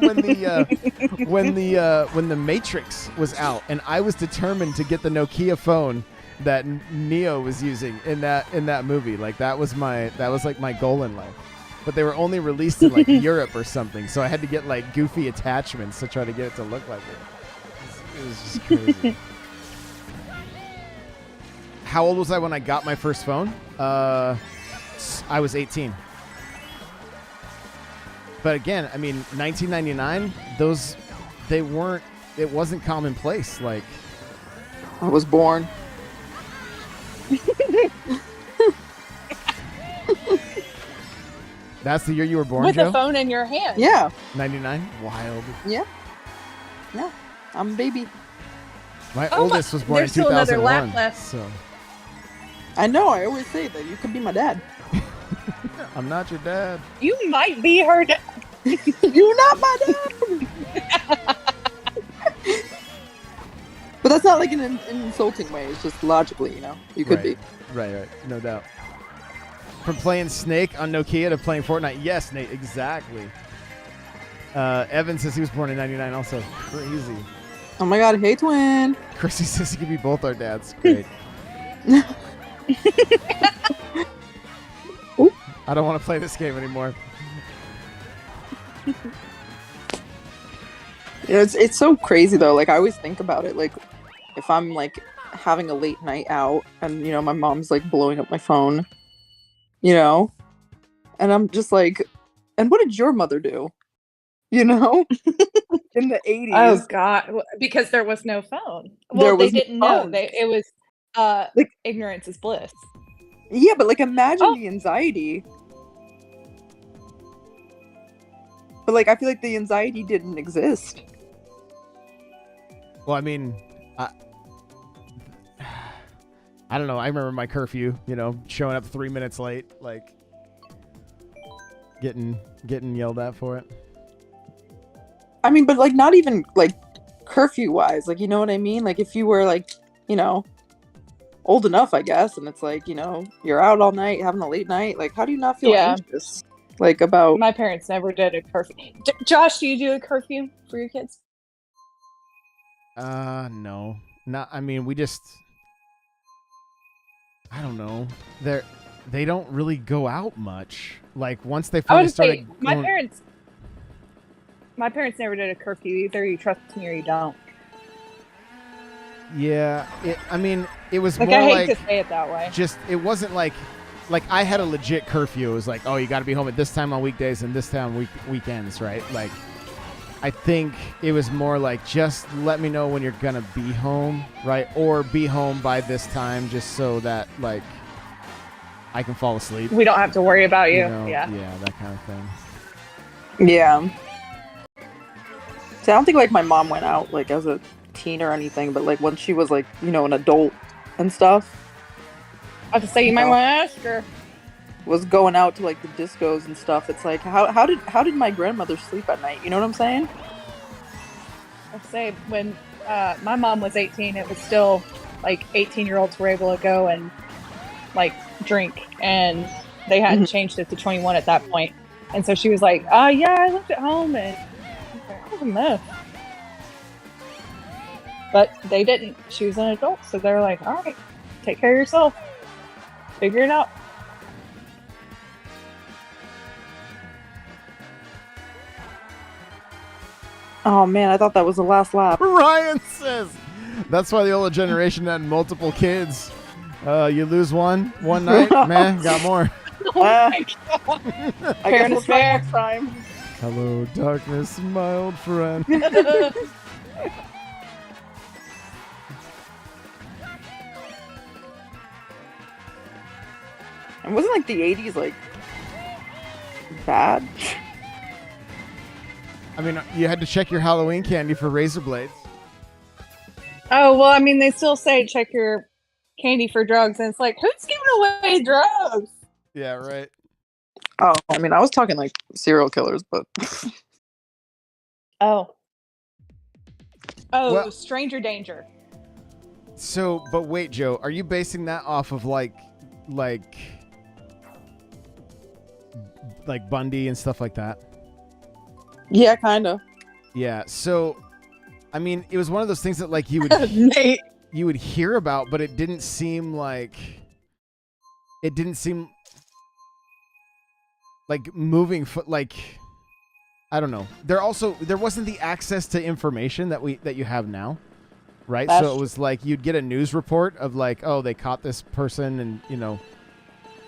when the Matrix was out, and I was determined to get the Nokia phone that Neo was using in that movie. Like that was like my goal in life. But they were only released in like Europe or something, so I had to get like goofy attachments to try to get it to look like it. It was just crazy. How old was I when I got my first phone? I was 18. But again, I mean, 1999, it wasn't commonplace. Like, I was born. That's the year you were born, with Joe? a phone in your hand. Yeah. 99? Wild. Yeah. Yeah. I'm a baby. My oldest was born in there's still another 2001. lap left. So I know. I always say that you could be my dad. I'm not your dad. You might be her dad. You're not my dad. But that's not like in an insulting way. It's just logically, you know. You could be. Right. No doubt. From playing Snake on Nokia to playing Fortnite. Yes, Nate, exactly. Evan says he was born in 99 also. Crazy. Oh my god, hey twin. Chrissy says he could be both our dads. Great. I don't want to play this game anymore. You know, it's so crazy though. Like I always think about it. Like if I'm like having a late night out and you know my mom's like blowing up my phone, you know, and I'm just like, and what did your mother do? You know, in the 80s. Oh God, because there was no phone. Well, they didn't know. It was like ignorance is bliss. Yeah, but like imagine the anxiety. But like I feel like the anxiety didn't exist. Well, I mean, I don't know. I remember my curfew, you know, showing up 3 minutes late, like getting yelled at for it. I mean, but like not even like curfew wise, like you know what I mean? Like if you were like, you know, old enough, I guess, and it's like, you know, you're out all night having a late night, like how do you not feel anxious? Like about my parents never did a curfew. Josh, do you do a curfew for your kids? No. Not I mean, we just I don't know. They don't really go out much. Like once they finally started my parents never did a curfew. Either you trust me or you don't. Yeah, I mean, it was like more I hate like to say it that way. Just it wasn't like I had a legit curfew. It was like, oh, you got to be home at this time on weekdays and this time on weekends, right? Like, I think it was more like just let me know when you're gonna be home, right? Or be home by this time, just so that like I can fall asleep. We don't have to worry about you. Yeah, that kind of thing. Yeah. See, I don't think like my mom went out like as a teen or anything, but like when she was like, you know, an adult and stuff. I have to say you might want to ask her. Was going out to like the discos and stuff. It's like how did my grandmother sleep at night? You know what I'm saying? I'd say when my mom was 18, it was still like 18-year-olds were able to go and like drink, and they hadn't changed it to 21 at that point. And so she was like, yeah, I lived at home, and I was like, oh, no. But they didn't. She was an adult, so they're like, all right, take care of yourself. Figure it out. Oh man, I thought that was the last lap. Ryan says that's why the older generation had multiple kids. You lose one night, man, got more. Oh my God. I guess we'll try next time. Hello, darkness, my old friend. And wasn't like the 80s like bad? I mean, you had to check your Halloween candy for razor blades. Oh, well, I mean, they still say check your candy for drugs, and it's like, who's giving away drugs? Yeah, right. Oh, I mean, I was talking like serial killers, but Oh, Well- stranger danger. So, but wait, Joe, are you basing that off of like Bundy and stuff like that? yeah, kind of. Yeah. So, I mean, it was one of those things that like you would Nate. you would hear about, but it didn't seem like moving like I don't know. There wasn't the access to information that you have now, right? That's so it was like you'd get a news report of like, oh, they caught this person, and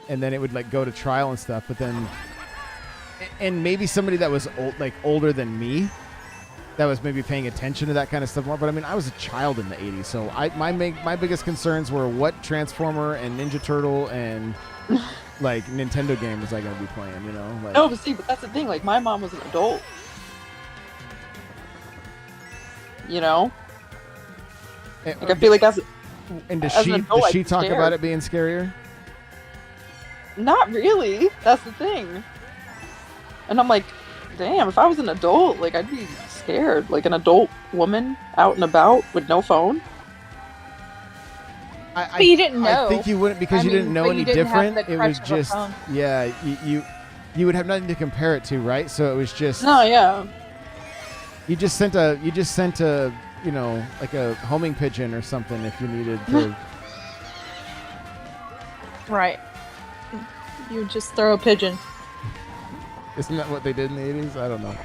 and then it would like go to trial and stuff. But then, and maybe somebody that was older than me, that was maybe paying attention to that kind of stuff more. But I mean, I was a child in the '80s, so my biggest concerns were what Transformer and Ninja Turtle and like Nintendo game was I gonna be playing? Like, No, but see, but that's the thing. Like, my mom was an adult. Like, I feel like and does as an adult, she I'd be talk scared. about it being scarier? Not really. That's the thing. And I'm like, damn, if I was an adult, like, I'd be scared. Like, an adult woman out and about with no phone. But you didn't know. I think you wouldn't because you didn't know but any you didn't have different. the It crutch was of a just phone. you would have nothing to compare it to, right? So it was just No, yeah. you just sent a like a homing pigeon or something if you needed to. Right. You would just throw a pigeon. Isn't that what they did in the 80s? I don't know.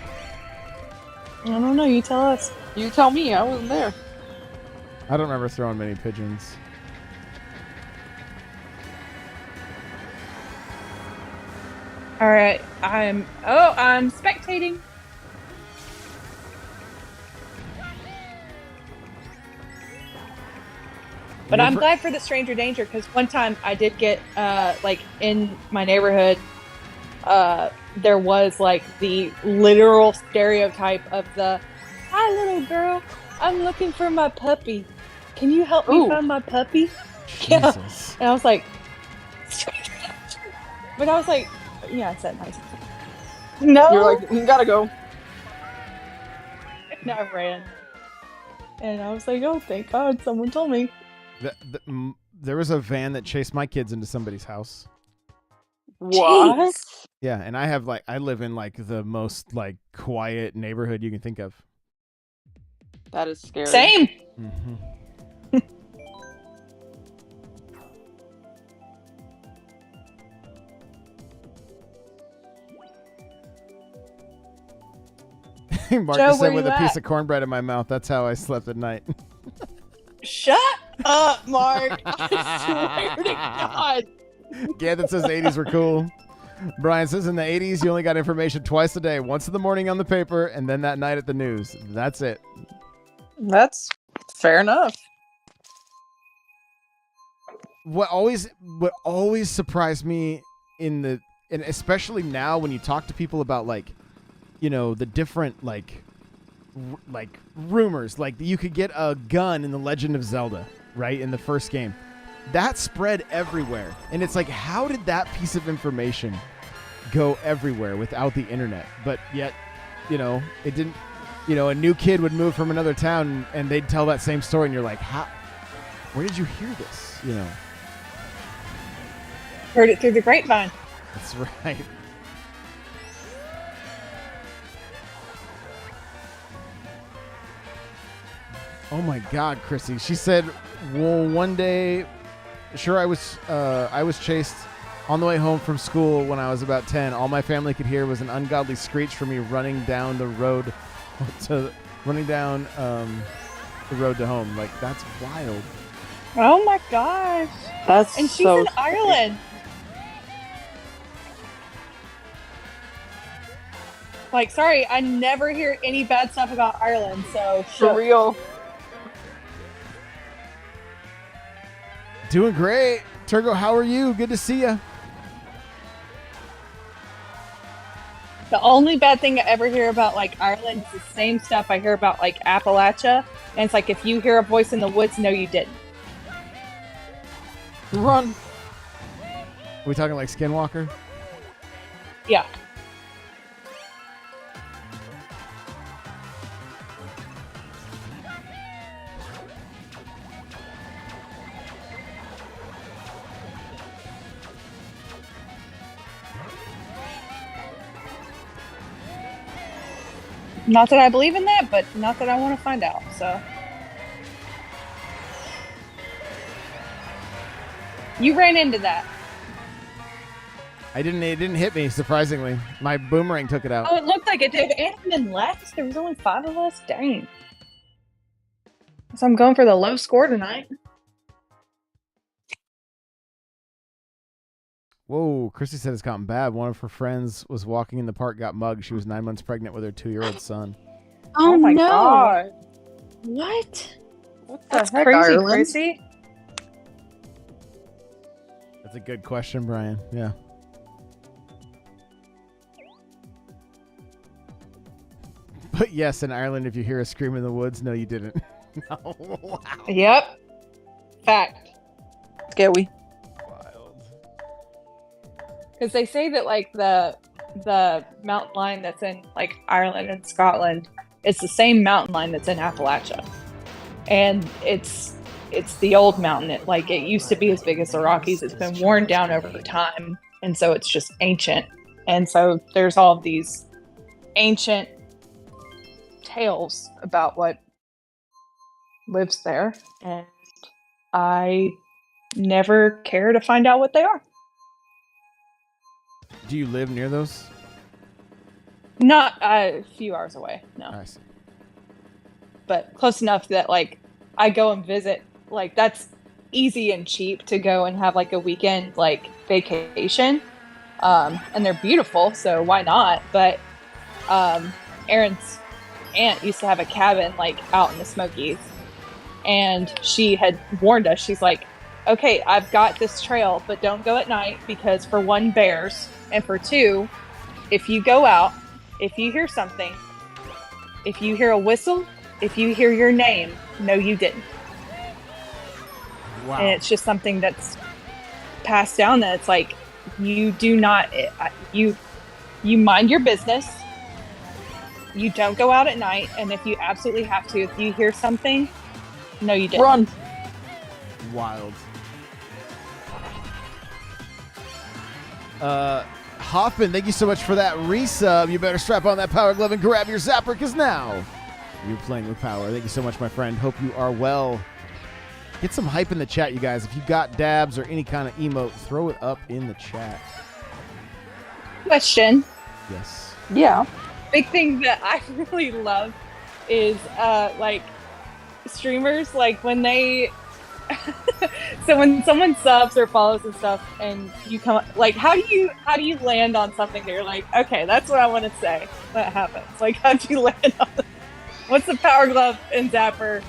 I don't know. You tell us. You tell me. I wasn't there. I don't remember throwing many pigeons. All right. I'm spectating. But I'm glad for the stranger danger because one time I did get like in my neighborhood, there was like the literal stereotype of the "Hi, little girl, I'm looking for my puppy. Can you help me Ooh. find my puppy?" Yeah. Jesus. And I was like, but I was like, yeah, I said nice. No, You're like, you gotta go. and I ran, and I was like, oh, thank God, someone told me. There was a van that chased my kids into somebody's house. What? Yeah, and I live in like the most like quiet neighborhood you can think of. That is scary. Same. Mm-hmm. Marcus Joe, said where with you a piece at? of cornbread in my mouth. That's how I slept at night. Shut up, Mark. I swear to God. Ganthan says the 80s were cool. Brian says in the 80s you only got information twice a day, once in the morning on the paper and then that night at the news. That's it. That's fair enough. What always surprised me and especially now when you talk to people about like, the different like rumors, like you could get a gun in The Legend of Zelda, right? In the first game. That spread everywhere. And it's like, how did that piece of information go everywhere without the internet? But yet, it didn't, a new kid would move from another town and they'd tell that same story and you're like, where did you hear this? Heard it through the grapevine. That's right. Oh my God, Chrissy. She said, well, one day, sure, I was chased on the way home from school when I was about 10. All my family could hear was an ungodly screech for me running down the road to home. Like, that's wild. Oh my gosh. That's And she's so in Ireland. Like, sorry, I never hear any bad stuff about Ireland, so for real. Doing great. Turgo, how are you? Good to see you. The only bad thing I ever hear about like Ireland is the same stuff I hear about like Appalachia. And it's like, if you hear a voice in the woods, no, you didn't. Run. Are we talking like Skinwalker? Yeah. Not that I believe in that, but not that I want to find out, so. You ran into that. It didn't hit me, surprisingly. My boomerang took it out. Oh, it looked like it did. And then left? There was only 5 of us? Dang. So I'm going for the low score tonight. Whoa, Chrissy said it's gotten bad. One of her friends was walking in the park, got mugged. She was 9 months pregnant with her 2-year-old son. Oh my no. God. What? That's heck, crazy, Ireland? Chrissy. That's a good question, Brian. Yeah. But yes, in Ireland, if you hear a scream in the woods, no, you didn't. No. Wow. Yep. Fact. Scary. Wild. Because they say that like the mountain line that's in like Ireland and Scotland, it's the same mountain line that's in Appalachia, and it's the old mountain. It used to be as big as the Rockies. It's been worn down over time, and so it's just ancient. And so there's all of these ancient tales about what lives there, and I never care to find out what they are. Do you live near those? Not a few hours away, no. I see. But close enough that like I go and visit. Like that's easy and cheap to go and have like a weekend like vacation, and they're beautiful, so why not? But Aaron's aunt used to have a cabin like out in the Smokies, and she had warned us. She's like, okay, I've got this trail, but don't go at night because for 1, bears, and for 2, if you go out, if you hear something, if you hear a whistle, if you hear your name, no, you didn't. Wow. And it's just something that's passed down that it's like, you do not, you mind your business. You don't go out at night. And if you absolutely have to, if you hear something, no, you didn't. Run. Wild. Hoffman, thank you so much for that resub. You better strap on that power glove and grab your zapper, because now you're playing with power. Thank you so much, my friend. Hope you are well. Get some hype in the chat, you guys. If you got dabs or any kind of emote, throw it up in the chat. Question. Yes. Yeah. Big thing that I really love is like streamers, like when they so when someone subs or follows and stuff and you come like how do you land on something that you're like, okay, that's what I want to say that happens? Like, how do you land on it? What's the power glove and zapper?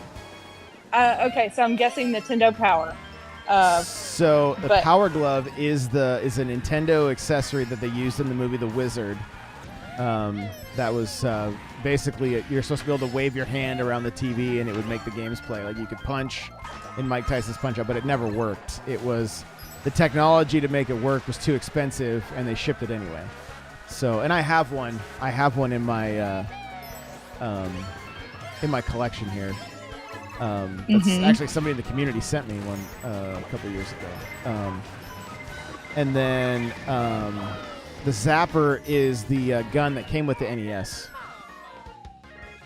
Okay, so I'm guessing Nintendo Power. So the Power Glove is a Nintendo accessory that they used in the movie The Wizard. That was basically you're supposed to be able to wave your hand around the TV and it would make the games play. Like you could punch in Mike Tyson's Punch Out, but it never worked. It was the technology to make it work was too expensive, and they shipped it anyway. So, and I have one. I have one in my collection here. That's actually somebody in the community sent me one a couple years ago. And then the Zapper is the gun that came with the NES.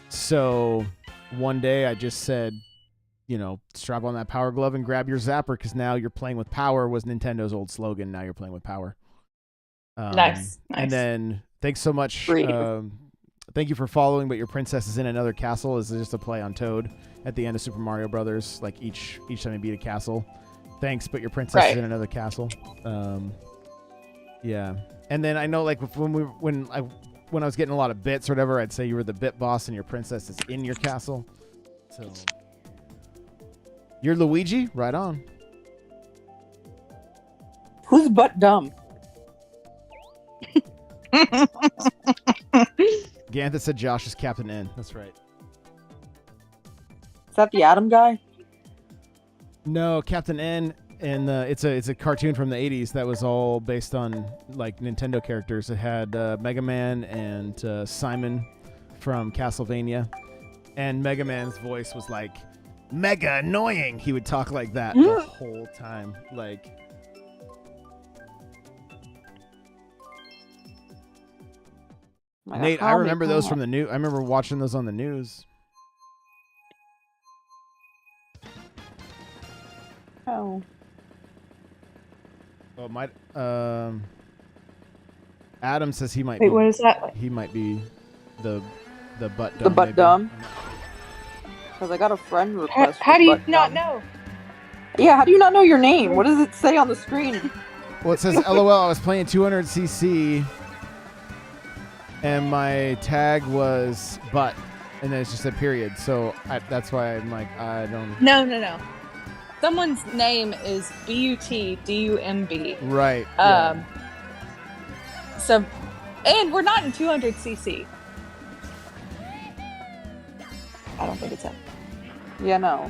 So one day I just said, strap on that power glove and grab your zapper because now you're playing with power was Nintendo's old slogan. Now you're playing with power. Nice. And then thanks so much. Great. Thank you for following, but your princess is in another castle. This is just a play on Toad at the end of Super Mario Brothers. Like each time you beat a castle. Thanks, but your princess is in another castle. Yeah. And then I know like when I was getting a lot of bits or whatever, I'd say you were the bit boss and your princess is in your castle. So you're Luigi? Right on. Who's butt dumb? Gantha said Josh is Captain N. That's right. Is that the Adam guy? No, Captain N, and it's a cartoon from the 80s that was all based on like Nintendo characters. It had Mega Man and Simon from Castlevania, and Mega Man's voice was like mega annoying. He would talk like that the whole time. Like Nate, I remember those from the news. I remember watching those on the news. Oh. Oh, might Adam says he might Wait, be. what is that like? He might be the butt dumb. The butt maybe. dumb? Because I got a friend request. How do you butt not dumb. know? Yeah, how do you not know your name? What does it say on the screen? Well, it says, LOL, I was playing 200cc, and my tag was butt, and then it's just a period. So that's why I'm like, I don't... No. Someone's name is BUTDUMB. Right. So, and we're not in 200cc. I don't think it's him. Yeah, no.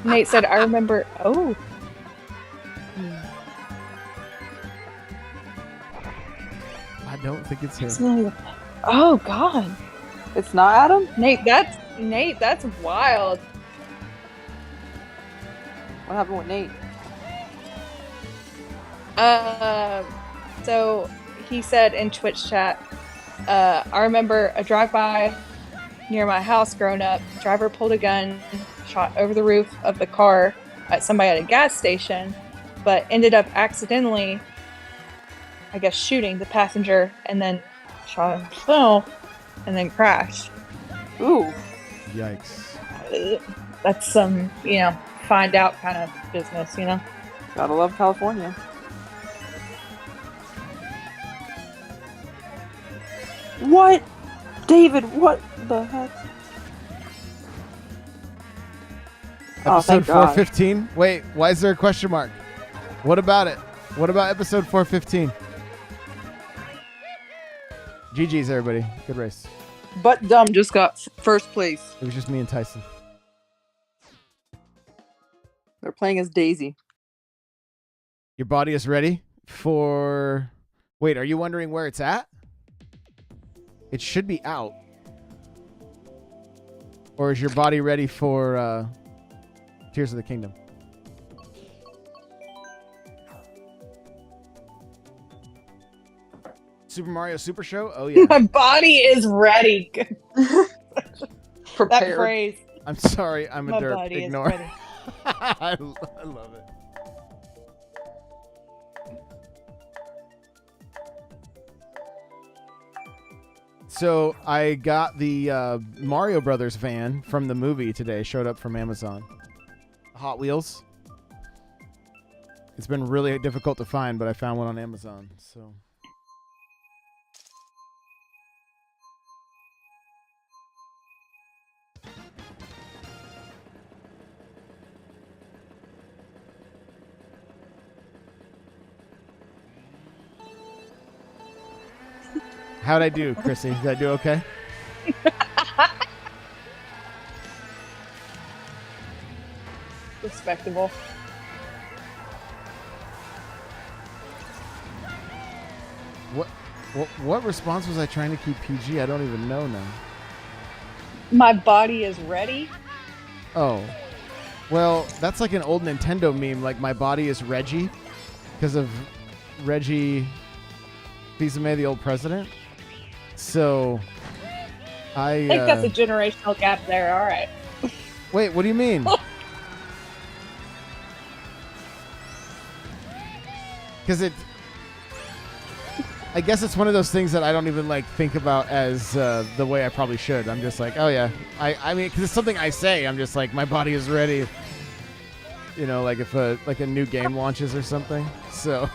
Nate said, I remember... Oh. I don't think it's him. Oh, God. It's not Adam? Nate, that's wild. What happened with Nate? So he said in Twitch chat, I remember a drive-by near my house growing up. Driver pulled a gun, shot over the roof of the car at somebody at a gas station, but ended up accidentally, I guess, shooting the passenger and then shot himself and then crashed. Ooh. Yikes. That's some, find out kind of business, Gotta love California. What? David, what the heck? Episode thank God. 415? Wait, why is there a question mark? What about it? What about episode 415? GG's, everybody. Good race. Butt dumb just got first place. It was just me and Tyson. They're playing as Daisy. Your body is ready for... Wait, are you wondering where it's at? It should be out. Or is your body ready for Tears of the Kingdom? Super Mario Super Show? Oh, yeah. My body is ready. Prepared. That phrase. I'm sorry. I'm a My derp. body Ignore. is ready. I love it. So I got the Mario Brothers van from the movie today. Showed up from Amazon. Hot Wheels. It's been really difficult to find, but I found one on Amazon. So. How'd I do, Chrissy? Did I do okay? Respectable. What response was I trying to keep PG? I don't even know now. My body is ready. Oh. Well, that's like an old Nintendo meme, like my body is Reggie, because of Reggie Fils-Aimé, the old president. So, I think that's a generational gap there. All right. Wait, what do you mean? Because I guess it's one of those things that I don't even like think about as the way I probably should. I'm just like, oh yeah. I mean, because it's something I say. I'm just like, my body is ready. You know, like if a new game launches or something. So.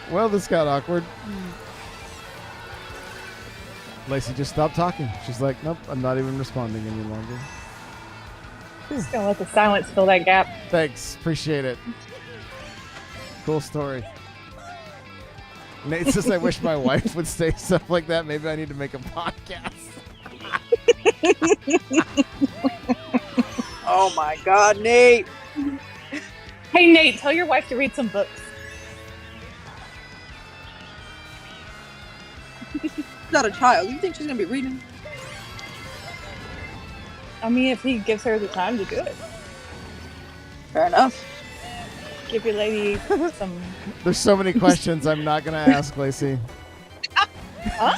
Well, this got awkward. Lacey just stopped talking. She's like, nope, I'm not even responding any longer. Just gonna let the silence fill that gap. Thanks. Appreciate it. Cool story. Nate says, I wish my wife would say stuff like that. Maybe I need to make a podcast. Oh my God, Nate. Hey, Nate, tell your wife to read some books. She's not a child. You think she's gonna be reading? I mean, if he gives her the time to do it. Fair enough. Give your lady some... There's so many questions I'm not going to ask, Lacey. Huh?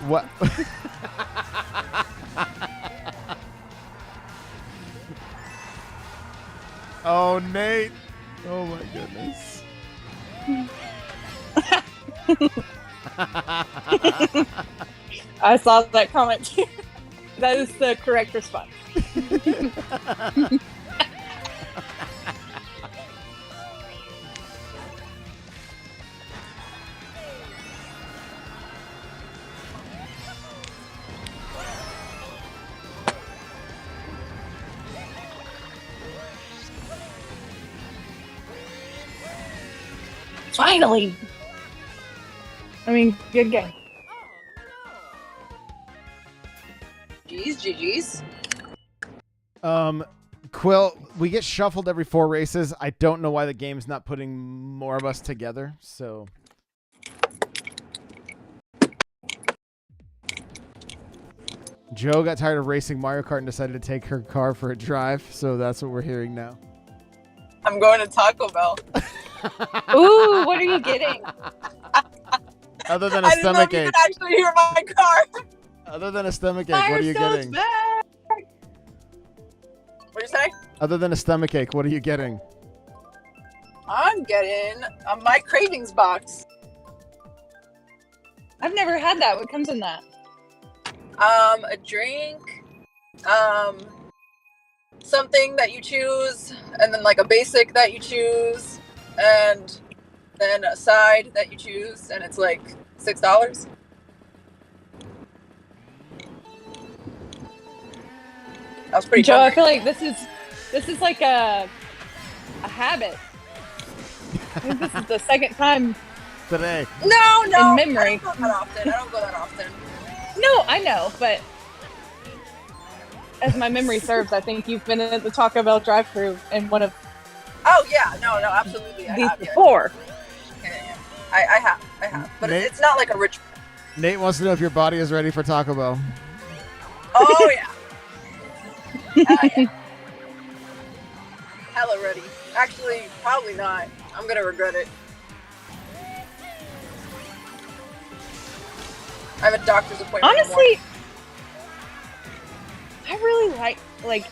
What? Oh, Nate. Oh, my goodness. I saw that comment too. That is the correct response. Finally. I mean, good game. GG's. Quill, we get shuffled every 4 races. I don't know why the game's not putting more of us together, so... Joe got tired of racing Mario Kart and decided to take her car for a drive, so that's what we're hearing now. I'm going to Taco Bell. Ooh, what are you getting? Other than a I didn't know stomach if you ache. could actually hear my car. Other than a stomach ache, what are you getting? What'd you say? Other than a stomach ache, what are you getting? I'm getting my cravings box. I've never had that. What comes in that? A drink, something that you choose, and then like a basic that you choose, and then a side that you choose, and it's like $6. That was pretty Joe, I hungry. feel like this is like a habit. I think this is the second time Today. No, in memory. I don't go that often. No, I know, but as my memory serves, I think you've been at the Taco Bell drive-thru in one of Oh yeah, no, absolutely. I these have, yeah. before. Yeah. I have. But Nate? it's not like a ritual. Nate wants to know if your body is ready for Taco Bell. Oh yeah. Yeah. Hella ready. Actually, probably not. I'm gonna regret it. I have a doctor's appointment. Honestly, I really like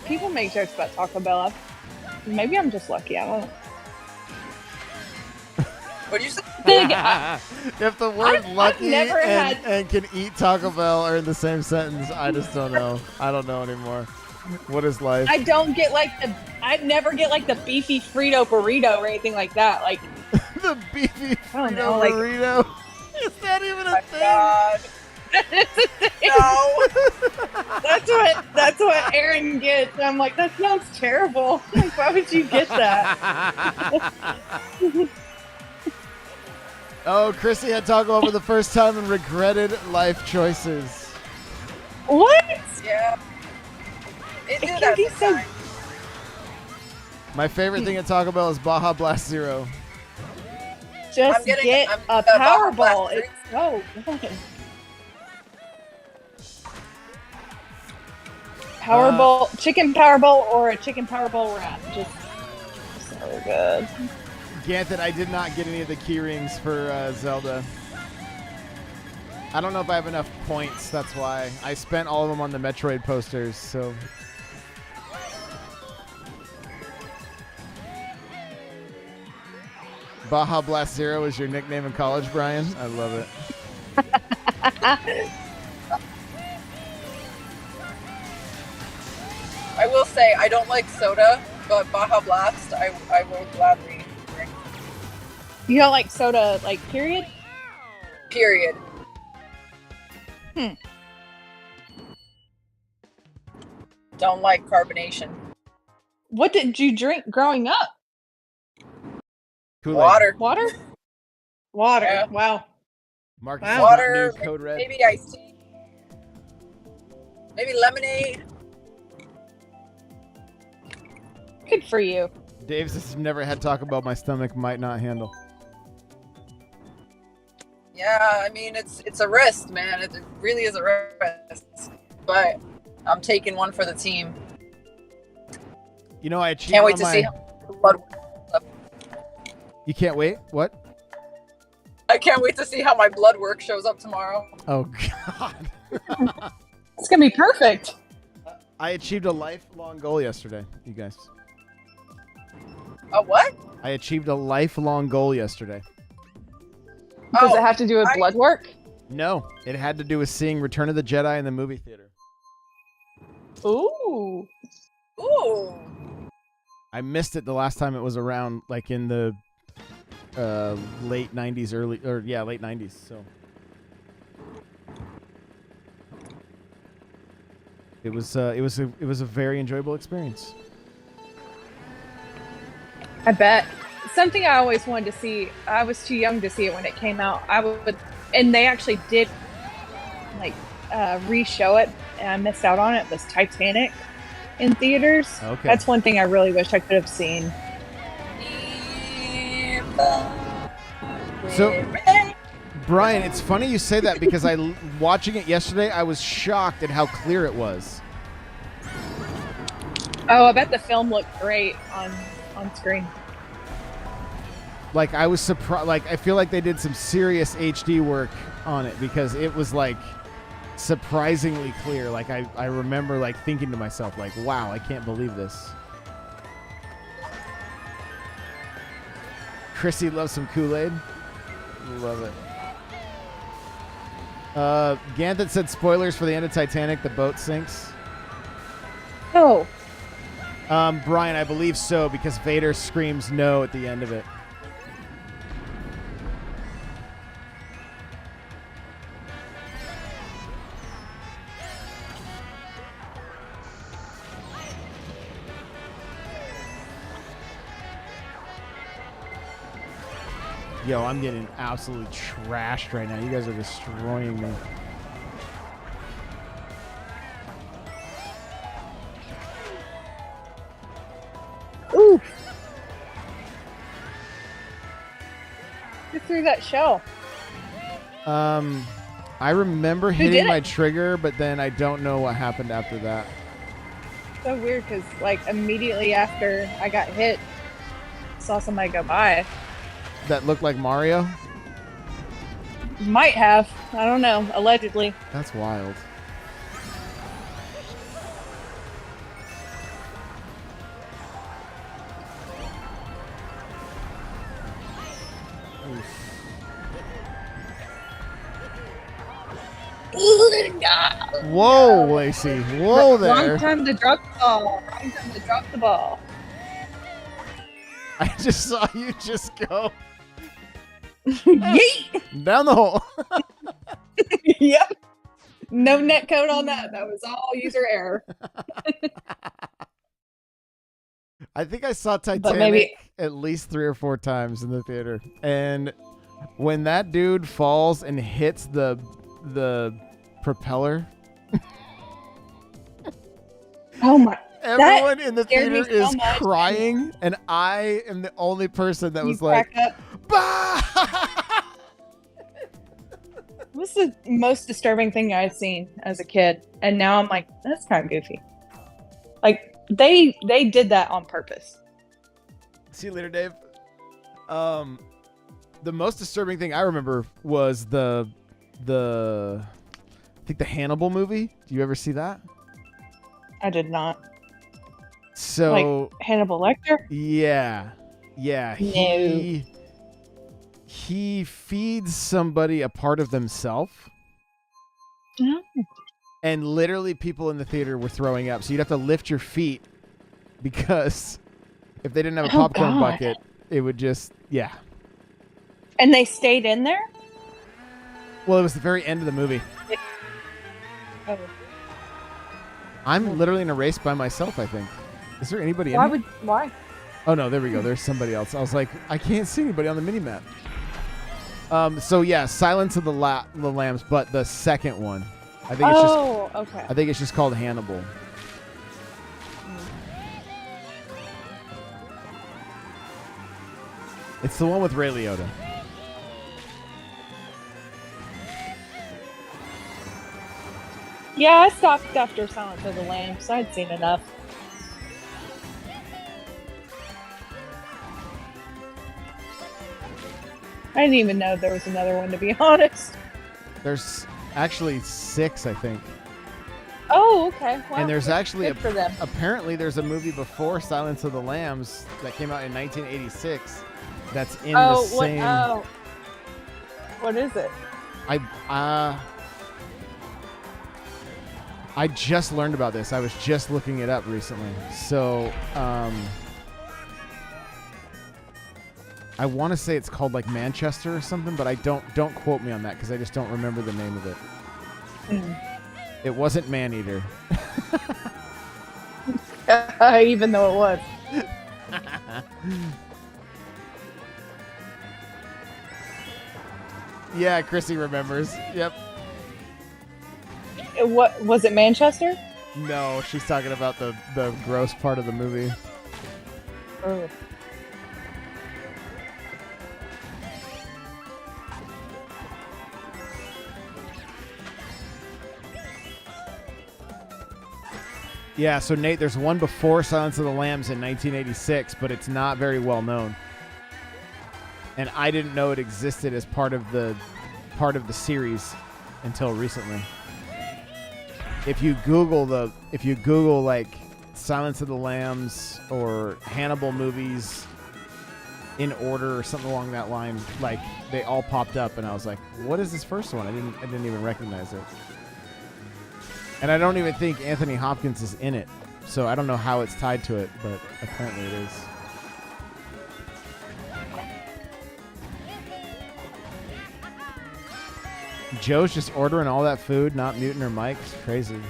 people make jokes about Taco Bell. Maybe I'm just lucky. I don't know. What'd you say? If the word I've lucky never and, had- and can eat Taco Bell are in the same sentence, I just don't know. I don't know anymore. What is life? I never get like the beefy Frito burrito or anything like that. Like The beefy I don't Frito know, like- burrito. Is that even a My thing? God. No. that's what Aaron gets. And I'm like, that sounds terrible. Like, why would you get that? Oh, Chrissy had Taco Bell for the first time and regretted life choices. What? Yeah. It It did can that be so- sometimes. My favorite thing at Taco Bell is Baja Blast Zero. Just I'm getting- get I'm- a Baja Powerball. Blast It's so good. Powerball, chicken Powerball, or a chicken Powerball wrap. Just so good. Ganthet, I did not get any of the key rings for Zelda. I don't know if I have enough points, that's why. I spent all of them on the Metroid posters, so... Baja Blast Zero is your nickname in college, Brian? I love it. I will say, I don't like soda, but Baja Blast, I will gladly drink. You don't like soda, like, period? Period. Don't like carbonation. What did you drink growing up? Kool-Aid. Water. Water? Water. Yeah. Wow. Marcus Wow. does not Water, use Code Red. maybe iced tea. Maybe lemonade. Good for you. Dave's has never had Taco Bell my stomach might not handle. Yeah, I mean, it's a risk, man. It really is a risk. But I'm taking one for the team. You know, I achieved Can't wait on to my... see how blood. You can't wait? What? I can't wait to see how my blood work shows up tomorrow. Oh, God. It's going to be perfect. I achieved a lifelong goal yesterday, you guys. A what? I achieved a lifelong goal yesterday. Does Oh, it have to do with blood work? No, it had to do with seeing Return of the Jedi in the movie theater. Ooh. Ooh. I missed it the last time it was around, like in the late 90s, late 90s. So it was a very enjoyable experience. I bet. Something I always wanted to see. I was too young to see it when it came out. And they actually did like re-show it, and I missed out on it. Was Titanic in theaters? Okay. That's one thing I really wish I could have seen. So, Brian, it's funny you say that because watching it yesterday, I was shocked at how clear it was. Oh, I bet the film looked great on screen. Like, I was surprised. Like, I feel like they did some serious HD work on it because it was like surprisingly clear. Like, I remember like thinking to myself, like, wow, I can't believe this. Chrissy loves some Kool-Aid. Love it. Ganthet said spoilers for the end of Titanic. The boat sinks. Oh. Brian, I believe so because Vader screams no at the end of it. Yo, I'm getting absolutely trashed right now. You guys are destroying me. Ooh. Who threw that shell? I remember hitting my trigger, but then I don't know what happened after that. So weird because like immediately after I got hit, saw somebody go by. That looked like Mario? Might have. I don't know. Allegedly. That's wild. Whoa, Lacey. Whoa there. Wrong time to drop the ball. Wrong time to drop the ball. I just saw you just go Yeet! down the hole. Yep. No net code on that. That was all user error. I think I saw Titanic at least 3 or 4 times in the theater. And when that dude falls and hits the propeller, Oh my. everyone in the scared me theater so is much. crying, and I am the only person that You was like, crack up. bah! This is the most disturbing thing I've seen as a kid, and now I'm like, that's kind of goofy. Like they did that on purpose. See you later, Dave. The most disturbing thing I remember was I think the Hannibal movie. Do you ever see that? I did not. So Like Hannibal Lecter? yeah. No. He feeds somebody a part of themselves. No. And literally people in the theater were throwing up. So you'd have to lift your feet because if they didn't have a popcorn God. bucket, it would just, yeah. And they stayed in there? Well, it was the very end of the movie. Oh. I'm literally in a race by myself, I think. Is there anybody in here? Why? Oh, no, there we go. There's somebody else. I was like, I can't see anybody on the mini-map. So, yeah, Silence of the Lambs, but the second one. I think Okay. I think it's just called Hannibal. It's the one with Ray Liotta. Yeah, I stopped after Silence of the Lambs. I'd seen enough. I didn't even know there was another one, to be honest. There's actually 6, I think. Oh, okay. Well, And there's actually good for them. apparently there's a movie before Silence of the Lambs that came out in 1986 that's in the What? same. Oh, what is it? I just learned about this. I was just looking it up recently. So, I want to say it's called like Manchester or something, but I don't quote me on that because I just don't remember the name of it. It wasn't Maneater. Even though it was. Yeah, Chrissy remembers. Yep. What was it? Manchester? No, she's talking about the gross part of the movie. Oh. Yeah, so Nate, there's one before Silence of the Lambs in 1986, but it's not very well known. And I didn't know it existed as part of the series until recently. If you Google like Silence of the Lambs or Hannibal movies in order or something along that line, like they all popped up, and I was like, "What is this first one?" I didn't even recognize it. And I don't even think Anthony Hopkins is in it. So I don't know how it's tied to it, but apparently it is. Joe's just ordering all that food, not muting her mic. It's crazy.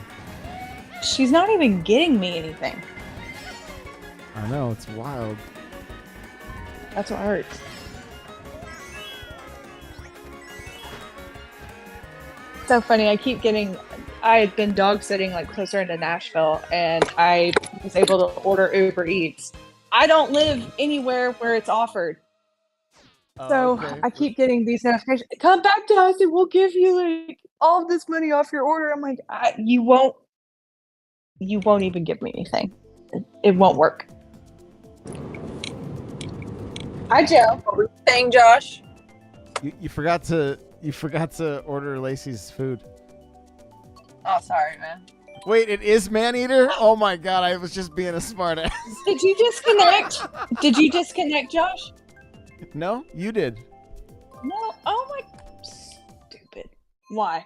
She's not even getting me anything. I know, it's wild. That's what hurts. So funny. I had been dog sitting like closer into Nashville, and I was able to order Uber Eats. I don't live anywhere where it's offered. So okay. I keep getting these notifications. Come back to us and we'll give you like all of this money off your order. I'm like, you won't even give me anything. It won't work. Hi, Joe. What were you saying, Josh? You forgot to order Lacey's food. Oh, sorry, man. Wait, it is Maneater? Oh my god, I was just being a smartass. Did you disconnect? Did you disconnect, Josh? No, you did. No. Oh my. Stupid. Why?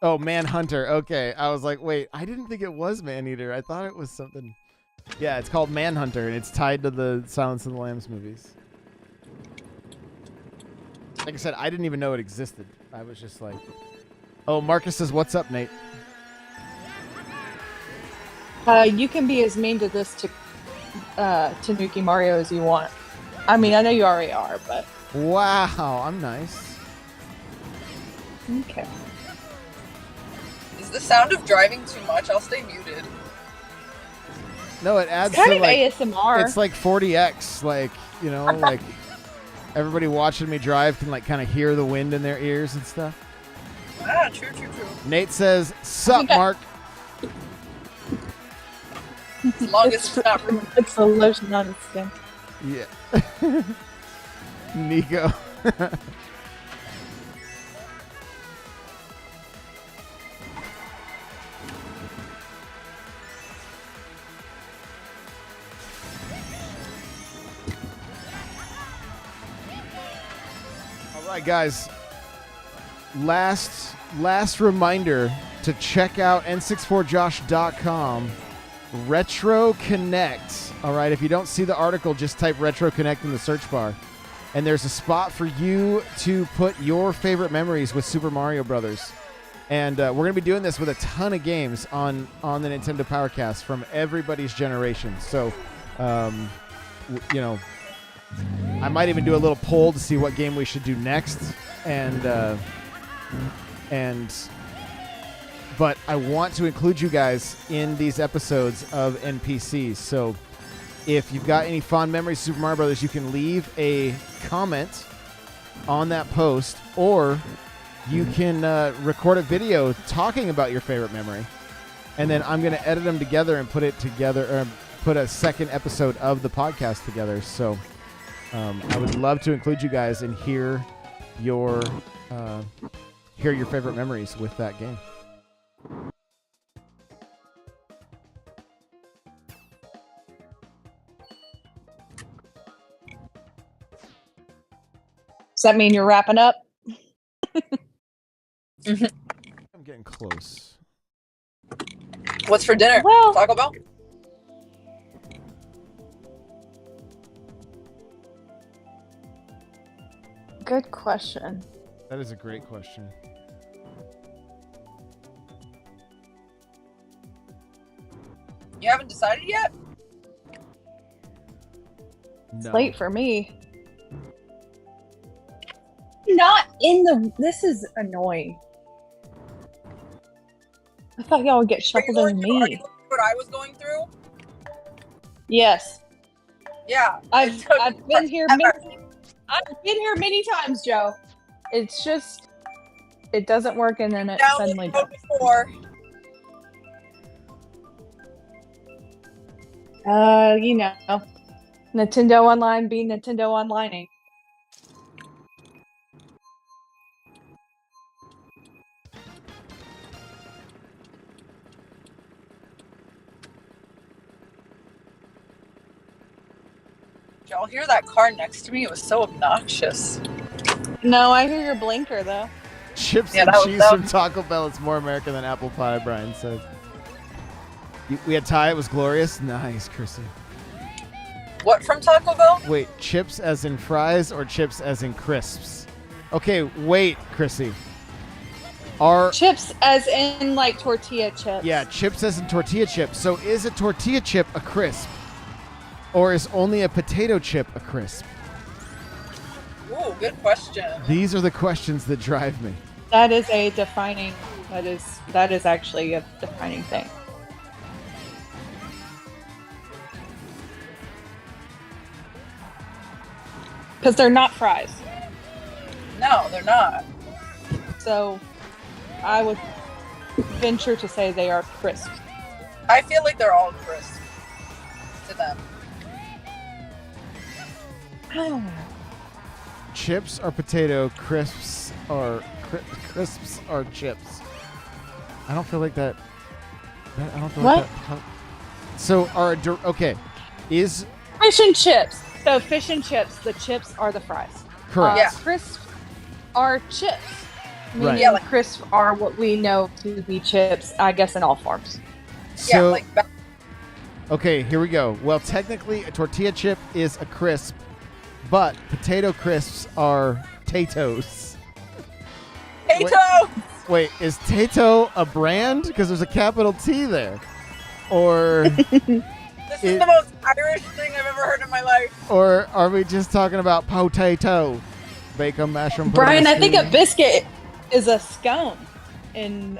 Oh, Manhunter. Okay, I was like, wait, I didn't think it was Maneater. I thought it was something. Yeah, it's called Manhunter, and it's tied to the Silence of the Lambs movies. Like I said, I didn't even know it existed. I was just like, oh, Marcus says, "What's up, Nate?" You can be as mean to this Tanuki Mario as you want. I mean, I know you already are, but Wow, I'm nice. okay. Is the sound of driving too much? I'll stay muted. No, it adds It's kind to of like ASMR. it's like 40x, like, you know, like everybody watching me drive can like kind of hear the wind in their ears and stuff. Ah, true. Nate says, "Sup, Mark?" As long as it's not rude. It's the lotion on his skin. Yeah. Nico. All right, guys. Last reminder to check out n64josh.com. Retro Connect. All right, if you don't see the article, just type Retro Connect in the search bar. And there's a spot for you to put your favorite memories with Super Mario Brothers. And we're going to be doing this with a ton of games on the Nintendo Powercast from everybody's generation. So, you know, I might even do a little poll to see what game we should do next. But I want to include you guys in these episodes of NPCs. So if you've got any fond memories of Super Mario Brothers, you can leave a comment on that post, or you can record a video talking about your favorite memory, and then I'm going to edit them together and put it together, or put a second episode of the podcast together. So I would love to include you guys and hear your favorite memories with that game. Does that mean you're wrapping up? I'm getting close. What's for dinner? Well- Taco Bell? Good question. That is a great question. You haven't decided yet? No. Late for me. Not in the. This is annoying. I thought y'all would get Are you shuffled going in through- are you me. going through what I was going through? Yes, Yeah. I've It took been here. forever. I've been here many times, Joe. It's just it doesn't work, and then it Now suddenly we know does. before. You know, Nintendo Online be Nintendo Onlining. Y'all hear that car next to me? It was so obnoxious. No, I hear your blinker though. Chips Yeah, and that was- cheese that from was- Taco Bell. It's more American than apple pie, Brian says. We had Thai. It was glorious. Nice, Chrissy. What from Taco Bell? Wait, chips as in fries or chips as in crisps? Okay, wait, Chrissy. Are Chips, as in like tortilla chips. yeah, chips as in tortilla chip. So is a tortilla chip a crisp? Or is only a potato chip a crisp? Ooh, good question. These are the questions that drive me. That is a defining. That is actually a defining thing. Because they're not fries. No, they're not. So I would venture to say they are crisp. I feel like they're all crisp to them. Chips are potato, crisps are chips. I don't feel like that. I don't feel What? like that. So okay, is Fish and chips. So fish and chips, the chips are the fries. correct. Yeah. Crisp are chips. Meaning Right. Yeah, like- crisp are what we know to be chips, I guess, in all forms. Yeah, So like okay, here we go. Well, technically, a tortilla chip is a crisp, but potato crisps are Tato's. potato. Wait, is Tato a brand? Because there's a capital T there. Or This is the most Irish thing I've ever heard in my life. or are we just talking about potato? Bacon, mushroom, Brian, I think a potato. biscuit is a scone in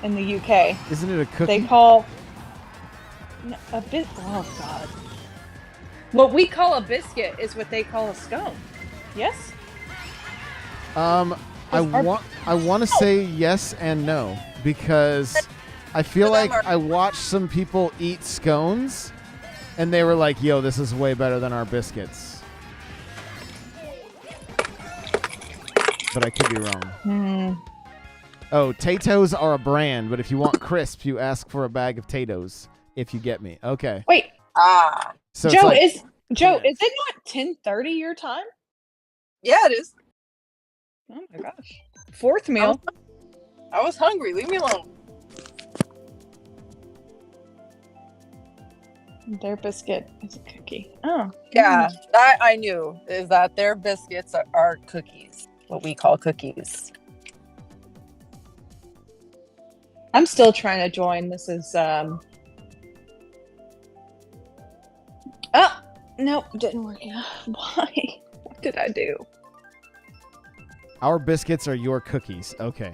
the UK. Isn't it a cookie? They call a bit. Oh God! What we call a biscuit is what they call a scone. Yes. I want to say yes and no, because I feel For them like I watched some people eat scones and they were like, yo, this is way better than our biscuits. but I could be wrong. Hmm. Oh, Tato's are a brand, but if you want crisp, you ask for a bag of Tato's. If you get me, okay. Wait, So it's Joe, like, is it not 10:30 your time? Yeah, it is. Oh my gosh. Fourth meal. I was hungry. Leave me alone. Their biscuit is a cookie. Oh. Yeah, that I knew is that their biscuits are cookies. What we call cookies. I'm still trying to join. This is Oh, nope, didn't work out. Why? What did I do? our biscuits are your cookies. Okay.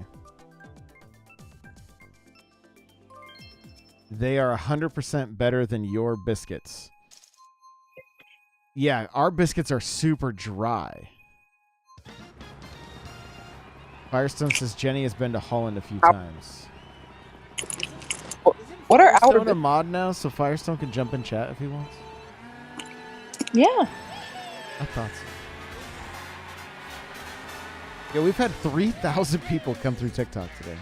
They are 100% better than your biscuits. Yeah, our biscuits are super dry. Firestone says Jenny has been to Holland a few times. What are our Firestone a mod now, so Firestone can jump in chat if he wants? Yeah. I thought so. Yeah, we've had 3,000 people come through TikTok today.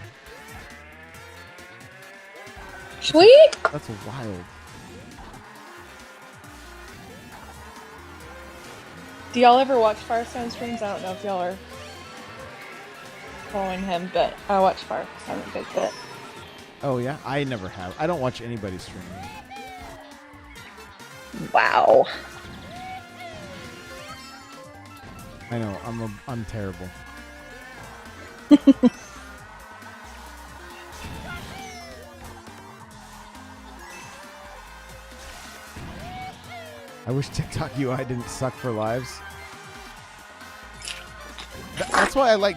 Sweet. That's wild. Do y'all ever watch Firestone streams? I don't know if y'all are following him, but I watch Firestone a big bit. Oh, yeah? I never have. I don't watch anybody stream. Wow. I know. I'm terrible. I wish TikTok UI didn't suck for lives. That's why I like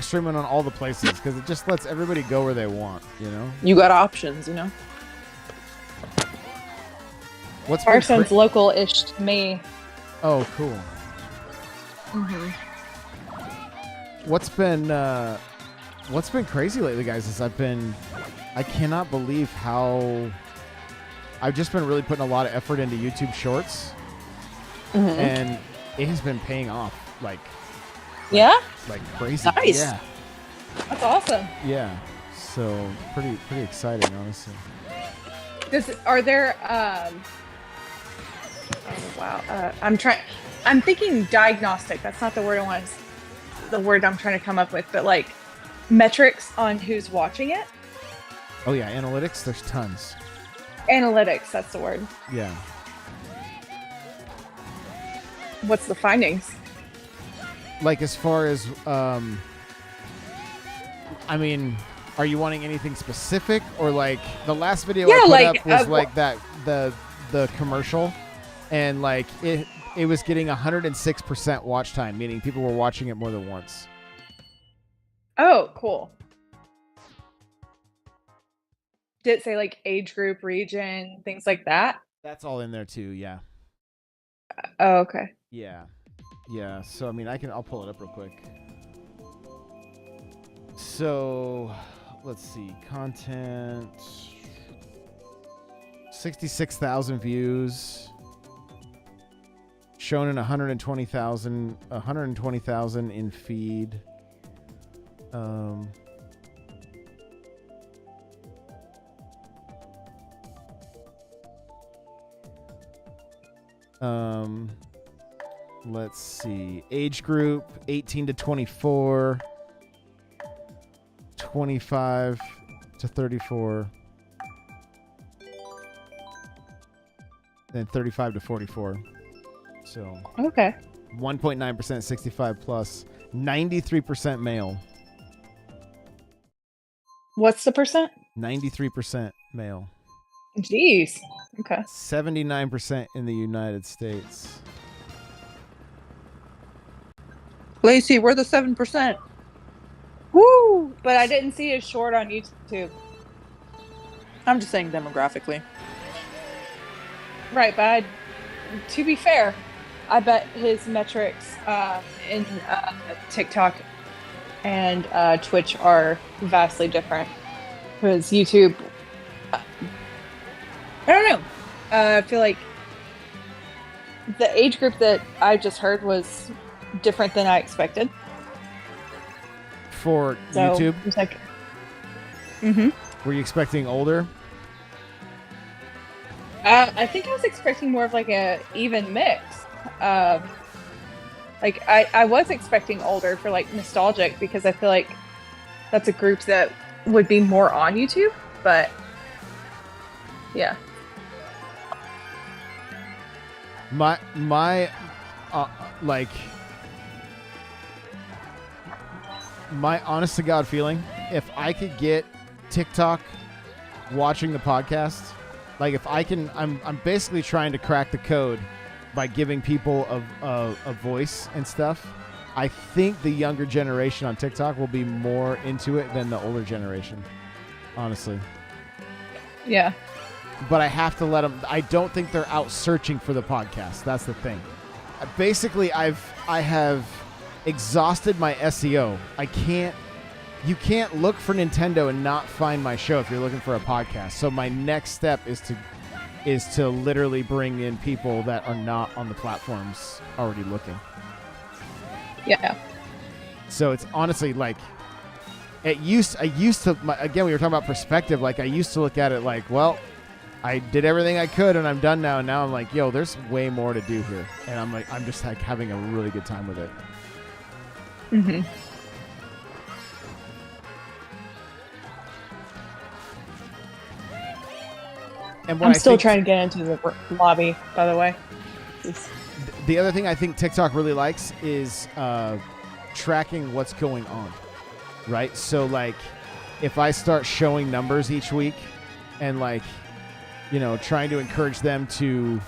streaming on all the places, because it just lets everybody go where they want, you know? You got options, you know? What's been Firestone's local-ish to me. Oh, cool. Mm-hmm. What's been crazy lately, guys, is I cannot believe how I've just been really putting a lot of effort into YouTube Shorts, and it has been paying off like crazy. Nice. Yeah. That's awesome. Yeah. So pretty exciting, honestly. Are there oh wow. I'm thinking diagnostic. That's not the word I'm trying to come up with, but like metrics on who's watching it. Oh yeah, analytics. There's tons. Analytics, that's the word. Yeah. What's the findings? Like as far as I mean, are you wanting anything specific, or like the last video I put up was like that the commercial, and like it was getting 106% watch time, meaning people were watching it more than once. Oh, cool. Did it say like age group, region, things like that? That's all in there too, yeah. Oh, okay. Yeah. Yeah, so I mean I'll pull it up real quick. So let's see, content 66,000 views. Shown in 120,000 in feed. Let's see. Age group 18 to 24, 25 to 34, then 35 to 44. So Okay. 1.9% 65 plus, 93% male. What's the percent? 93% male. Jeez. Okay. 79% in the United States. Lacey, we're the 7%. Woo! But I didn't see his short on YouTube. I'm just saying demographically. Right, but to be fair, I bet his metrics in TikTok and Twitch are vastly different. Because YouTube, I don't know. I feel like the age group that I just heard was different than I expected. for So YouTube? it's like, Were you expecting older? I think I was expecting more of like a even mix. Like I was expecting older for like nostalgic because I feel like that's a group that would be more on YouTube, but yeah. My like my honest to God feeling, if I could get TikTok watching the podcast, like if I can, I'm basically trying to crack the code by giving people a voice and stuff. I think the younger generation on TikTok will be more into it than the older generation, honestly. Yeah. But I have to let them. I don't think they're out searching for the podcast. That's the thing. Basically, I have exhausted my SEO. You can't look for Nintendo and not find my show if you're looking for a podcast. So my next step is to literally bring in people that are not on the platforms already looking. Yeah. So it's honestly like I used to again, we were talking about perspective. Like I used to look at it like, well, I did everything I could and I'm done now. And now I'm like, yo, there's way more to do here. And I'm just like having a really good time with it. Mm-hmm. And what I'm still trying to get into the lobby, by the way. The other thing I think TikTok really likes is tracking what's going on, right? So like if I start showing numbers each week and like, you know, trying to encourage them to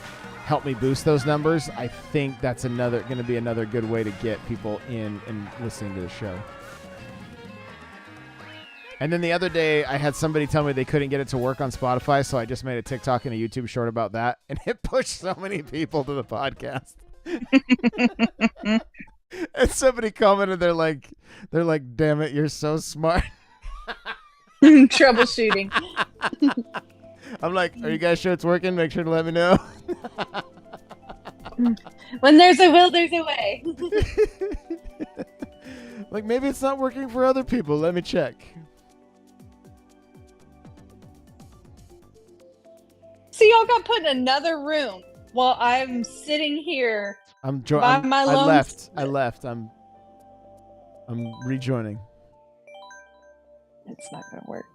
help me boost those numbers, I think that's going to be another good way to get people in and listening to the show. And then the other day, I had somebody tell me they couldn't get it to work on Spotify, so I just made a TikTok and a YouTube short about that, and it pushed so many people to the podcast. And somebody commented, they're like, "Damn it, you're so smart." Troubleshooting. I'm like, "Are you guys sure it's working? Make sure to let me know." When there's a will, there's a way. Like maybe it's not working for other people. Let me check. So y'all got put in another room while I'm sitting here. I left. I'm rejoining. It's not gonna work.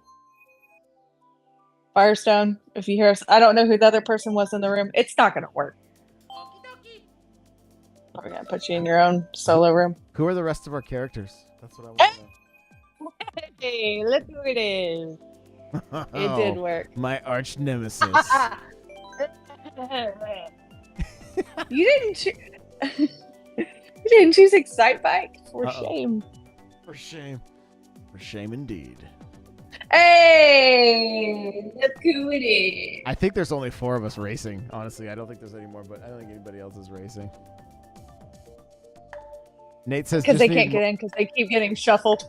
Firestone, if you hear us, I don't know who the other person was in the room. It's not gonna work. We're gonna put you in your own solo room. Who are the rest of our characters? That's what I want to know. Hey, look who it is. It did work. My arch nemesis. You didn't choose Excite Bike? For shame. For shame. For shame indeed. Hey, look who it is. I think there's only 4 of us racing. Honestly, I don't think there's any more, but I don't think anybody else is racing. Nate says because they can't get in because they keep getting shuffled.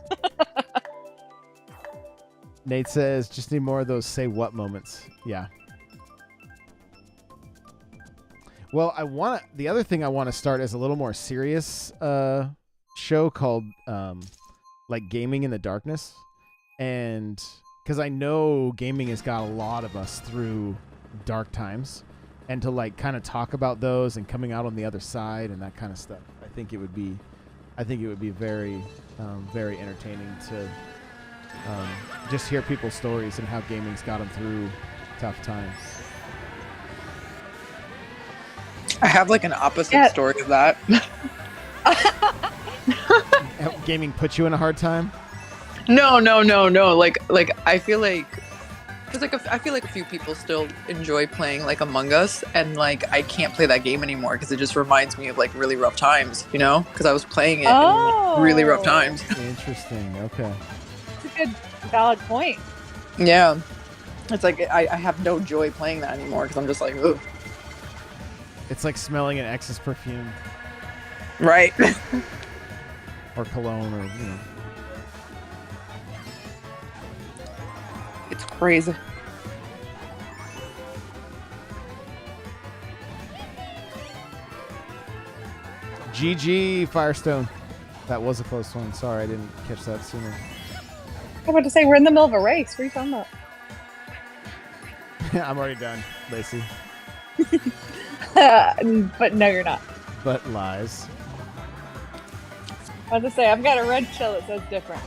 Nate says just need more of those say what moments. Yeah. Well, the other thing I want to start is a little more serious show called like Gaming in the Darkness. And because I know gaming has got a lot of us through dark times, and to like kind of talk about those and coming out on the other side and that kind of stuff, I think it would be very, very entertaining to just hear people's stories and how gaming's got them through tough times. I have like an opposite story of that. Gaming put you in a hard time? No. Like I feel like, because like I feel like a few people still enjoy playing like Among Us, and like I can't play that game anymore because it just reminds me of like really rough times, you know? Because I was playing it in really rough times. Interesting. Okay. That's a good, valid point. Yeah, it's like I have no joy playing that anymore because I'm just like, ugh. It's like smelling an ex's perfume. Right. Or cologne, or you know. It's crazy. GG, Firestone. That was a close one. Sorry, I didn't catch that sooner. I'm about to say we're in the middle of a race. What are you talking about? I'm already done, Lacey. But no, you're not. But lies. I was about to say I've got a red shell that says different.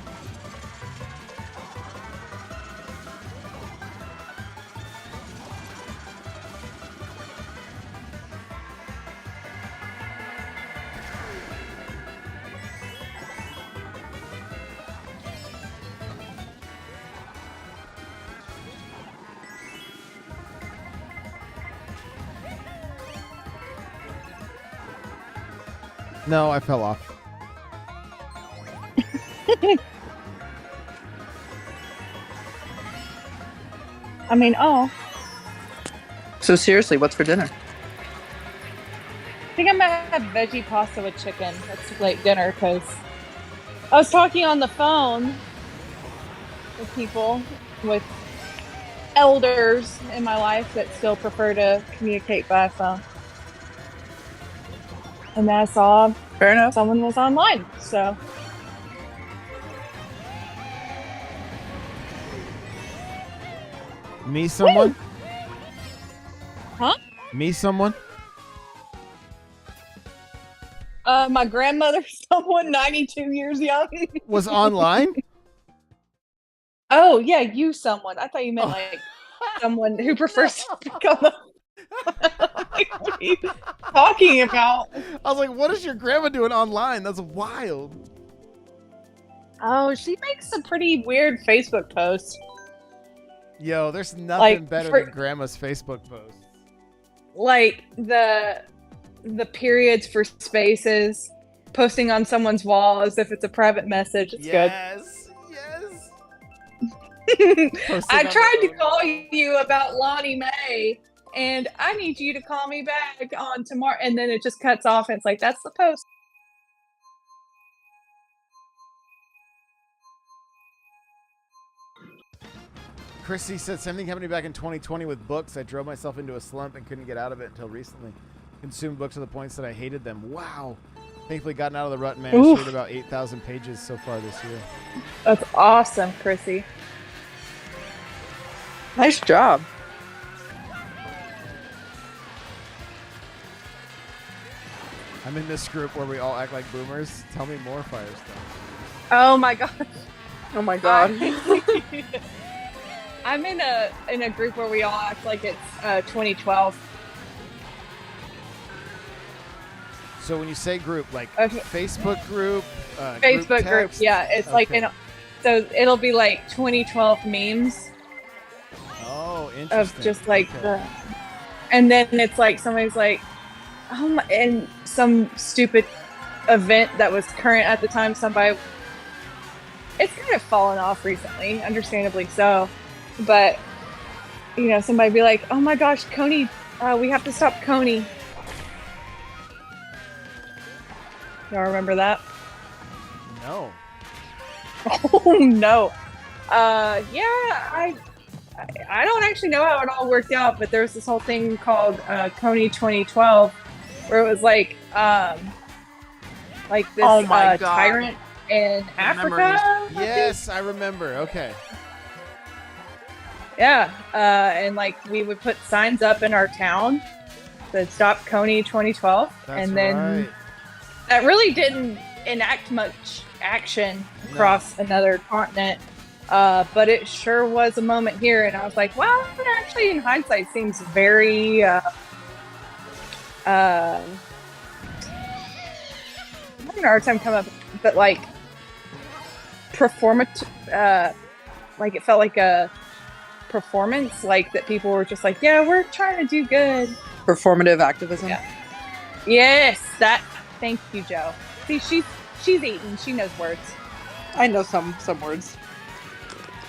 No, I fell off. I mean, So seriously, what's for dinner? I think I might have veggie pasta with chicken. That's late dinner because I was talking on the phone with people, with elders in my life that still prefer to communicate by phone. And then I saw Fair enough. someone was online, so Me someone? Huh? Me someone? My grandmother, someone 92 years young. Was online? Oh yeah, you someone. I thought you meant like someone who prefers to speak on the. Like, what are you talking about? I was like, what is your grandma doing online? That's wild. Oh, she makes some pretty weird Facebook posts. Yo, there's nothing Like, better for- than grandma's Facebook posts. Like the periods for spaces, posting on someone's wall as if it's a private message. It's Yes, yes. good. Posting I on tried the to call you about Lonnie Mae, and I need you to call me back on tomorrow. And then it just cuts off, and it's like, that's the post. Chrissy said something happened to me back in 2020 with books. I drove myself into a slump and couldn't get out of it until recently. Consumed books to the points that I hated them. Wow. Thankfully gotten out of the rut and managed to read about 8,000 pages so far this year. That's awesome, Chrissy. Nice job. I'm in this group where we all act like boomers. Tell me more, Firestone. Oh my gosh. Oh my god. I'm in a group where we all act like it's 2012. So when you say group, like Okay. Facebook group, Facebook group, text? yeah. It's like Okay. so it'll be like 2012 memes Oh, of interesting. just like Okay. and then it's like somebody's like, oh my, and some stupid event that was current at the time. Somebody, it's kind of fallen off recently, understandably so, but you know, somebody be like, oh my gosh, Coney, we have to stop Coney. Y'all remember that? No. Oh no. Yeah, I don't actually know how it all worked out, but there was this whole thing called Coney 2012, where it was like this Oh my God. tyrant in Africa. I think? Yes, I remember. Okay. Yeah, and like we would put signs up in our town that stop Coney 2012, That's and then right. that really didn't enact much action across another continent. But it sure was a moment here, and I was like, wow, it actually in hindsight seems very I don't know, hard time coming up, but like like it felt like a performance, like that people were just like, yeah, we're trying to do good. Performative activism. Yeah. Yes, that. Thank you, Joe. See, she's eating. She knows words. I know some words.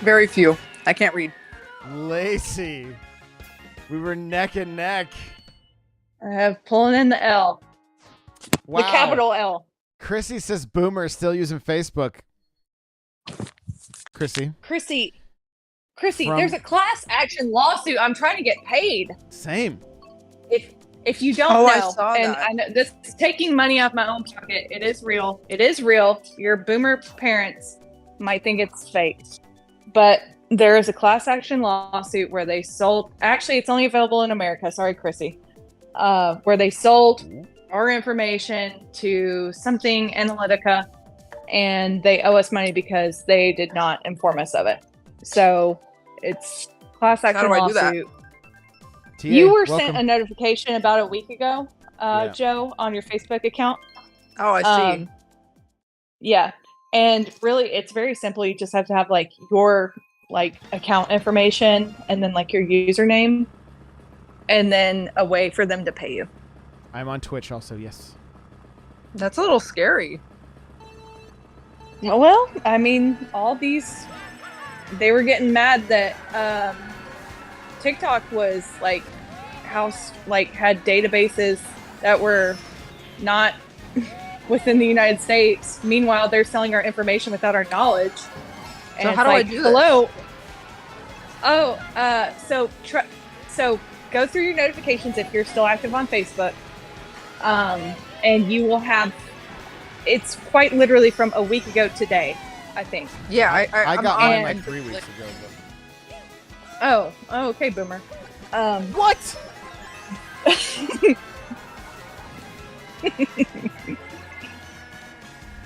Very few. I can't read. Lacey, we were neck and neck. I have pulling in the L, Wow. the capital L. Chrissy says boomer is still using Facebook. Chrissy. Chrissy, From- there's a class action lawsuit. I'm trying to get paid. Same. If you don't Oh, I know, saw and that. I know this is taking money off my own pocket. It is real. It is real. Your boomer parents might think it's fake, but there is a class action lawsuit where they sold. Actually, it's only available in America. Sorry, Chrissy. Where they sold our information to something Analytica, and they owe us money because they did not inform us of it. So it's class action How do I do that? lawsuit. TA, You were welcome. sent a notification about a week ago, Yeah. Joe, on your Facebook account. Oh, I see. Yeah, and really, it's very simple. You just have to have like your like account information and then like your username, and then a way for them to pay you. I'm on Twitch also. Yes. That's a little scary. Well, I mean, all these, they were getting mad that TikTok was like had databases that were not within the United States. Meanwhile, they're selling our information without our knowledge. So how do I do this? Hello. Oh, so go through your notifications if you're still active on Facebook, and you will have. It's quite literally from a week ago today, I think. Yeah, I got on mine it. like 3 weeks ago. Oh, okay, boomer. What?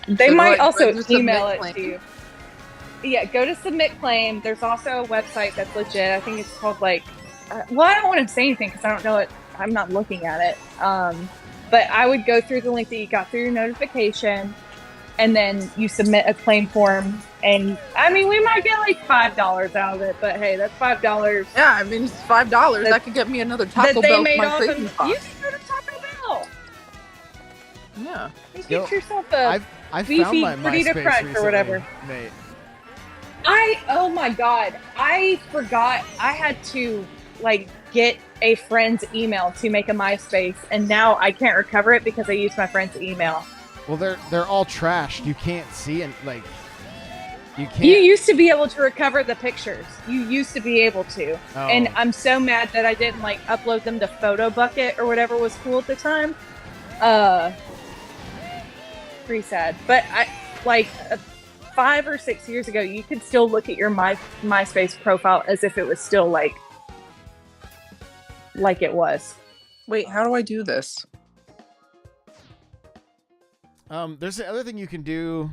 They So might do I also do submit email it claim? to you. Yeah, go to submit claim. There's also a website that's legit. I think it's called like. Well, I don't want to say anything because I don't know it. I'm not looking at it. But I would go through the link that you got through your notification, and then you submit a claim form. And I mean, we might get like $5 out of it, but hey, that's $5. Yeah, I mean, it's $5. That could get me another Taco that they Bell for made my off crazy of. pot. You should go to Taco Bell. Yeah. You Yo, get yourself a. I Beefy found my Burrito MySpace Crunch or recently, whatever. Nate. Oh my god, I forgot I had to like get a friend's email to make a MySpace, and now I can't recover it because I used my friend's email. Well, they're all trashed. You can't see and like you can't. You used to be able to recover the pictures. You used to be able to. Oh. And I'm so mad that I didn't like upload them to Photo Bucket or whatever was cool at the time. Pretty sad. But I like 5 or 6 years ago, you could still look at your MySpace profile as if it was still like it was. Wait, how do I do this? There's the other thing you can do.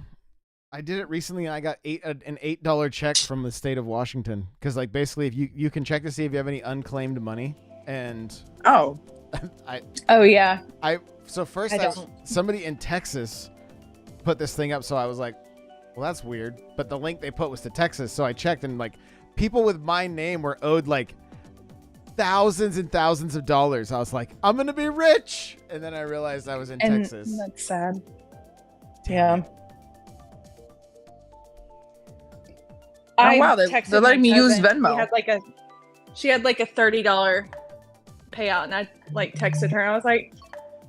I did it recently. And I got an $8 check from the state of Washington because, like, basically, if you can check to see if you have any unclaimed money, and Oh. Oh yeah. So first, I don't. somebody in Texas put this thing up, so I was like, well, that's weird. But the link they put was to Texas, so I checked, and like, people with my name were owed like thousands and thousands of dollars. I was like, I'm gonna be rich, and then I realized I was in Texas. That's sad. Damn it. Oh, wow, they're texted letting my me use cousin. Venmo. She had like a $30 payout, and I like texted her, and I was like,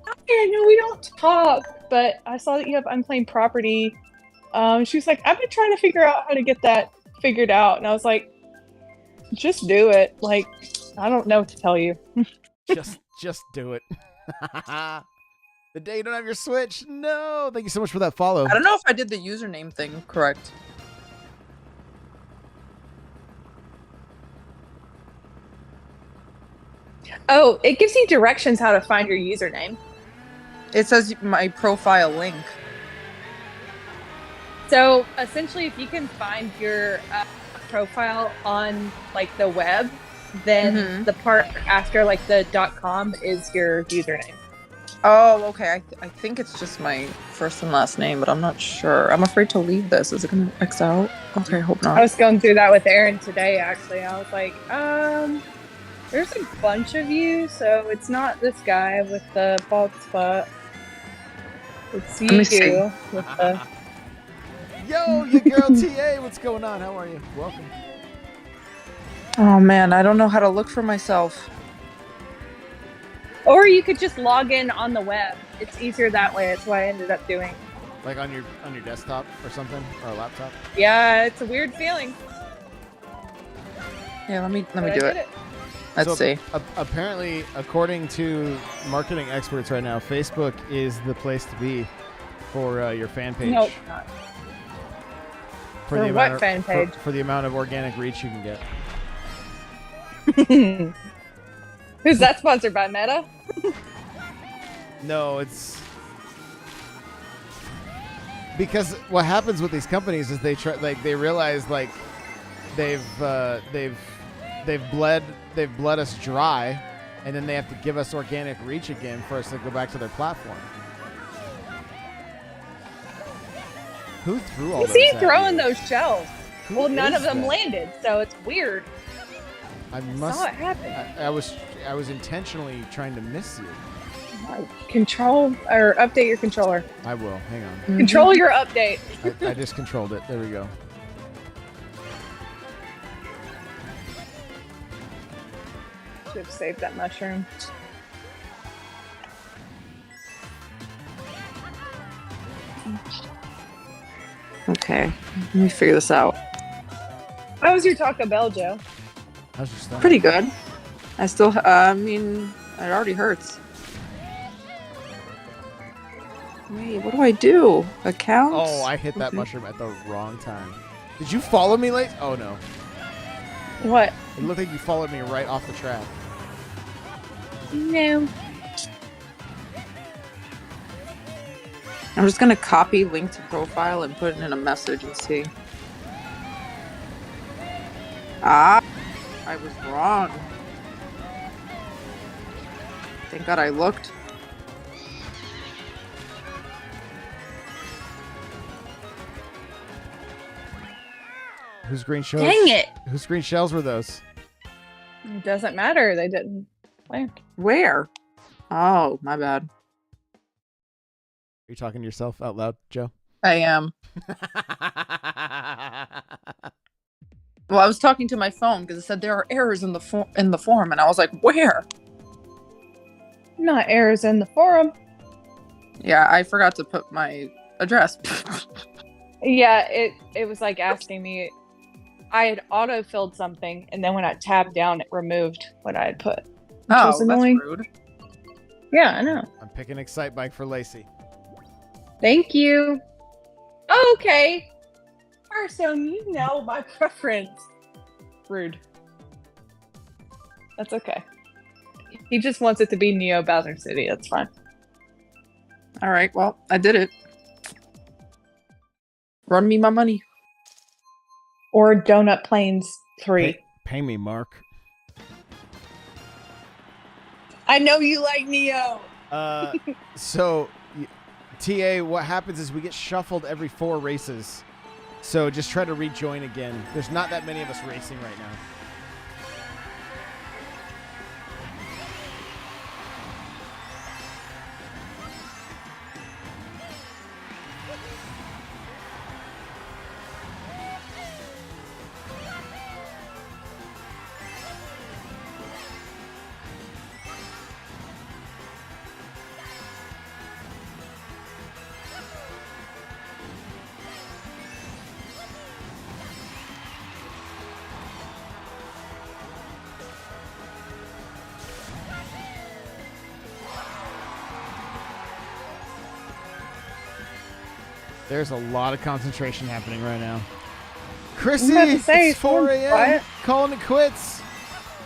"I know we don't talk, but I saw that you have unclaimed property." She was like, "I've been trying to figure out how to get that figured out," and I was like, "Just do it." Like, I don't know what to tell you. just do it. The day you don't have your Switch. No, thank you so much for that follow. I don't know if I did the username thing correct. Oh, it gives you directions how to find your username. It says my profile link. So essentially, if you can find your profile on like the web, then the part after like the .com is your username. Oh, okay. I think it's just my first and last name, but I'm not sure. I'm afraid to leave this. Is it going to X out? Okay, I hope not. I was going through that with Aaron today, actually. I was like, there's a bunch of you, so it's not this guy with the bald spot. It's Let me see. you with the... Yo, you girl TA, what's going on? How are you? Welcome. Oh, man. I don't know how to look for myself. Or you could just log in on the web. It's easier that way. That's what I ended up doing. Like on your desktop or something, or a laptop. Yeah, it's a weird feeling. Yeah, let me but I do did it. Let's see. Apparently, according to marketing experts right now, Facebook is the place to be for your fan page. No, it's not. For the what amount fan page? For the amount of organic reach you can get. Who's that sponsored by, Meta? No, it's because what happens with these companies is they realize like they've bled us dry, and then they have to give us organic reach again for us to go back to their platform. Who threw all You those? see at throwing you? those shells. Who Well, none is of them that? landed, so it's weird. I Saw it happen. I was intentionally trying to miss you. Control or update your controller. I will. Hang on. Control your update. I just controlled it. There we go. Should have saved that mushroom. Okay, let me figure this out. How was your Taco Bell, Joe? How's your stomach? Pretty good. I still, I mean, it already hurts. Wait, what do I do? Accounts? Oh, I hit that Okay. mushroom at the wrong time. Did you follow me, Lace? Oh no. What? It looked like you followed me right off the track. No. I'm just gonna copy link to profile and put it in a message and see. Ah, I was wrong. Thank God I looked. Whose green shells? Dang it! Whose green shells were those? It doesn't matter. They didn't land. Where? Oh, my bad. Are you talking to yourself out loud, Joe? I am. Well, I was talking to my phone because it said there are errors in the form, and I was like, "Where?" Not errors in the forum. Yeah, I forgot to put my address. Yeah, it was like asking me. I had auto-filled something, and then when I tabbed down, it removed what I had put. Oh, was that's annoying. rude. Yeah, I know. I'm picking Excite Bike for Lacey. Thank you. Okay. Hearthstone, you know my preference. Rude. That's okay. He just wants it to be Neo Bowser City. That's fine. All right, well, I did it. Run me my money. Or Donut Plains 3. Pay me, Mark. I know you like Neo. So, TA, what happens is we get shuffled every 4 races. So just try to rejoin again. There's not that many of us racing right now. There's a lot of concentration happening right now. Chrissy, I'm about to say, it's 4 a.m. quiet. Calling it quits.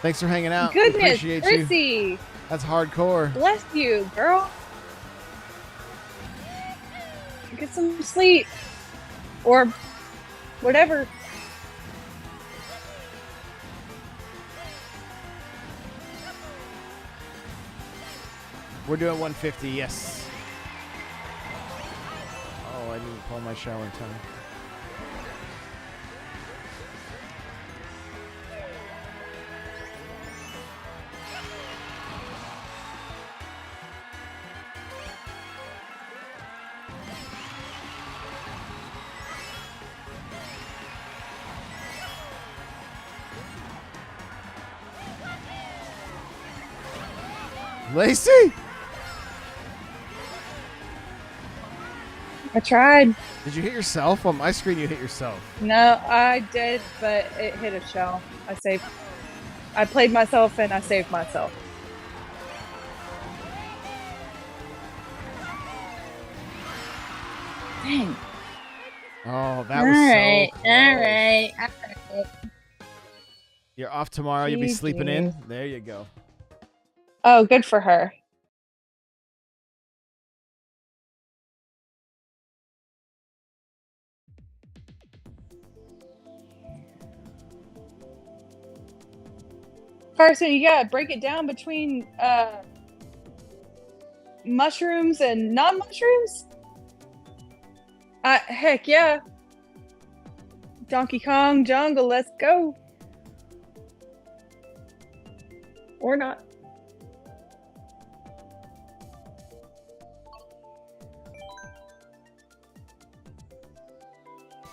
Thanks for hanging out. We Goodness, appreciate you. Chrissy. That's hardcore. Bless you, girl. Get some sleep. Or whatever. We're doing 150, yes. Oh, I didn't pull my shower in time. Lacey! I tried. Did you hit yourself? On my screen, you hit yourself. No, I did, but it hit a shell. I saved. I played myself and I saved myself. Dang. Oh, that was so close. All right. You're off tomorrow. You'll be sleeping GG. in. There you go. Oh, good for her. Carson, you gotta break it down between mushrooms and non-mushrooms? Heck yeah. Donkey Kong Jungle, let's go. Or not.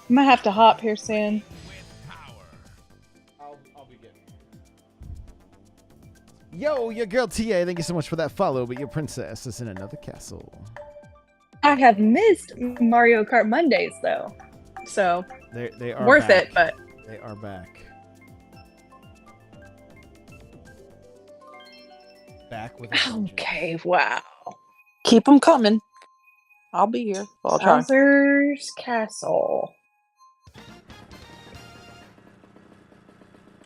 I might have to hop here soon. I'll be good. Yo, your girl TA, thank you so much for that follow, but your princess is in another castle. I have missed Mario Kart Mondays though, so They are worth back. it. But They are back. Back with a vengeance. okay, wow. Keep them coming. I'll be here. I'll try. Bowser's Castle.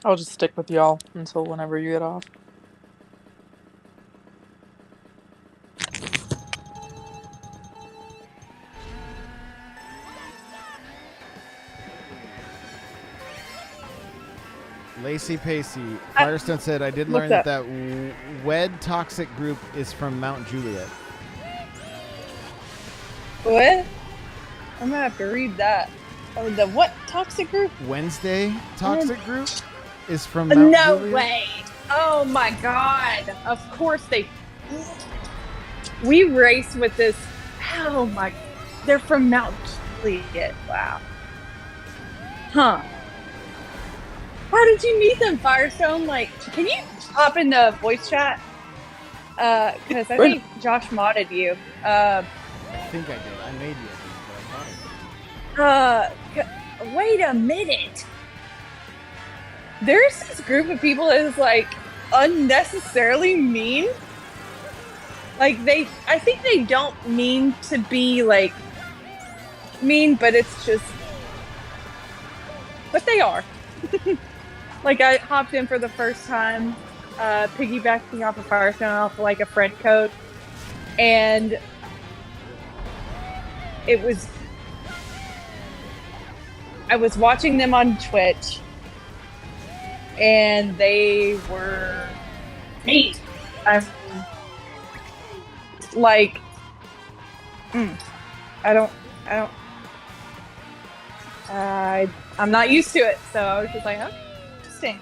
I'll just stick with y'all until whenever you get off. Lacey Pacey, Firestone said, I did learn What's that WED toxic group is from Mount Juliet. What? I'm gonna have to read that. Oh, the what toxic group? Wednesday toxic group is from Mount No Juliet. way! Oh my god! Of course they. We race with this. Oh my! They're from Mount Juliet. Wow. Huh. How did you meet them, Firestone? Like, can you hop in the voice chat? Because I think Josh modded you. I think I did. I made you, but I thought Wait a minute. There's this group of people that is like unnecessarily mean. Like I think they don't mean to be like mean, but it's just, but they are. Like I hopped in for the first time, piggybacking off of Firestone off like a friend code, and I was watching them on Twitch, and they were mean. I'm like, I'm not used to it, so I was just like, oh, interesting.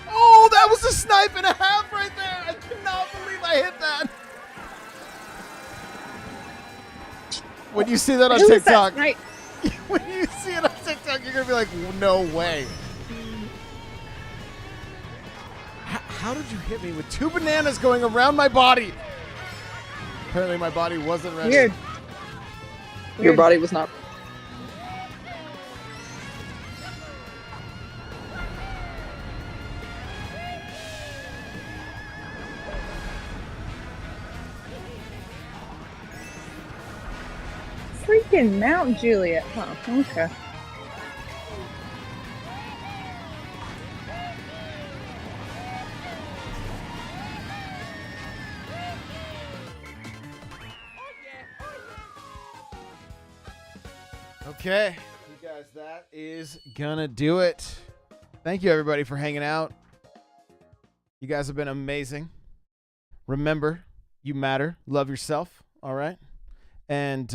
Oh, that was a snipe and a half right there. I cannot believe I hit that. When you see that on Who was that TikTok, snipe? when you see it on TikTok, you're going to be like, no way. How did you hit me with two bananas going around my body? Apparently my body wasn't ready. Weird. Your body was not. Freaking Mount Juliet, huh? Okay. Okay, you guys, that is gonna do it. Thank you, everybody, for hanging out. You guys have been amazing. Remember, you matter. Love yourself, all right? And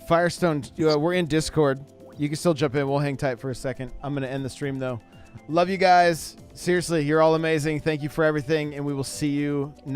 Firestone, we're in Discord. You can still jump in. We'll hang tight for a second. I'm going to end the stream, though. Love you guys. Seriously, you're all amazing. Thank you for everything, and we will see you next